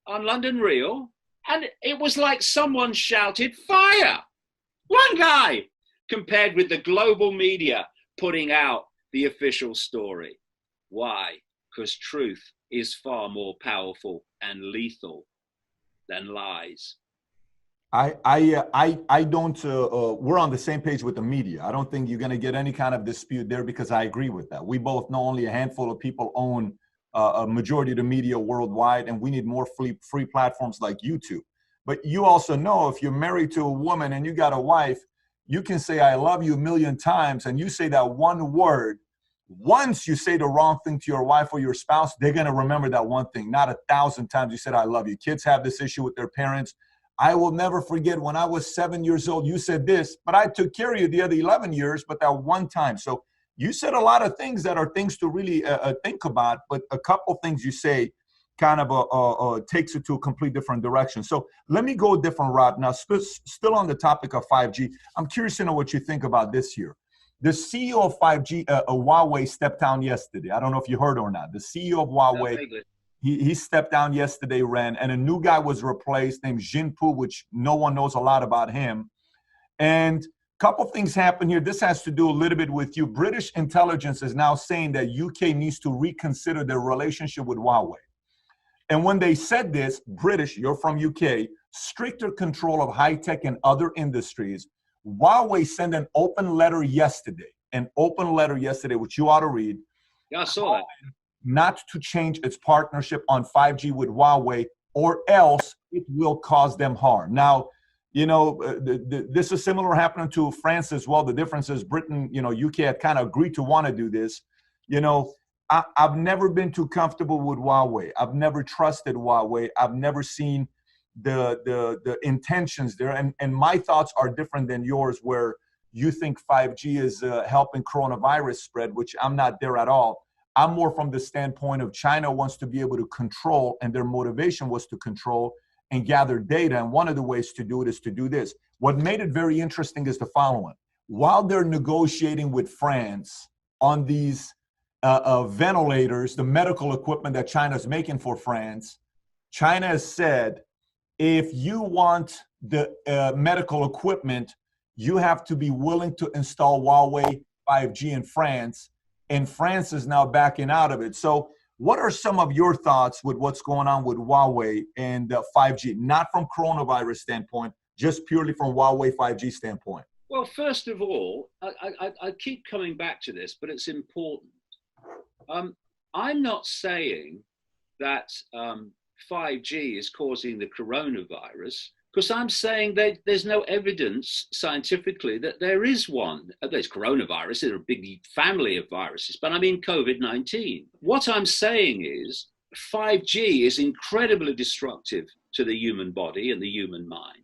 on London Real, and it was like someone shouted fire. One guy, compared with the global media putting out the official story. Why? Because truth is far more powerful and lethal than lies. I don't, we're on the same page with the media. I don't think you're going to get any kind of dispute there, because I agree with that. We both know only a handful of people own a majority of the media worldwide, and we need more free platforms like YouTube. But you also know, if you're married to a woman and you got a wife, you can say, I love you a million times, and you say that one word. Once you say the wrong thing to your wife or your spouse, they're going to remember that one thing, not 1,000 times you said, I love you. Kids have this issue with their parents. I will never forget when I was 7 years old, you said this, but I took care of you the other 11 years, but that one time. So you said a lot of things that are things to really think about, but a couple things you say kind of takes it to a complete different direction. So let me go a different route. Now, still on the topic of 5G, I'm curious to know what you think about this here. The CEO of 5G, Huawei, stepped down yesterday. I don't know if you heard or not. The CEO of Huawei, he stepped down yesterday, Ren, and a new guy was replaced named Jinpu, which no one knows a lot about him. And a couple things happen here. This has to do a little bit with you. British intelligence is now saying that UK needs to reconsider their relationship with Huawei. And when they said this, British, you're from UK, stricter control of high tech and other industries. Huawei sent an open letter yesterday, which you ought to read. Yeah, I saw that. Not to change its partnership on 5G with Huawei, or else it will cause them harm. Now, you know, this is similar happening to France as well. The difference is Britain, you know, UK had kind of agreed to want to do this. You know, I've never been too comfortable with Huawei. I've never trusted Huawei. I've never seen the intentions there. And my thoughts are different than yours, where you think 5G is helping coronavirus spread, which I'm not there at all. I'm more from the standpoint of China wants to be able to control, and their motivation was to control and gather data. And one of the ways to do it is to do this. What made it very interesting is the following. While they're negotiating with France on these ventilators, the medical equipment that China's making for France, China has said, if you want the medical equipment, you have to be willing to install Huawei 5G in France. And France is now backing out of it. So what are some of your thoughts with what's going on with Huawei and 5G? Not from coronavirus standpoint, just purely from Huawei 5G standpoint. Well, first of all, I keep coming back to this, but it's important. I'm not saying that 5G is causing the coronavirus, because I'm saying that there's no evidence scientifically that there is one. There's coronavirus, there's a big family of viruses, but I mean COVID-19. What I'm saying is 5G is incredibly destructive to the human body and the human mind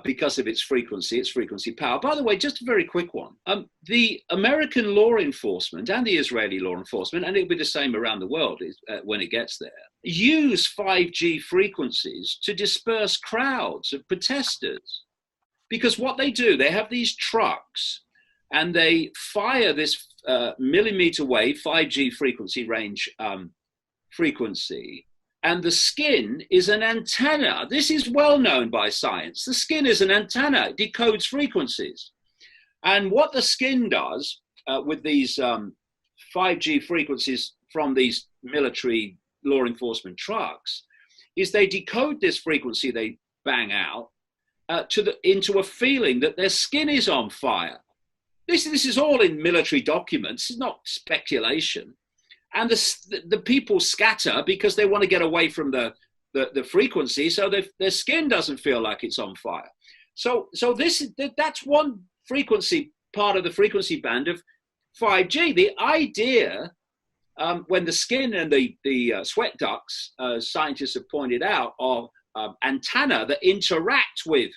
because of its frequency power. By the way, just a very quick one. The American law enforcement and the Israeli law enforcement, and it'll be the same around the world when it gets there, use 5G frequencies to disperse crowds of protesters. Because what they do, they have these trucks and they fire this millimeter wave 5G frequency range frequency, and the skin is an antenna. This is well known by science. The skin is an antenna, it decodes frequencies. And what the skin does with these 5G frequencies from these military law enforcement trucks is they decode this frequency they bang out into a feeling that their skin is on fire. This is all in military documents. It's not speculation. And the people scatter because they want to get away from the frequency, so their skin doesn't feel like it's on fire. So that's one frequency part of the frequency band of 5G. The idea, when the skin and the sweat ducts, scientists have pointed out, are antenna that interact with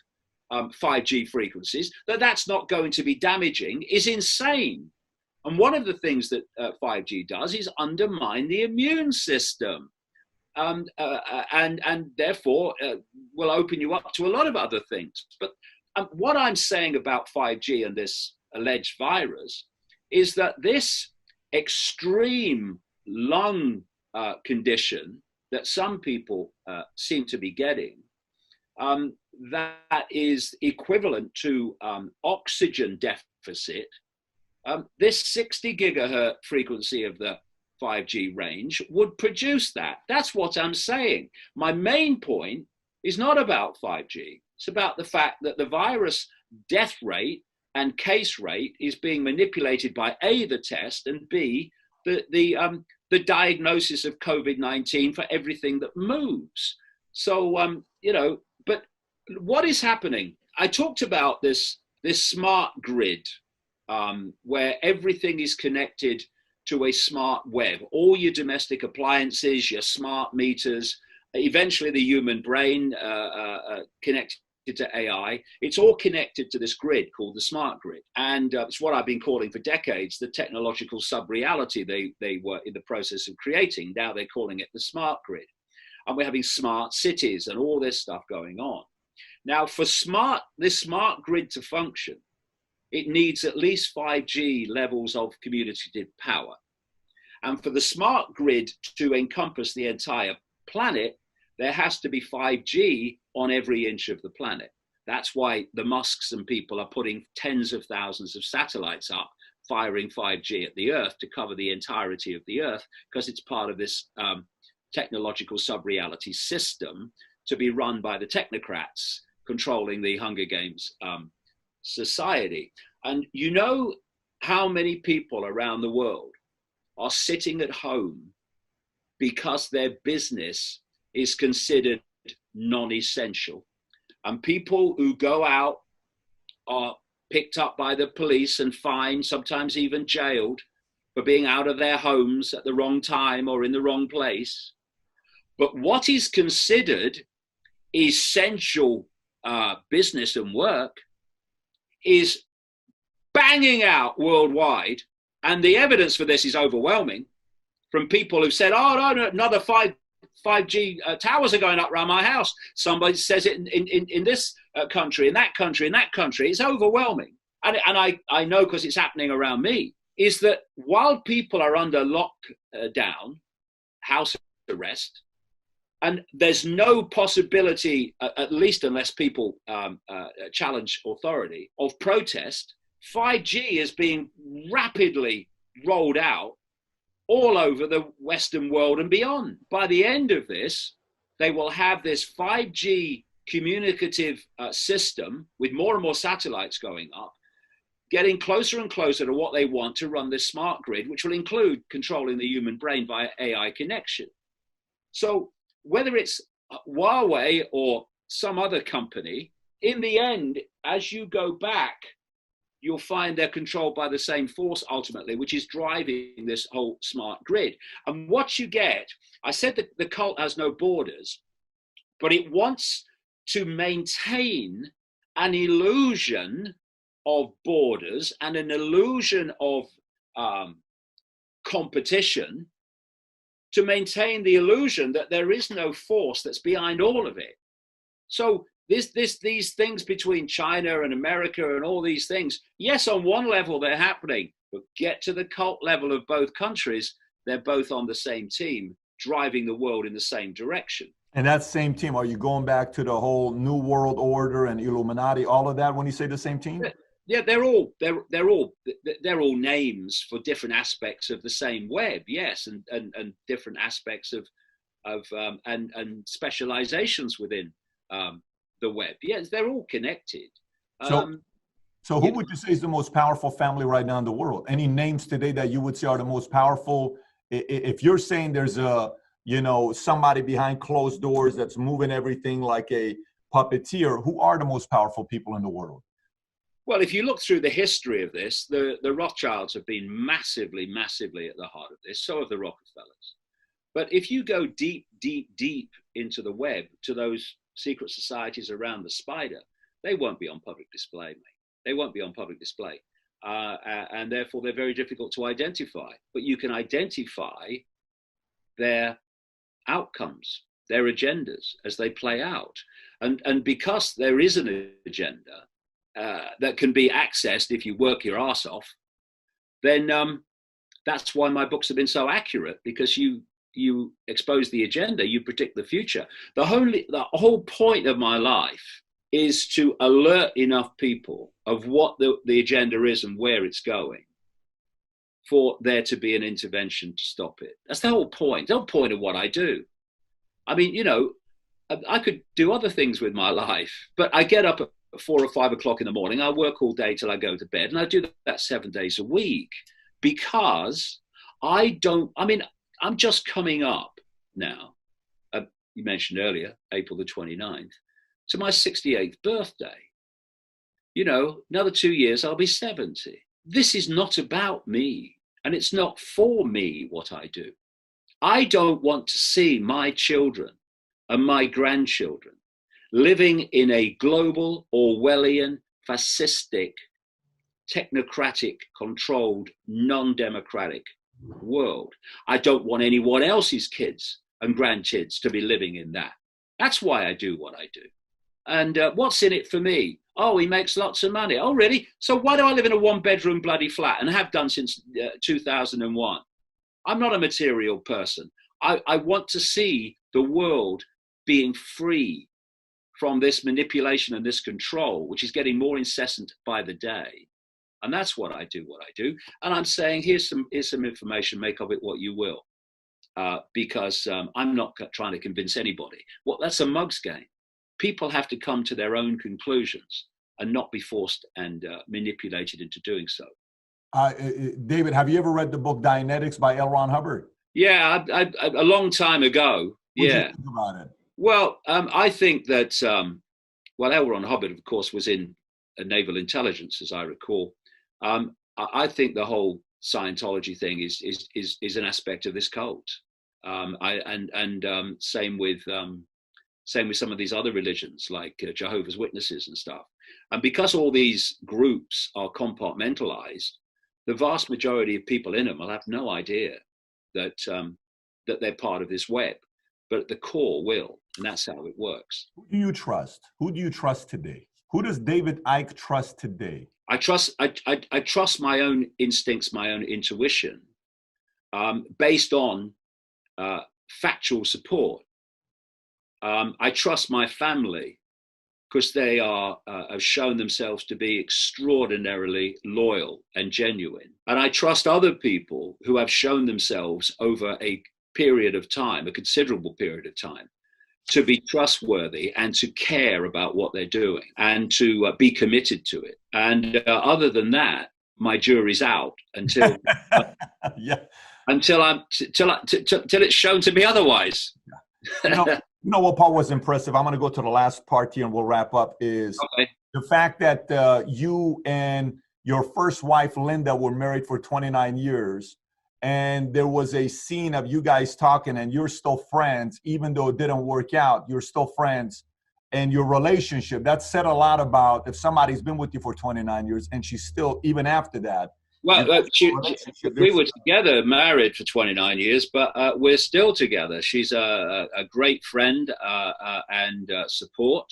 5G frequencies, that's not going to be damaging, is insane. And one of the things that 5G does is undermine the immune system, and therefore will open you up to a lot of other things. But what I'm saying about 5G and this alleged virus is that this extreme lung condition that some people seem to be getting, that is equivalent to oxygen deficit. This 60 gigahertz frequency of the 5G range would produce that. That's what I'm saying. My main point is not about 5G. It's about the fact that the virus death rate and case rate is being manipulated by A, the test, and B, the diagnosis of COVID-19 for everything that moves. So, but what is happening? I talked about this smart grid, where everything is connected to a smart web. All your domestic appliances, your smart meters, eventually the human brain connected to AI. It's all connected to this grid called the smart grid. And it's what I've been calling for decades, the technological sub-reality they were in the process of creating. Now they're calling it the smart grid. And we're having smart cities and all this stuff going on. Now for this smart grid to function, it needs at least 5G levels of commutative power. And for the smart grid to encompass the entire planet, there has to be 5G on every inch of the planet. That's why the Musks and people are putting tens of thousands of satellites up, firing 5G at the Earth to cover the entirety of the Earth, because it's part of this technological sub-reality system to be run by the technocrats controlling the Hunger Games society. And you know how many people around the world are sitting at home because their business is considered non-essential, and people who go out are picked up by the police and fined, sometimes even jailed, for being out of their homes at the wrong time or in the wrong place. But what is considered essential business and work is banging out worldwide, and the evidence for this is overwhelming from people who've said, oh, no, another 5G towers are going up around my house. Somebody says it in this country, in that country, in that country. It's overwhelming. And I know, because it's happening around me, is that while people are under lockdown, house arrest, and there's no possibility, at least unless people challenge authority, of protest, 5G is being rapidly rolled out all over the Western world and beyond. By the end of this, they will have this 5G communicative system with more and more satellites going up, getting closer and closer to what they want to run this smart grid, which will include controlling the human brain via AI connection. So whether it's Huawei or some other company, in the end, as you go back, you'll find they're controlled by the same force ultimately, which is driving this whole smart grid. And what you get, I said that the cult has no borders, but it wants to maintain an illusion of borders and an illusion of competition, to maintain the illusion that there is no force that's behind all of it. So these things between China and America and all these things, yes, on one level they're happening, but get to the cult level of both countries, they're both on the same team, driving the world in the same direction. And that same team, are you going back to the whole New World Order and Illuminati, all of that when you say the same team? Yeah, they're all names for different aspects of the same web, yes, and different aspects of and specializations within the web. Yes, they're all connected. So who would you say is the most powerful family right now in the world? Any names today that you would say are the most powerful? If you're saying there's somebody behind closed doors that's moving everything like a puppeteer, who are the most powerful people in the world? Well, if you look through the history of this, the Rothschilds have been massively, massively at the heart of this. So have the Rockefellers. But if you go deep, deep, deep into the web to those secret societies around the spider, they won't be on public display, mate. They won't be on public display. And therefore, they're very difficult to identify. But you can identify their outcomes, their agendas as they play out. And because there is an agenda that can be accessed if you work your ass off, then that's why my books have been so accurate, because you expose the agenda, you predict the future. The whole point of my life is to alert enough people of what the agenda is and where it's going for there to be an intervention to stop it. That's the whole point. The whole point of what I do. I mean, you know, I could do other things with my life, but I get up at 4 or 5 o'clock in the morning. I work all day till I go to bed, and I do that 7 days a week, because I'm just coming up now. You mentioned earlier, April the 29th, to my 68th birthday. You know, another 2 years, I'll be 70. This is not about me, and it's not for me what I do. I don't want to see my children and my grandchildren living in a global, Orwellian, fascistic, technocratic, controlled, non-democratic world. I don't want anyone else's kids and grandkids to be living in that. That's why I do what I do. And what's in it for me? Oh, he makes lots of money. Oh, really? So why do I live in a 1-bedroom bloody flat, and have done since 2001? I'm not a material person. I want to see the world being free from this manipulation and this control, which is getting more incessant by the day. And that's what I do, And I'm saying, here's some information, make of it what you will. Because I'm not trying to convince anybody. Well, that's a mug's game. People have to come to their own conclusions and not be forced and manipulated into doing so. David, have you ever read the book Dianetics by L. Ron Hubbard? Yeah, a long time ago. What Yeah. do you think about it? Well, I think that, L. Ron Hubbard, of course, was in naval intelligence, as I recall. I think the whole Scientology thing is an aspect of this cult. Same with some of these other religions, like Jehovah's Witnesses and stuff. And because all these groups are compartmentalized, the vast majority of people in them will have no idea that they're part of this web, but at the core will, and that's how it works. Who do you trust? Who do you trust today? Who does David Icke trust today? I trust my own instincts, my own intuition, based on factual support. I trust my family because they have shown themselves to be extraordinarily loyal and genuine. And I trust other people who have shown themselves over a period of time, a considerable period of time, to be trustworthy and to care about what they're doing and to be committed to it. And other than that, my jury's out until until it's shown to me otherwise. You know what part was impressive? I'm going to go to the last part here and we'll wrap up, is the fact that you and your first wife, Linda, were married for 29 years. And there was a scene of you guys talking and you're still friends, even though it didn't work out, you're still friends. And your relationship, that said a lot about if somebody's been with you for 29 years and she's still, even after that. Well, we were together, married for 29 years, but we're still together. She's a great friend and support,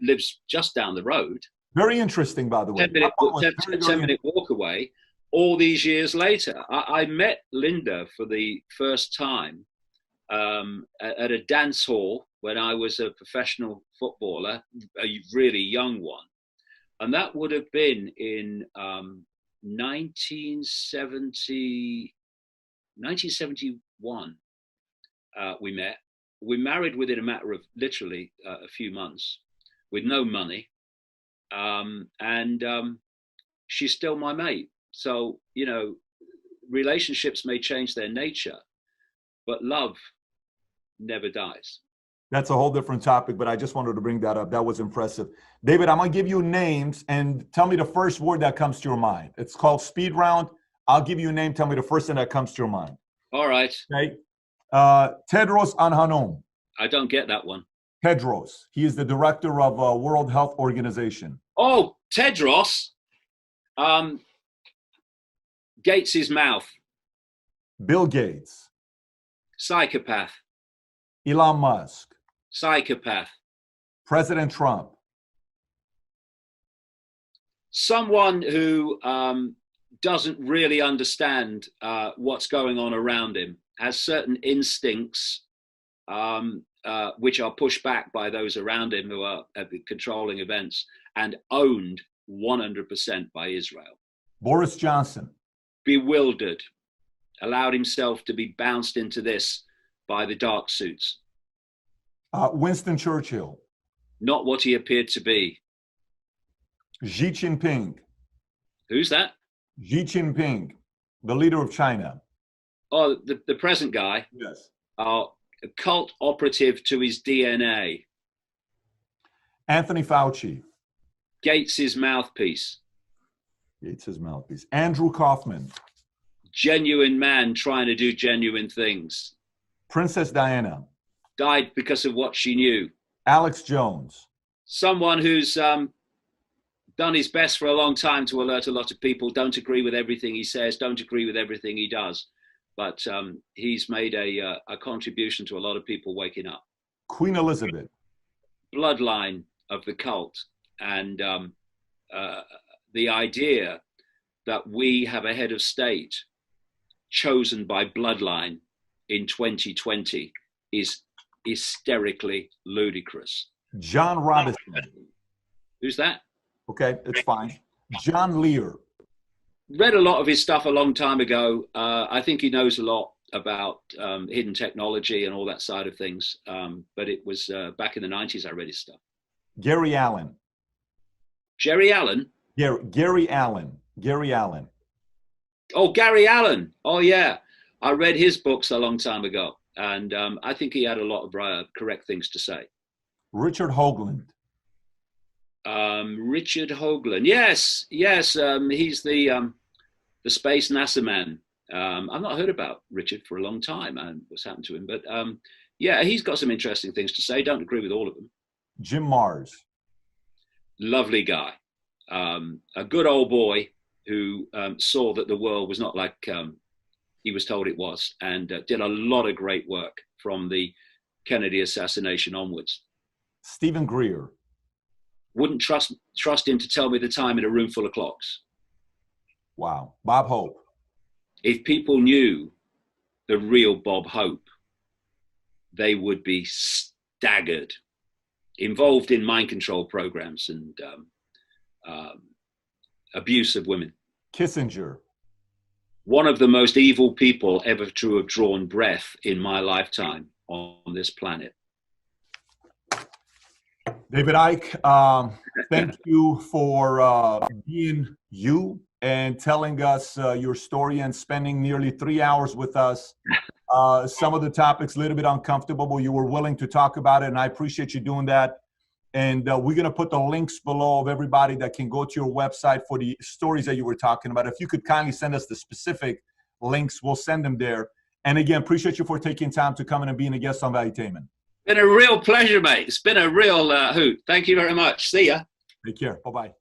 lives just down the road. Very interesting, by the way. 10-minute walk away. All these years later, I met Linda for the first time at a dance hall when I was a professional footballer, a really young one. And that would have been in 1971. We met. We married within a matter of literally a few months with no money. And she's still my mate. So, you know, relationships may change their nature, but love never dies. That's a whole different topic, but I just wanted to bring that up. That was impressive. David, I'm going to give you names and tell me the first word that comes to your mind. It's called speed round. I'll give you a name. Tell me the first thing that comes to your mind. All right. Okay. Tedros Adhanom. I don't get that one. Tedros. He is the director of World Health Organization. Oh, Tedros. Gates' mouth. Bill Gates. Psychopath. Elon Musk. Psychopath. President Trump. Someone who doesn't really understand what's going on around him, has certain instincts which are pushed back by those around him who are controlling events, and owned 100% by Israel. Boris Johnson. Bewildered, allowed himself to be bounced into this by the dark suits. Winston Churchill. Not what he appeared to be. Xi Jinping. Who's that? Xi Jinping, the leader of China. Oh, the present guy. Yes. A cult operative to his DNA. Anthony Fauci. Gates' mouthpiece. Gates' mouthpiece. Andrew Kaufman. Genuine man trying to do genuine things. Princess Diana. Died because of what she knew. Alex Jones. Someone who's done his best for a long time to alert a lot of people. Don't agree with everything he says. Don't agree with everything he does. But he's made a contribution to a lot of people waking up. Queen Elizabeth. Bloodline of the cult. And the idea that we have a head of state chosen by bloodline in 2020 is hysterically ludicrous. John Robinson. Who's that? Okay, it's fine. John Lear. Read a lot of his stuff a long time ago. I think he knows a lot about hidden technology and all that side of things. But it was back in the 90s I read his stuff. Gary Allen. Jerry Allen? Gary Allen. Gary Allen. Oh, Gary Allen. Oh, yeah. I read his books a long time ago. And I think he had a lot of correct things to say. Richard Hoagland. Richard Hoagland. Yes. He's the space NASA man. I've not heard about Richard for a long time and what's happened to him. But yeah, he's got some interesting things to say. Don't agree with all of them. Jim Marrs. Lovely guy. A good old boy who saw that the world was not like he was told it was, and did a lot of great work from the Kennedy assassination onwards. Stephen Greer. Wouldn't trust him to tell me the time in a room full of clocks. Wow. Bob Hope. If people knew the real Bob Hope, they would be staggered. Involved in mind control programs and abuse of women. Kissinger. One of the most evil people ever to have drawn breath in my lifetime on this planet. David Icke, thank you for being you and telling us your story and spending nearly 3 hours with us. Some of the topics a little bit uncomfortable, but you were willing to talk about it, and I appreciate you doing that. And we're going to put the links below of everybody that can go to your website for the stories that you were talking about. If you could kindly send us the specific links, we'll send them there. And again, appreciate you for taking time to come in and being a guest on Valuetainment. Been a real pleasure, mate. It's been a real hoot. Thank you very much. See ya. Take care. Bye-bye.